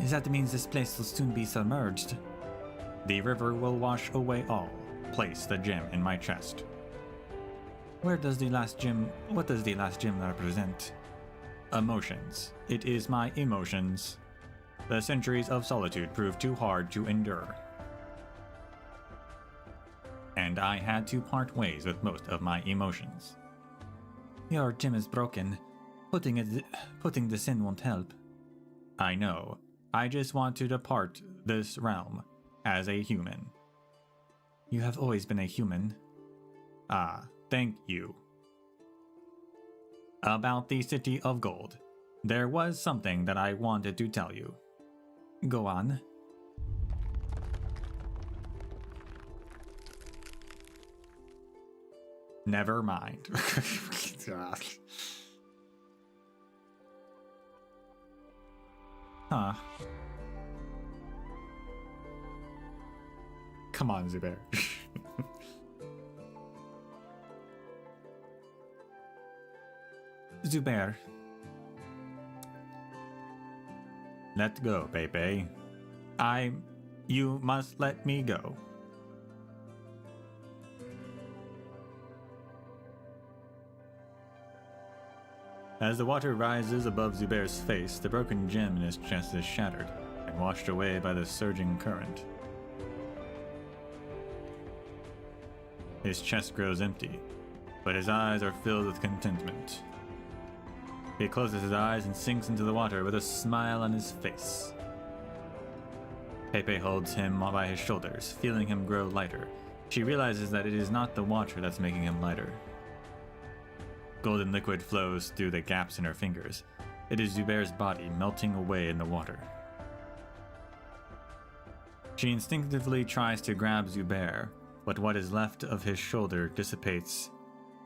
That means this place will soon be submerged. The river will wash away all. Place the gem in my chest. What does the last gem represent? Emotions. It is my emotions. The centuries of solitude proved too hard to endure. And I had to part ways with most of my emotions. Your gem is broken. Putting this in won't help. I know. I just want to depart this realm as a human. You have always been a human. Ah, thank you. About the City of Gold. There was something that I wanted to tell you. Go on. Never mind. Huh. Come on, Zubair. Zubair. Let go, Pepe. You must let me go. As the water rises above Zubair's face, the broken gem in his chest is shattered and washed away by the surging current. His chest grows empty, but his eyes are filled with contentment. He closes his eyes and sinks into the water with a smile on his face. Pepe holds him by his shoulders, feeling him grow lighter. She realizes that it is not the water that's making him lighter. Golden liquid flows through the gaps in her fingers. It is Zubair's body melting away in the water. She instinctively tries to grab Zubair, but what is left of his shoulder dissipates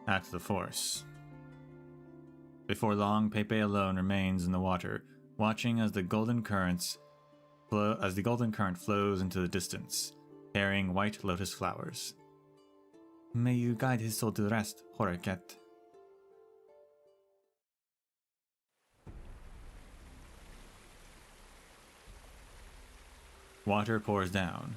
at the force. Before long, Pepe alone remains in the water, watching as the golden current flows into the distance, carrying white lotus flowers. May you guide his soul to rest, Horaket. Water pours down.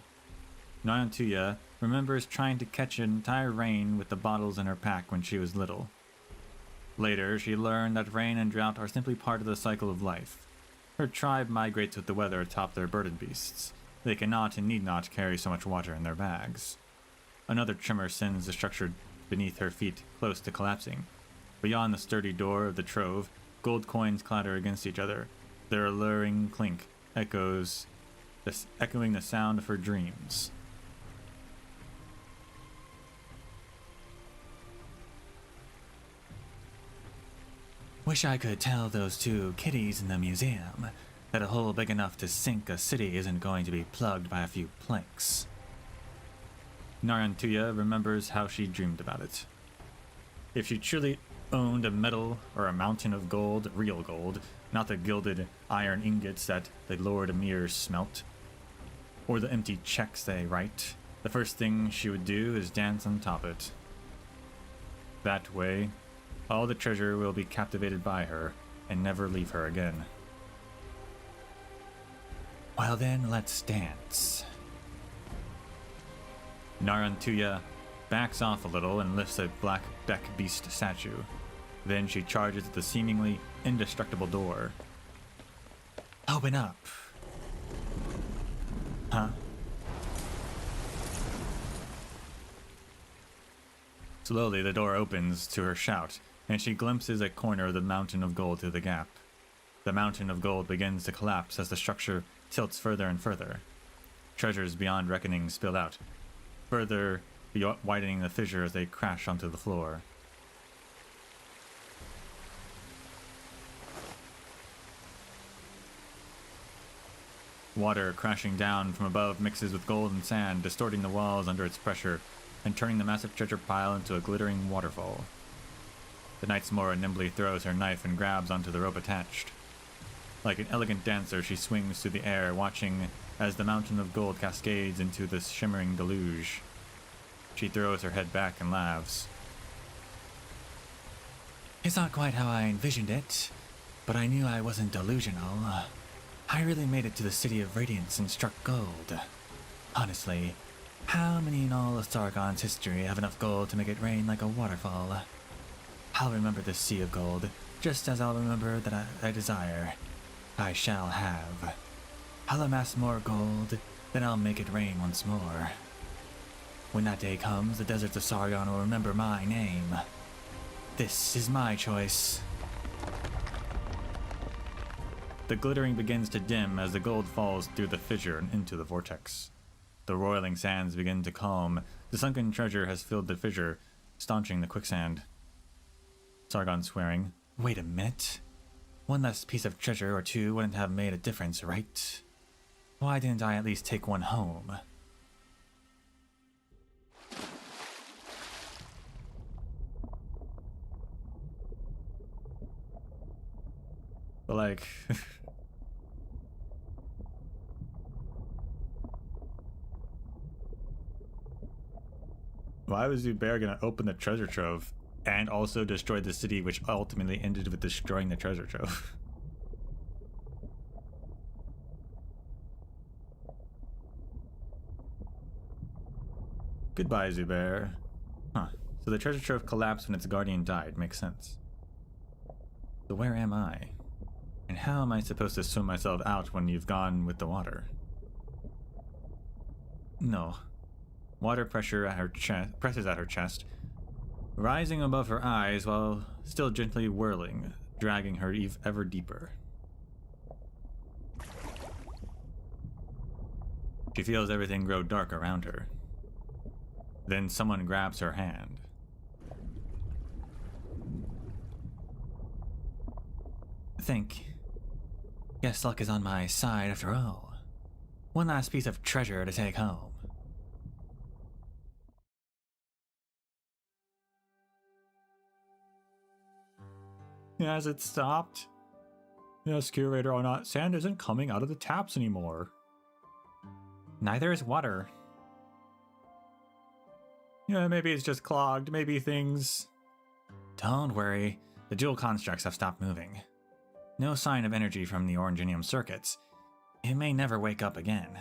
Narrantuya remembers trying to catch an entire rain with the bottles in her pack when she was little. Later, she learned that rain and drought are simply part of the cycle of life. Her tribe migrates with the weather atop their burden beasts. They cannot and need not carry so much water in their bags. Another tremor sends the structure beneath her feet, close to collapsing. Beyond the sturdy door of the trove, gold coins clatter against each other. Their alluring clink echoing the sound of her dreams. Wish I could tell those two kitties in the museum that a hole big enough to sink a city isn't going to be plugged by a few planks. Narantuya remembers how she dreamed about it. If she truly owned a medal or a mountain of gold, real gold, not the gilded iron ingots that the Lord Emirs smelt, or the empty checks they write, the first thing she would do is dance on top of it. That way, all the treasure will be captivated by her and never leave her again. Well then, let's dance. Narantuya backs off a little and lifts a black beck beast statue. Then she charges at the seemingly indestructible door. Open up. Huh? Slowly the door opens to her shout, and she glimpses a corner of the mountain of gold through the gap. The mountain of gold begins to collapse as the structure tilts further and further. Treasures beyond reckoning spill out, further widening the fissure as they crash onto the floor. Water crashing down from above mixes with gold and sand, distorting the walls under its pressure and turning the massive treasure pile into a glittering waterfall. The Knight's Mora nimbly throws her knife and grabs onto the rope attached. Like an elegant dancer, she swings through the air, watching as the mountain of gold cascades into this shimmering deluge. She throws her head back and laughs. It's not quite how I envisioned it, but I knew I wasn't delusional. I really made it to the City of Radiance and struck gold. Honestly, how many in all of Sargon's history have enough gold to make it rain like a waterfall? I'll remember this sea of gold, just as I'll remember that I desire. I shall have. I'll amass more gold, then I'll make it rain once more. When that day comes, the deserts of Sargon will remember my name. This is my choice. The glittering begins to dim as the gold falls through the fissure and into the vortex. The roiling sands begin to calm. The sunken treasure has filled the fissure, staunching the quicksand. Sargon swearing, wait a minute. One less piece of treasure or two wouldn't have made a difference, right? Why didn't I at least take one home? But like... Why was Zubair gonna open the treasure trove and also destroy the city, which ultimately ended with destroying the treasure trove? Goodbye, Zubair. Huh. So the treasure trove collapsed when its guardian died. Makes sense. So where am I? And how am I supposed to swim myself out when you've gone with the water? No. Water pressure at her chest presses at her chest, rising above her eyes while still gently whirling, dragging her ever deeper. She feels everything grow dark around her. Then someone grabs her hand. Guess luck is on my side after all. One last piece of treasure to take home. Has it stopped? Yes, curator or not, sand isn't coming out of the taps anymore. Neither is water. Yeah, maybe it's just clogged, maybe things... Don't worry, the jewel constructs have stopped moving. No sign of energy from the oranginium circuits. It may never wake up again.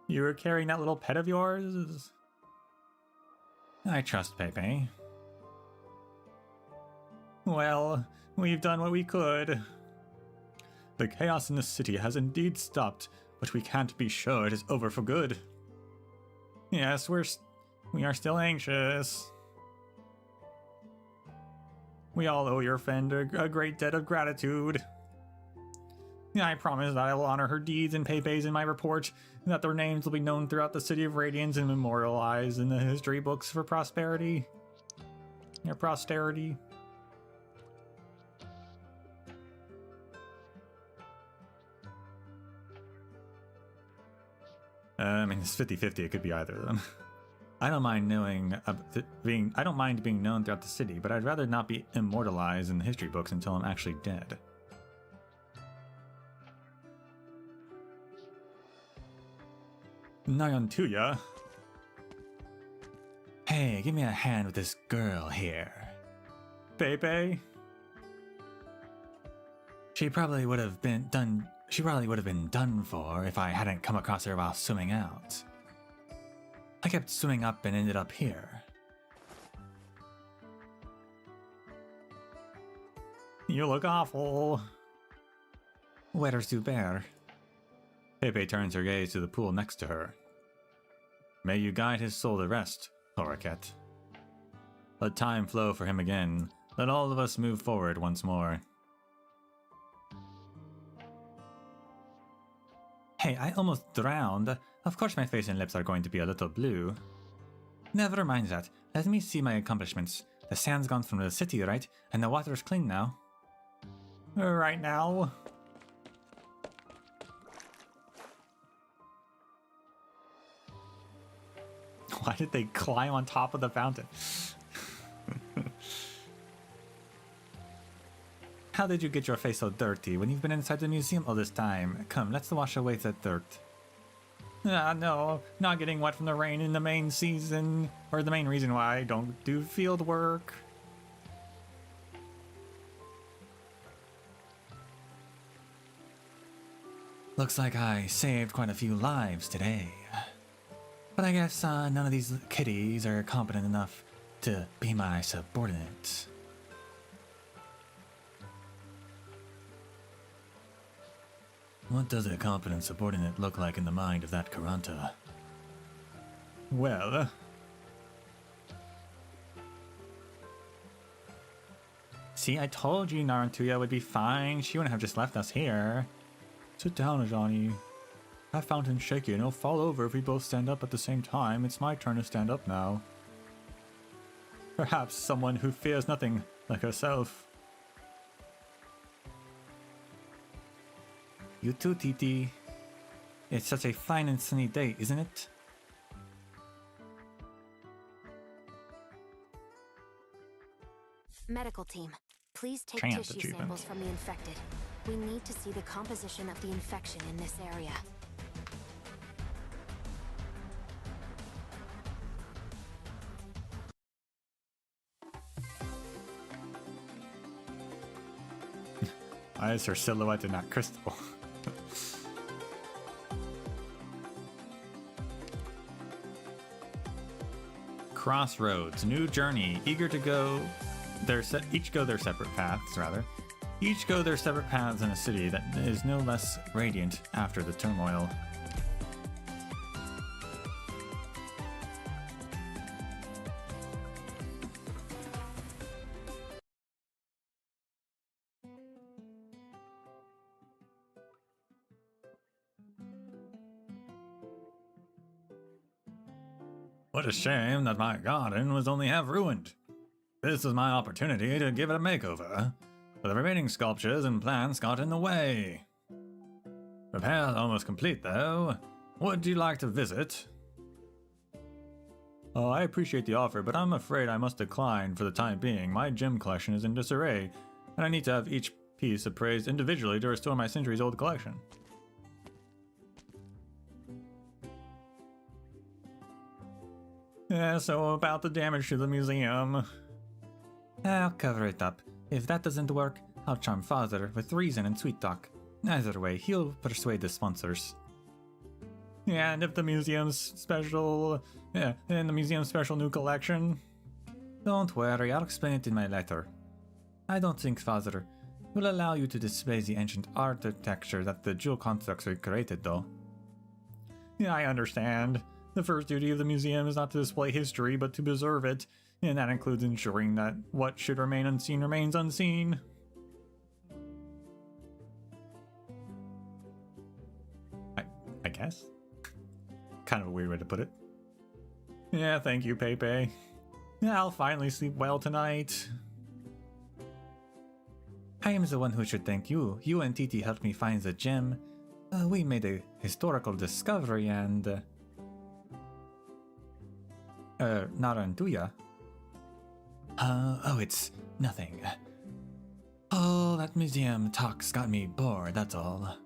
You were carrying that little pet of yours? I trust Pepe. Well, we've done what we could. The chaos in the city has indeed stopped, but we can't be sure it is over for good. Yes, we're We are still anxious. We all owe your friend a great debt of gratitude. I promise that I will honor her deeds and pay pays in my report, and that their names will be known throughout the city of Radiance and memorialized in the history books for prosperity. Your posterity. I mean, it's 50-50. It could be either of them. I don't mind being known throughout the city, but I'd rather not be immortalized in the history books until I'm actually dead. Nyantuya. Hey, give me a hand with this girl here. Pepe? She probably would have been done for if I hadn't come across her while swimming out. I kept swimming up and ended up here. You look awful. Where's Zubair? Pepe turns her gaze to the pool next to her. May you guide his soul to rest, Horaket. Let time flow for him again. Let all of us move forward once more. Hey, I almost drowned. Of course my face and lips are going to be a little blue. Never mind that. Let me see my accomplishments. The sand's gone from the city, right? And the water's clean now. Right now? Why did they climb on top of the fountain? How did you get your face so dirty when you've been inside the museum all this time? Come, let's wash away that dirt. No, not getting wet from the rain in the main season, or the main reason why I don't do field work. Looks like I saved quite a few lives today. But I guess none of these kitties are competent enough to be my subordinate. What does a competent subordinate look like in the mind of that Karanta? Well... See, I told you Narantuya would be fine. She wouldn't have just left us here. Sit down, Ajani. That fountain's shaky and it'll fall over if we both stand up at the same time. It's my turn to stand up now. Perhaps someone who fears nothing like herself. You too, Titi. It's such a fine and sunny day, isn't it? Medical team, please take Chance tissue achievement. samples from the infected. We need to see the composition of the infection in this area. Why is her silhouette in that crystal? Crossroads, new journey, eager to go. Each go their separate paths, rather. Each go their separate paths in a city that is no less radiant after the turmoil. What a shame that my garden was only half ruined. This is my opportunity to give it a makeover, but the remaining sculptures and plants got in the way. Repairs almost complete though. Would you like to visit? Oh, I appreciate the offer, but I'm afraid I must decline for the time being. My gem collection is in disarray, and I need to have each piece appraised individually to restore my centuries-old collection. Yeah, so about the damage to the museum. I'll cover it up. If that doesn't work, I'll charm Father with reason and sweet talk. Either way, he'll persuade the sponsors. Yeah, and if the museum's special... Yeah, and the museum's special new collection? Don't worry, I'll explain it in my letter. I don't think Father will allow you to display the ancient architecture that the jewel constructs created, though. Yeah, I understand. The first duty of the museum is not to display history, but to preserve it, and that includes ensuring that what should remain unseen remains unseen. I guess? Kind of a weird way to put it. Yeah, thank you, Pepe. I'll finally sleep well tonight. I am the one who should thank you. You and Titi helped me find the gem. We made a historical discovery and... Narantuya? Oh, it's nothing. Oh, that museum talk's got me bored, that's all.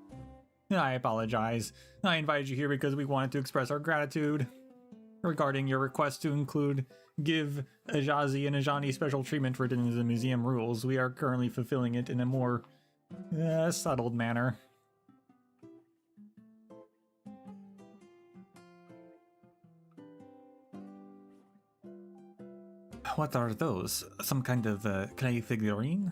I apologize. I invited you here because we wanted to express our gratitude. Regarding your request to give Ajazi and Ajani special treatment written into the museum rules, we are currently fulfilling it in a more subtle manner. What are those? Some kind of clay figurine?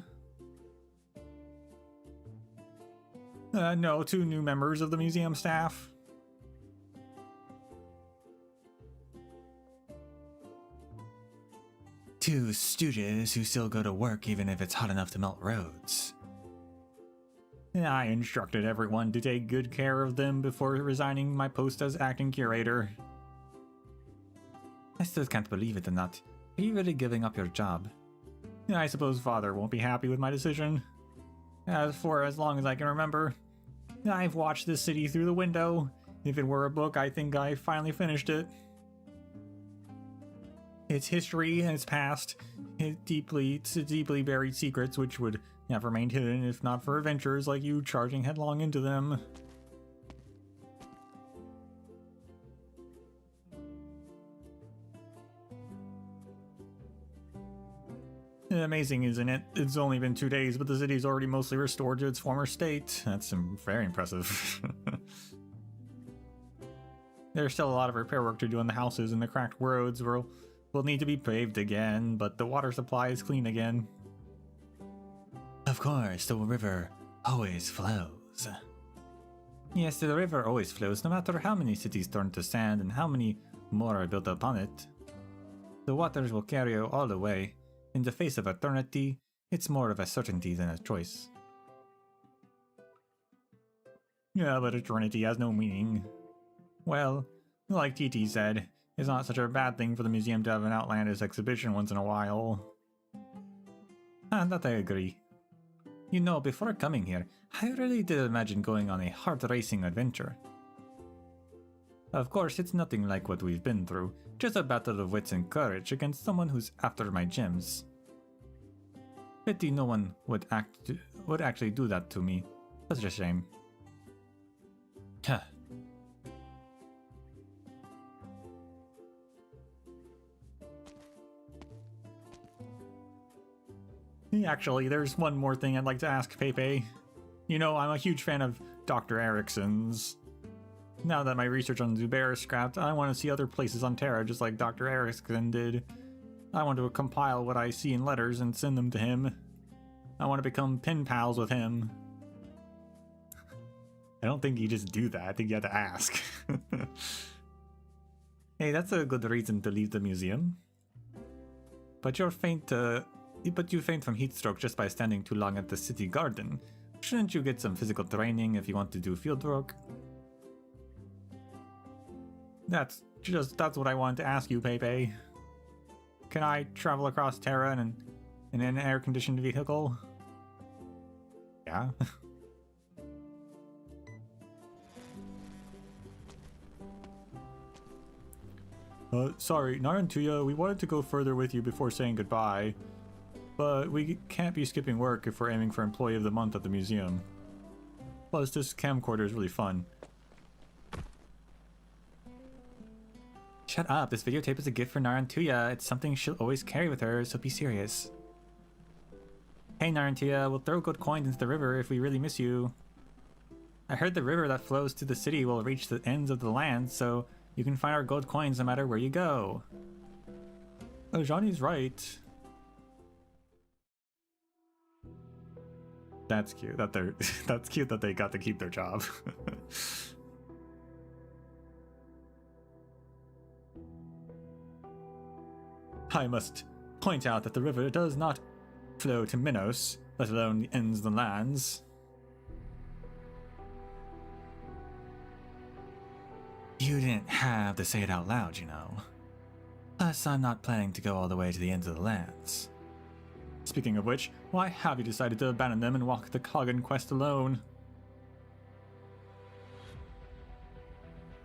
No, 2 new members of the museum staff. Two stooges who still go to work even if it's hot enough to melt roads. I instructed everyone to take good care of them before resigning my post as acting curator. I still can't believe it or not. Are you really giving up your job? I suppose Father won't be happy with my decision. For as long as I can remember, I've watched this city through the window. If it were a book, I think I finally finished it. Its history and its past, its deeply buried secrets which would have remained hidden if not for adventurers like you charging headlong into them. Amazing, isn't it? It's only been 2 days, but the city's already mostly restored to its former state. That's very impressive. There's still a lot of repair work to do on the houses, and the cracked roads will need to be paved again, but the water supply is clean again. Of course, the river always flows. Yes, the river always flows, no matter how many cities turn to sand and how many more are built upon it. The waters will carry you all the way. In the face of eternity, it's more of a certainty than a choice. Yeah, but eternity has no meaning. Well, like TT said, it's not such a bad thing for the museum to have an outlandish exhibition once in a while. That I agree. You know, before coming here, I really did imagine going on a heart-racing adventure. Of course, it's nothing like what we've been through, just a battle of wits and courage against someone who's after my gems. Pity no one would actually do that to me. Such a shame. Huh. Actually, there's one more thing I'd like to ask Pepe. You know, I'm a huge fan of Dr. Erickson's. Now that my research on Zubair is scrapped, I want to see other places on Terra just like Dr. Erickson did. I want to compile what I see in letters and send them to him. I want to become pen pals with him. I don't think you just do that, I think you have to ask. Hey, that's a good reason to leave the museum. But you faint from heat stroke just by standing too long at the city garden. Shouldn't you get some physical training if you want to do field work? That's what I wanted to ask you, Pepe. Can I travel across Terra in an air-conditioned vehicle? Yeah. Sorry, Narantuya, we wanted to go further with you before saying goodbye, but we can't be skipping work if we're aiming for Employee of the Month at the museum. Plus, this camcorder is really fun. Shut up, this videotape is a gift for Narantuya. It's something she'll always carry with her, so be serious. Hey Narantuya, we'll throw good coins into the river if we really miss you. I heard the river that flows to the city will reach the ends of the land, so you can find our gold coins no matter where you go. Oh, Johnny's right. That's cute that that's cute that they got to keep their job. I must point out that the river does not flow to Minos, let alone the ends of the lands. You didn't have to say it out loud, you know. Plus, I'm not planning to go all the way to the ends of the lands. Speaking of which, why have you decided to abandon them and walk the Kagan quest alone?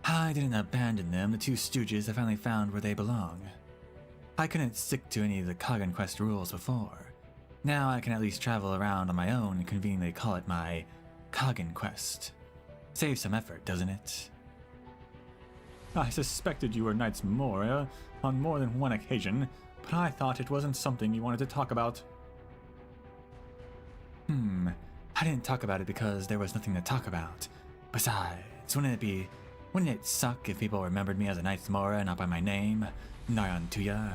I didn't abandon them. The two stooges have finally found where they belong. I couldn't stick to any of the Kagan quest rules before. Now I can at least travel around on my own and conveniently call it my Kagan quest. Saves some effort, doesn't it? I suspected you were Knights Moria on more than one occasion, but I thought it wasn't something you wanted to talk about. I didn't talk about it because there was nothing to talk about. Besides, wouldn't it suck if people remembered me as a Knights Moria, not by my name, Nayantuya?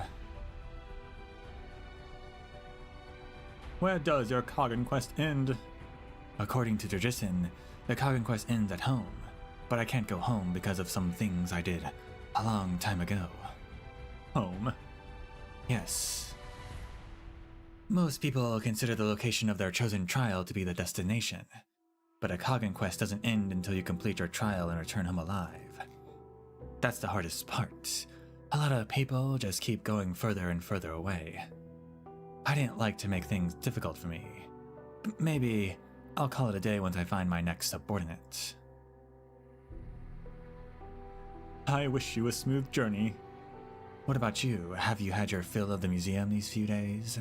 Where does your Kagan quest end? According to tradition, the Kagan quest ends at home, but I can't go home because of some things I did a long time ago. Home? Yes. Most people consider the location of their chosen trial to be the destination, but a Kagan quest doesn't end until you complete your trial and return home alive. That's the hardest part. A lot of people just keep going further and further away. I didn't like to make things difficult for me. Maybe I'll call it a day once I find my next subordinate. I wish you a smooth journey. What about you? Have you had your fill of the museum these few days?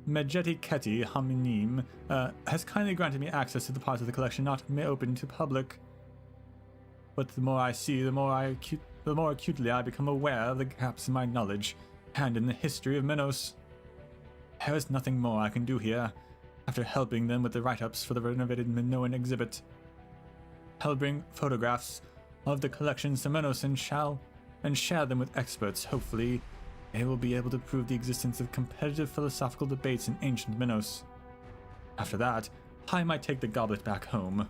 Medjeti Keti Haminim has kindly granted me access to the parts of the collection not open to public. But the more I see, the more acutely I become aware of the gaps in my knowledge and in the history of Minos. There is nothing more I can do here, after helping them with the write-ups for the renovated Minoan exhibit. I'll bring photographs of the collections to Minos and share them with experts. Hopefully, they will be able to prove the existence of competitive philosophical debates in ancient Minos. After that, I might take the goblet back home.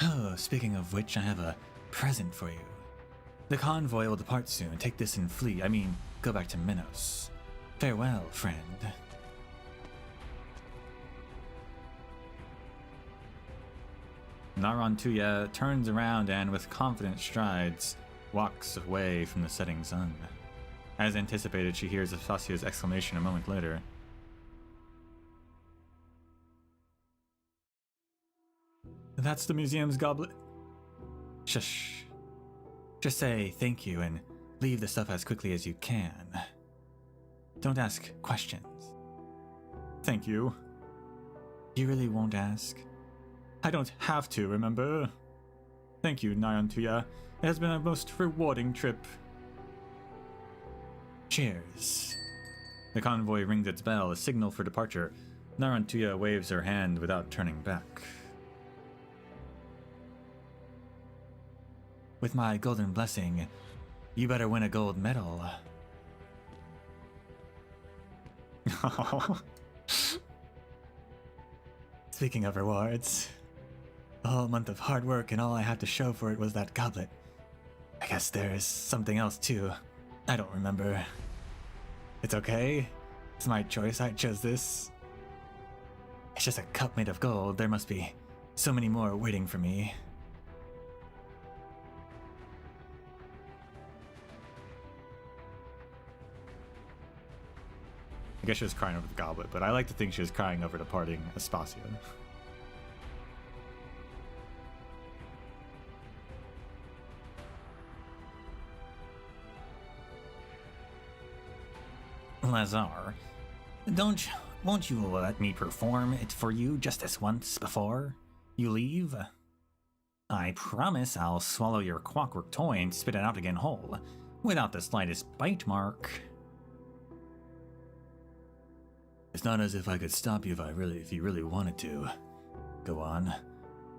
Oh, speaking of which, I have a present for you. The convoy will depart soon. Take this and flee. Go back to Minos. Farewell, friend. Narantuya turns around and, with confident strides, walks away from the setting sun. As anticipated, she hears Aspasia's exclamation a moment later. That's the museum's goblet. Shush. Just say thank you and leave the stuff as quickly as you can. Don't ask questions. Thank you. You really won't ask? I don't have to, remember? Thank you, Nayantuya. It has been a most rewarding trip. Cheers. The convoy rings its bell, a signal for departure. Narantuya waves her hand without turning back. With my golden blessing, you better win a gold medal. Speaking of rewards, a whole month of hard work and all I had to show for it was that goblet. I guess there's something else too. I don't remember. It's okay. It's my choice. I chose this. It's just a cup made of gold. There must be so many more waiting for me. I guess she was crying over the goblet, but I like to think she was crying over departing Aspasia. Lazar, won't you let me perform it for you just this once before you leave? I promise I'll swallow your clockwork toy and spit it out again whole, without the slightest bite mark. It's not as if I could stop you if you really wanted to. Go on.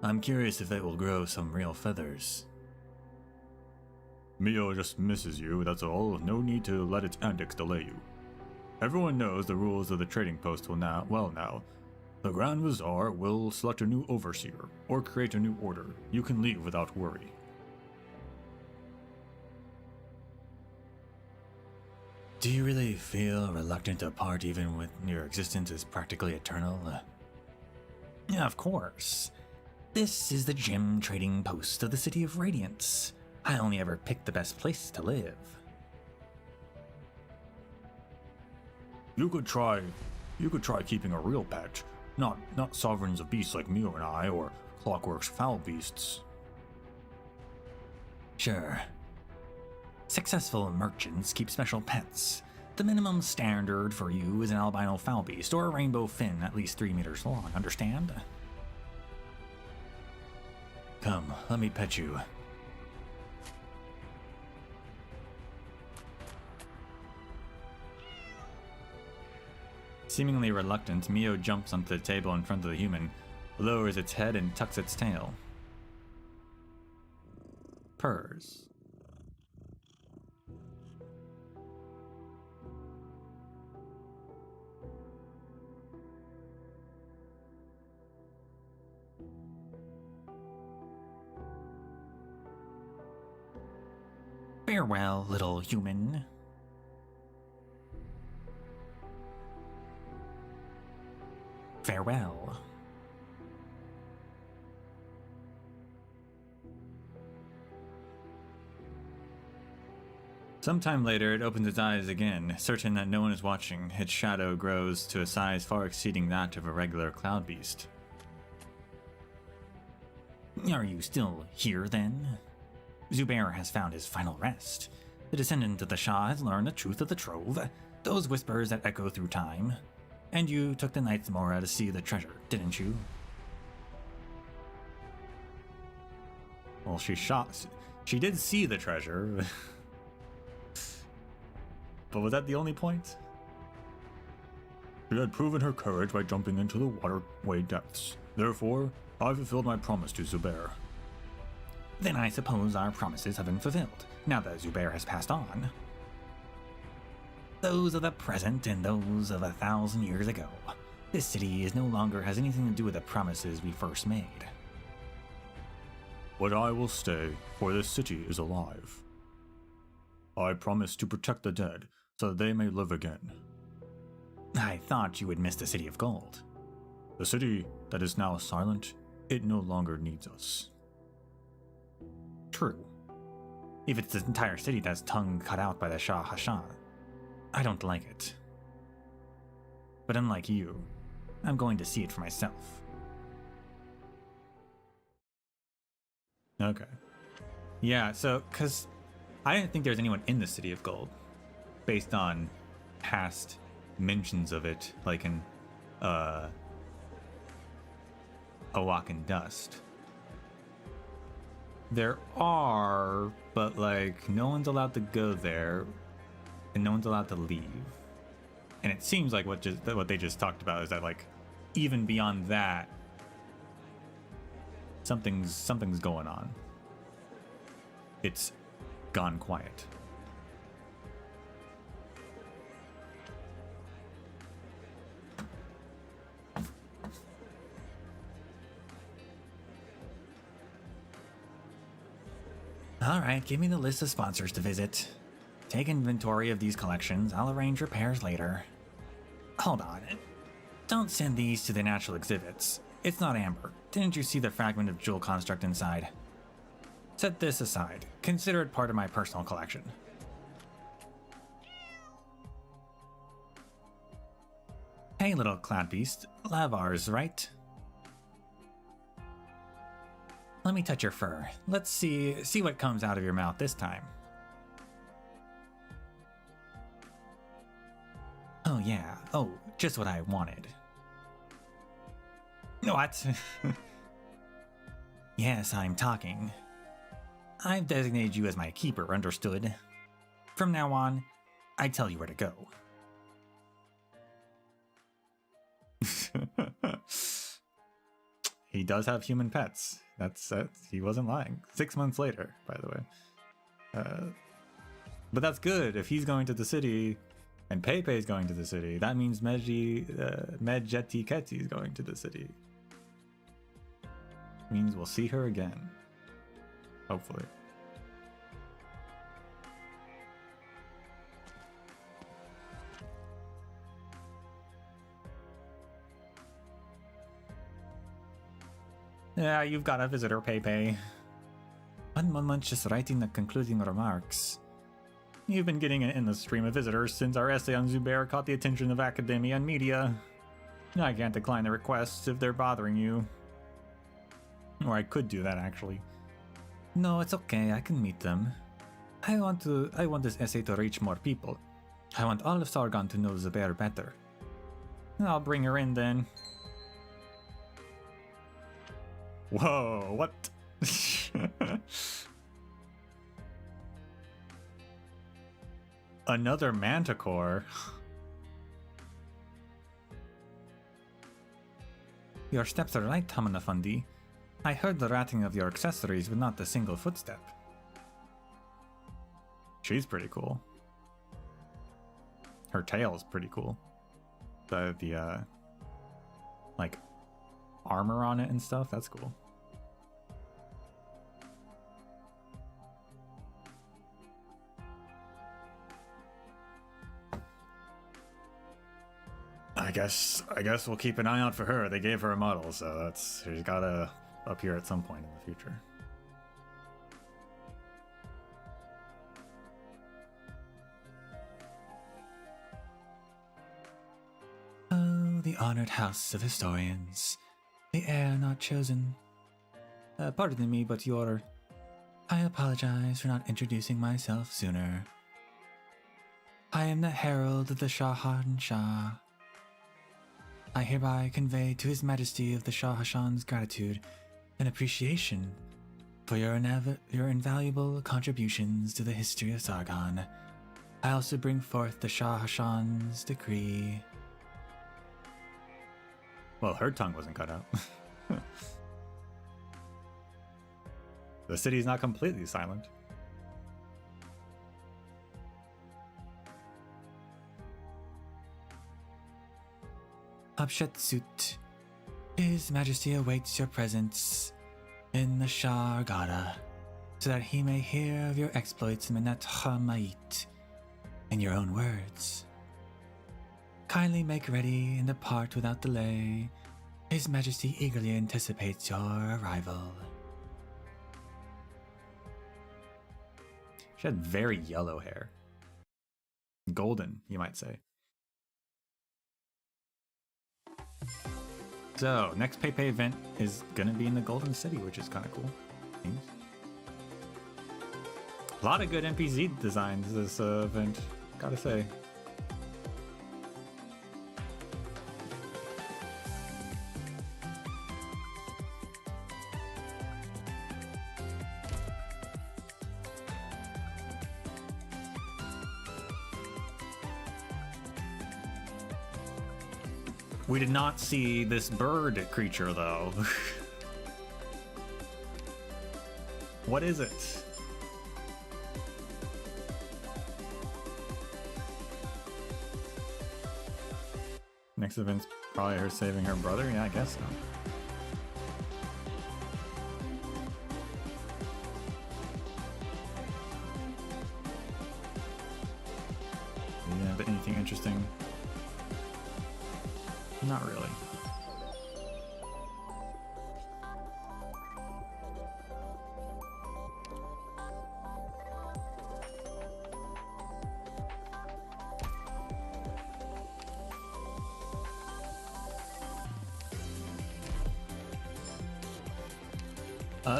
I'm curious if it will grow some real feathers. Mio just misses you, that's all. No need to let its antics delay you. Everyone knows the rules of the trading post now. The Grand Vizier will select a new overseer, or create a new order. You can leave without worry. Do you really feel reluctant to part even when your existence is practically eternal? Yeah, of course. This is the gem trading post of the City of Radiance. I only ever pick the best place to live. You could try keeping a real pet, not sovereigns of beasts like Mio and I, or Clockwork's foul beasts. Sure. Successful merchants keep special pets. The minimum standard for you is an albino foul beast or a rainbow fin at least 3 meters long, understand? Come, let me pet you. Seemingly reluctant, Mio jumps onto the table in front of the human, lowers its head and tucks its tail. Purrs. Farewell, little human. Farewell. Sometime later, it opens its eyes again, certain that no one is watching. Its shadow grows to a size far exceeding that of a regular cloud beast. Are you still here, then? Zubair has found his final rest. The descendant of the Shah has learned the truth of the Trove, those whispers that echo through time. And you took the Knights Mora to see the treasure, didn't you? Well, she did see the treasure. But was that the only point? She had proven her courage by jumping into the waterway depths. Therefore, I fulfilled my promise to Zubair. Then I suppose our promises have been fulfilled, now that Zubair has passed on. Those of the present and those of 1,000 years ago. This city no longer has anything to do with the promises we first made. But I will stay, for this city is alive. I promise to protect the dead, so that they may live again. I thought you would miss the City of Gold. The city that is now silent, it no longer needs us. True. If it's the entire city that's tongue cut out by the Shah Hashan, I don't like it. But unlike you, I'm going to see it for myself. Okay. Yeah, so, because I didn't think there was anyone in the City of Gold, based on past mentions of it, like in A Walk in Dust. There are, but like no one's allowed to go there, and no one's allowed to leave. And it seems like what they just talked about is that like even beyond that, something's going on. It's gone quiet. Alright, give me the list of sponsors to visit. Take inventory of these collections. I'll arrange repairs later. Hold on. Don't send these to the natural exhibits. It's not amber. Didn't you see the fragment of jewel construct inside? Set this aside. Consider it part of my personal collection. Hey, little cloud beast. Lavar's, right? Let me touch your fur. Let's see what comes out of your mouth this time. Oh yeah. Oh, just what I wanted. What? Yes, I'm talking. I've designated you as my keeper, understood? From now on, I tell you where to go. He does have human pets. That's he wasn't lying. 6 months later, by the way. But that's good. If he's going to the city and Pepe's going to the city, that means Medjeti Keti is going to the city. Means we'll see her again. Hopefully. Yeah, you've got a visitor, Pepe. One moment, just writing the concluding remarks. You've been getting an endless stream of visitors since our essay on Zubair caught the attention of academia and media. I can't decline the requests if they're bothering you. Or I could do that, actually. No, it's okay, I can meet them. I want this essay to reach more people. I want all of Sargon to know Zubair better. I'll bring her in then. Whoa, what? Another manticore? Your steps are right, Hamanafandi. I heard the rattling of your accessories, but not a single footstep. She's pretty cool. Her tail's pretty cool. The like, armor on it and stuff, that's cool. I guess we'll keep an eye out for her. They gave her a model, so she's gotta appear at some point in the future. Oh, the honored house of historians. The heir not chosen. Pardon me, but I apologize for not introducing myself sooner. I am the herald of the Shahan Shah. I hereby convey to His Majesty of the Shah Hashan's gratitude and appreciation for your invaluable contributions to the history of Sargon. I also bring forth the Shah Hashan's decree. Well, her tongue wasn't cut out. The city's not completely silent. Habshetsuit, His Majesty awaits your presence in the Shah Argada, so that he may hear of your exploits in Minat Hamait, in your own words. Kindly make ready and depart without delay. His Majesty eagerly anticipates your arrival. She had very yellow hair. Golden, you might say. So, next Pepe event is gonna be in the Golden City, which is kind of cool. A lot of good NPC designs this event, gotta say. We did not see this bird creature, though. What is it? Next event's probably her saving her brother? Yeah, I guess so. Yeah, but anything interesting? Not really.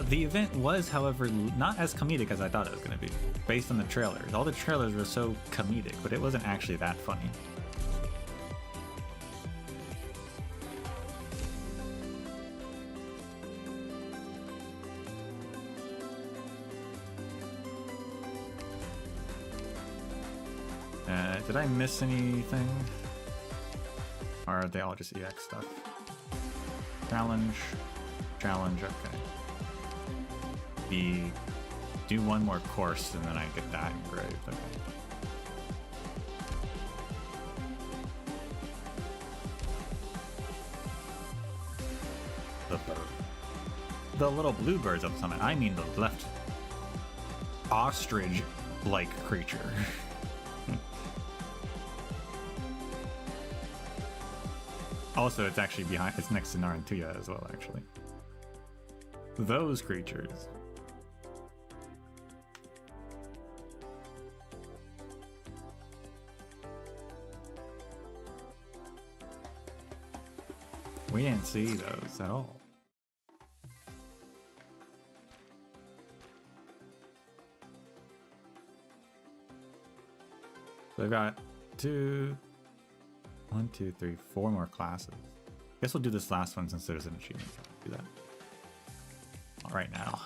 The event was, however, not as comedic as I thought it was going to be, based on the trailers. All the trailers were so comedic, but it wasn't actually that funny. Did I miss anything? Or are they all just EX stuff? Challenge. Challenge, okay. Do one more course and then I get that engraved, okay. The little bluebirds up the summit. I mean the left ostrich-like creature. Also, it's actually behind. It's next to Narantuya as well, actually. those creatures. We didn't see those at all. So I've got 1, 2, 3, 4 more classes. Guess we'll do this last one since there's an achievement. Do that. All right now.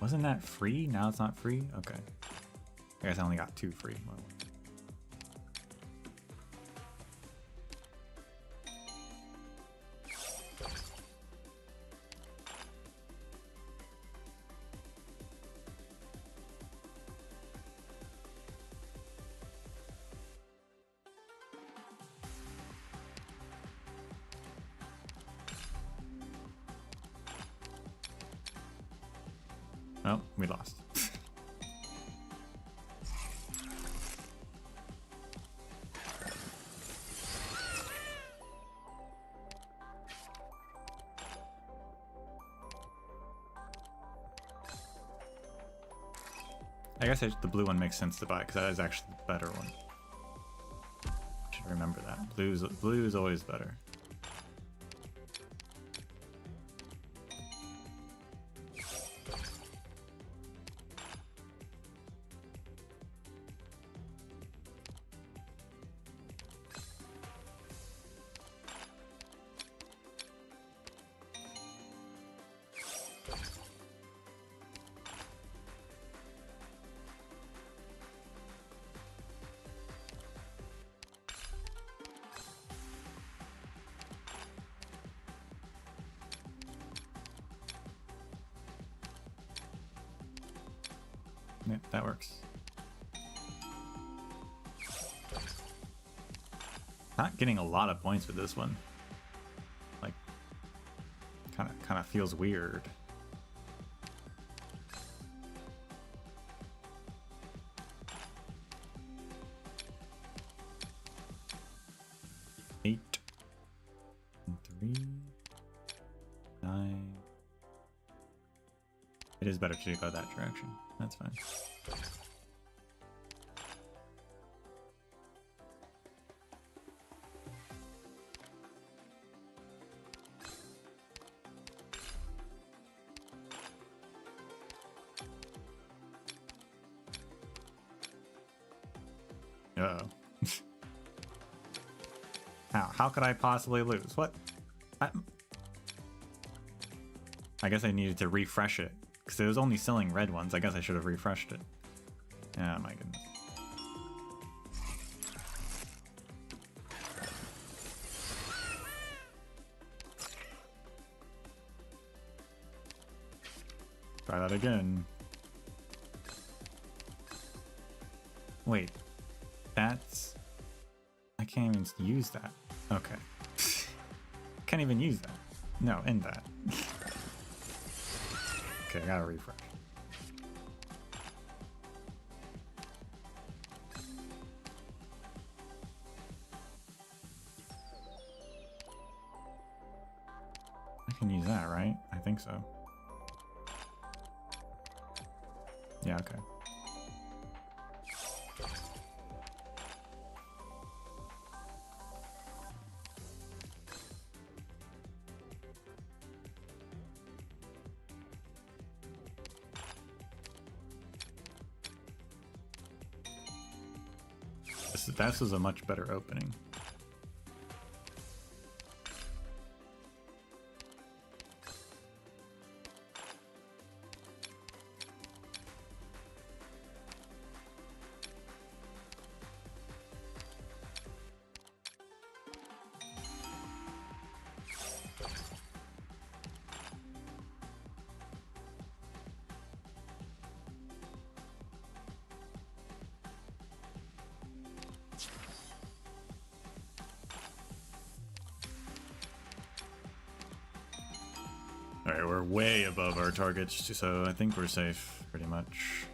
Wasn't that free? Now it's not free? Okay. I guess I only got 2 free. Well, oh, we lost. I guess the blue one makes sense to buy because that is actually the better one. Should remember that. Blue is always better. Yeah, that works. Not getting a lot of points with this one. Like, kind of feels weird. Eight, 3, 9. It is better to go that direction. That's fine. Uh-oh. How could I possibly lose? What? I guess I needed to refresh it. Because it was only selling red ones. I guess I should have refreshed it. Oh my goodness. Try that again. Wait. That's... I can't even use that. Okay. Can't even use that. No, end that. Okay, I gotta refresh. I can use that, right? I think so. Yeah, okay. This is a much better opening. Alright, we're way above our targets, so I think we're safe, pretty much.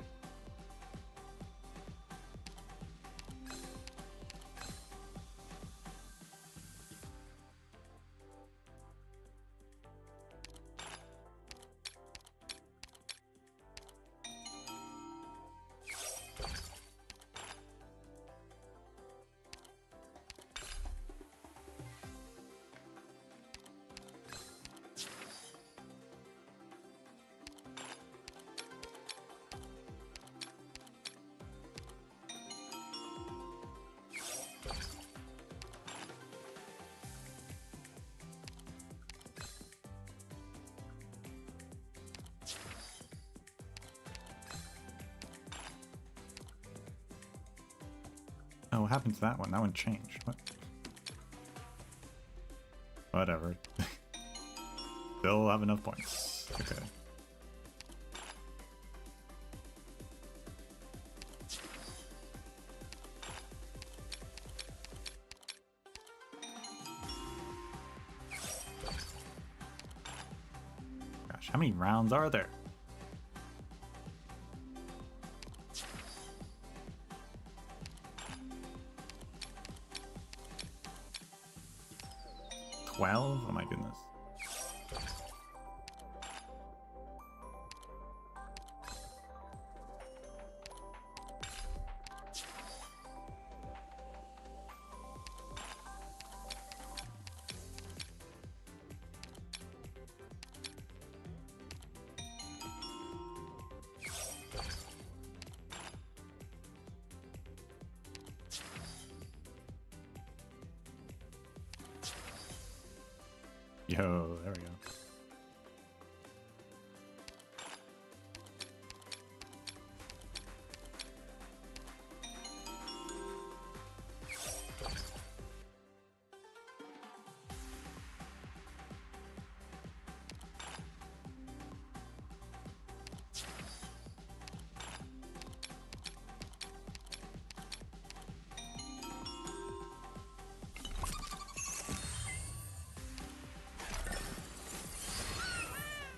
Oh, what happened to that one? That one changed. What? Whatever. Still have enough points. Okay. Gosh, how many rounds are there? $12? Oh my goodness. Yo, there we go.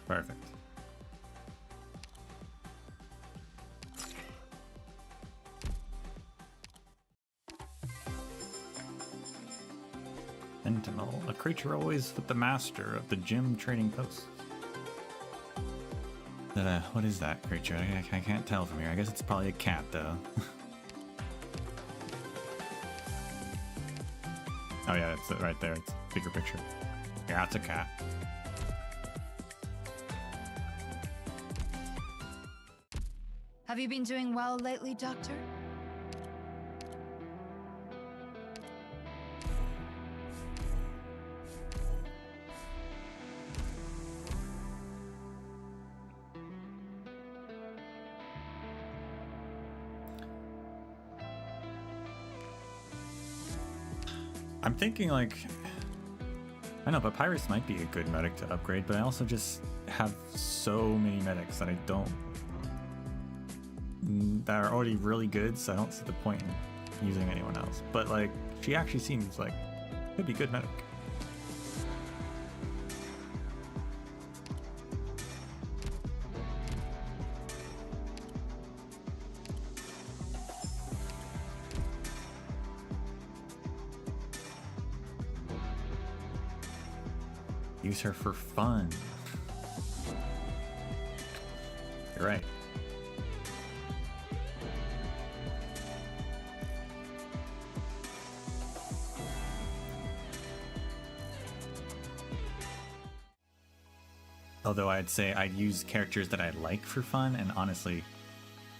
Perfect. Sentinel, a creature always with the master of the gym trading post. What is that creature? I can't tell from here. I guess it's probably a cat, though. Oh yeah, it's right there. It's a bigger picture. Yeah, it's a cat. Have you been doing well lately, Doctor? I'm thinking like, I know Papyrus might be a good medic to upgrade, but I also just have so many medics that I don't, that are already really good, so I don't see the point in using anyone else. But like, she actually seems like could be good medic. Use her for fun. You're right. Although I'd say I'd use characters that I like for fun, and honestly,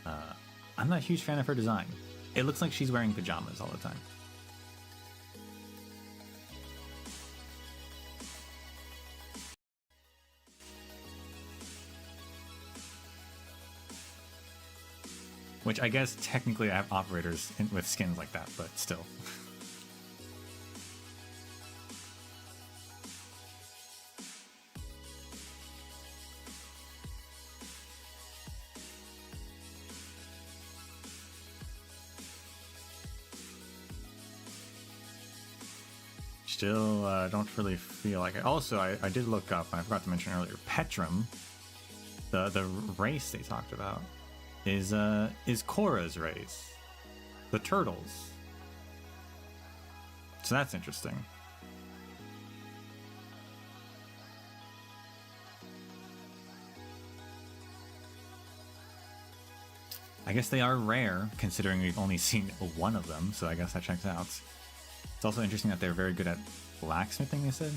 I'm not a huge fan of her design. It looks like she's wearing pajamas all the time. Which I guess technically I have operators with skins like that, but still. Still don't really feel like it. Also, I did look up, and I forgot to mention earlier, Petrum, the race they talked about, is Korra's race, the turtles. So that's interesting. I guess they are rare, considering we've only seen one of them, so I guess that checks out. It's also interesting that they're very good at blacksmithing, they said.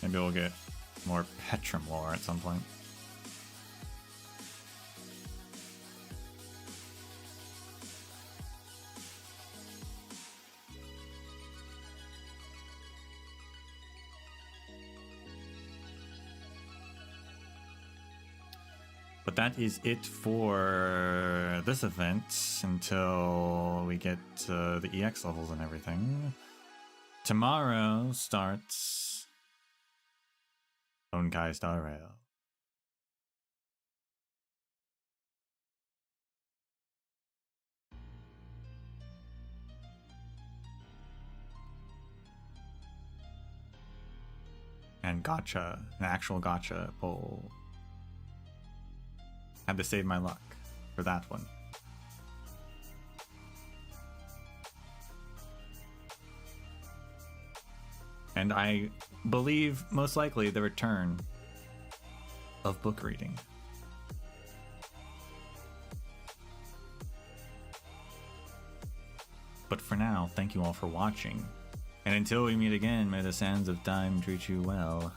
Maybe we'll get more Petrum lore at some point. But that is it for this event until we get the EX levels and everything. Tomorrow starts Honkai Star Rail. And gotcha, an actual gotcha poll. Had to save my luck for that one. And I believe most likely the return of book reading. But for now, thank you all for watching. And until we meet again, may the sands of time treat you well.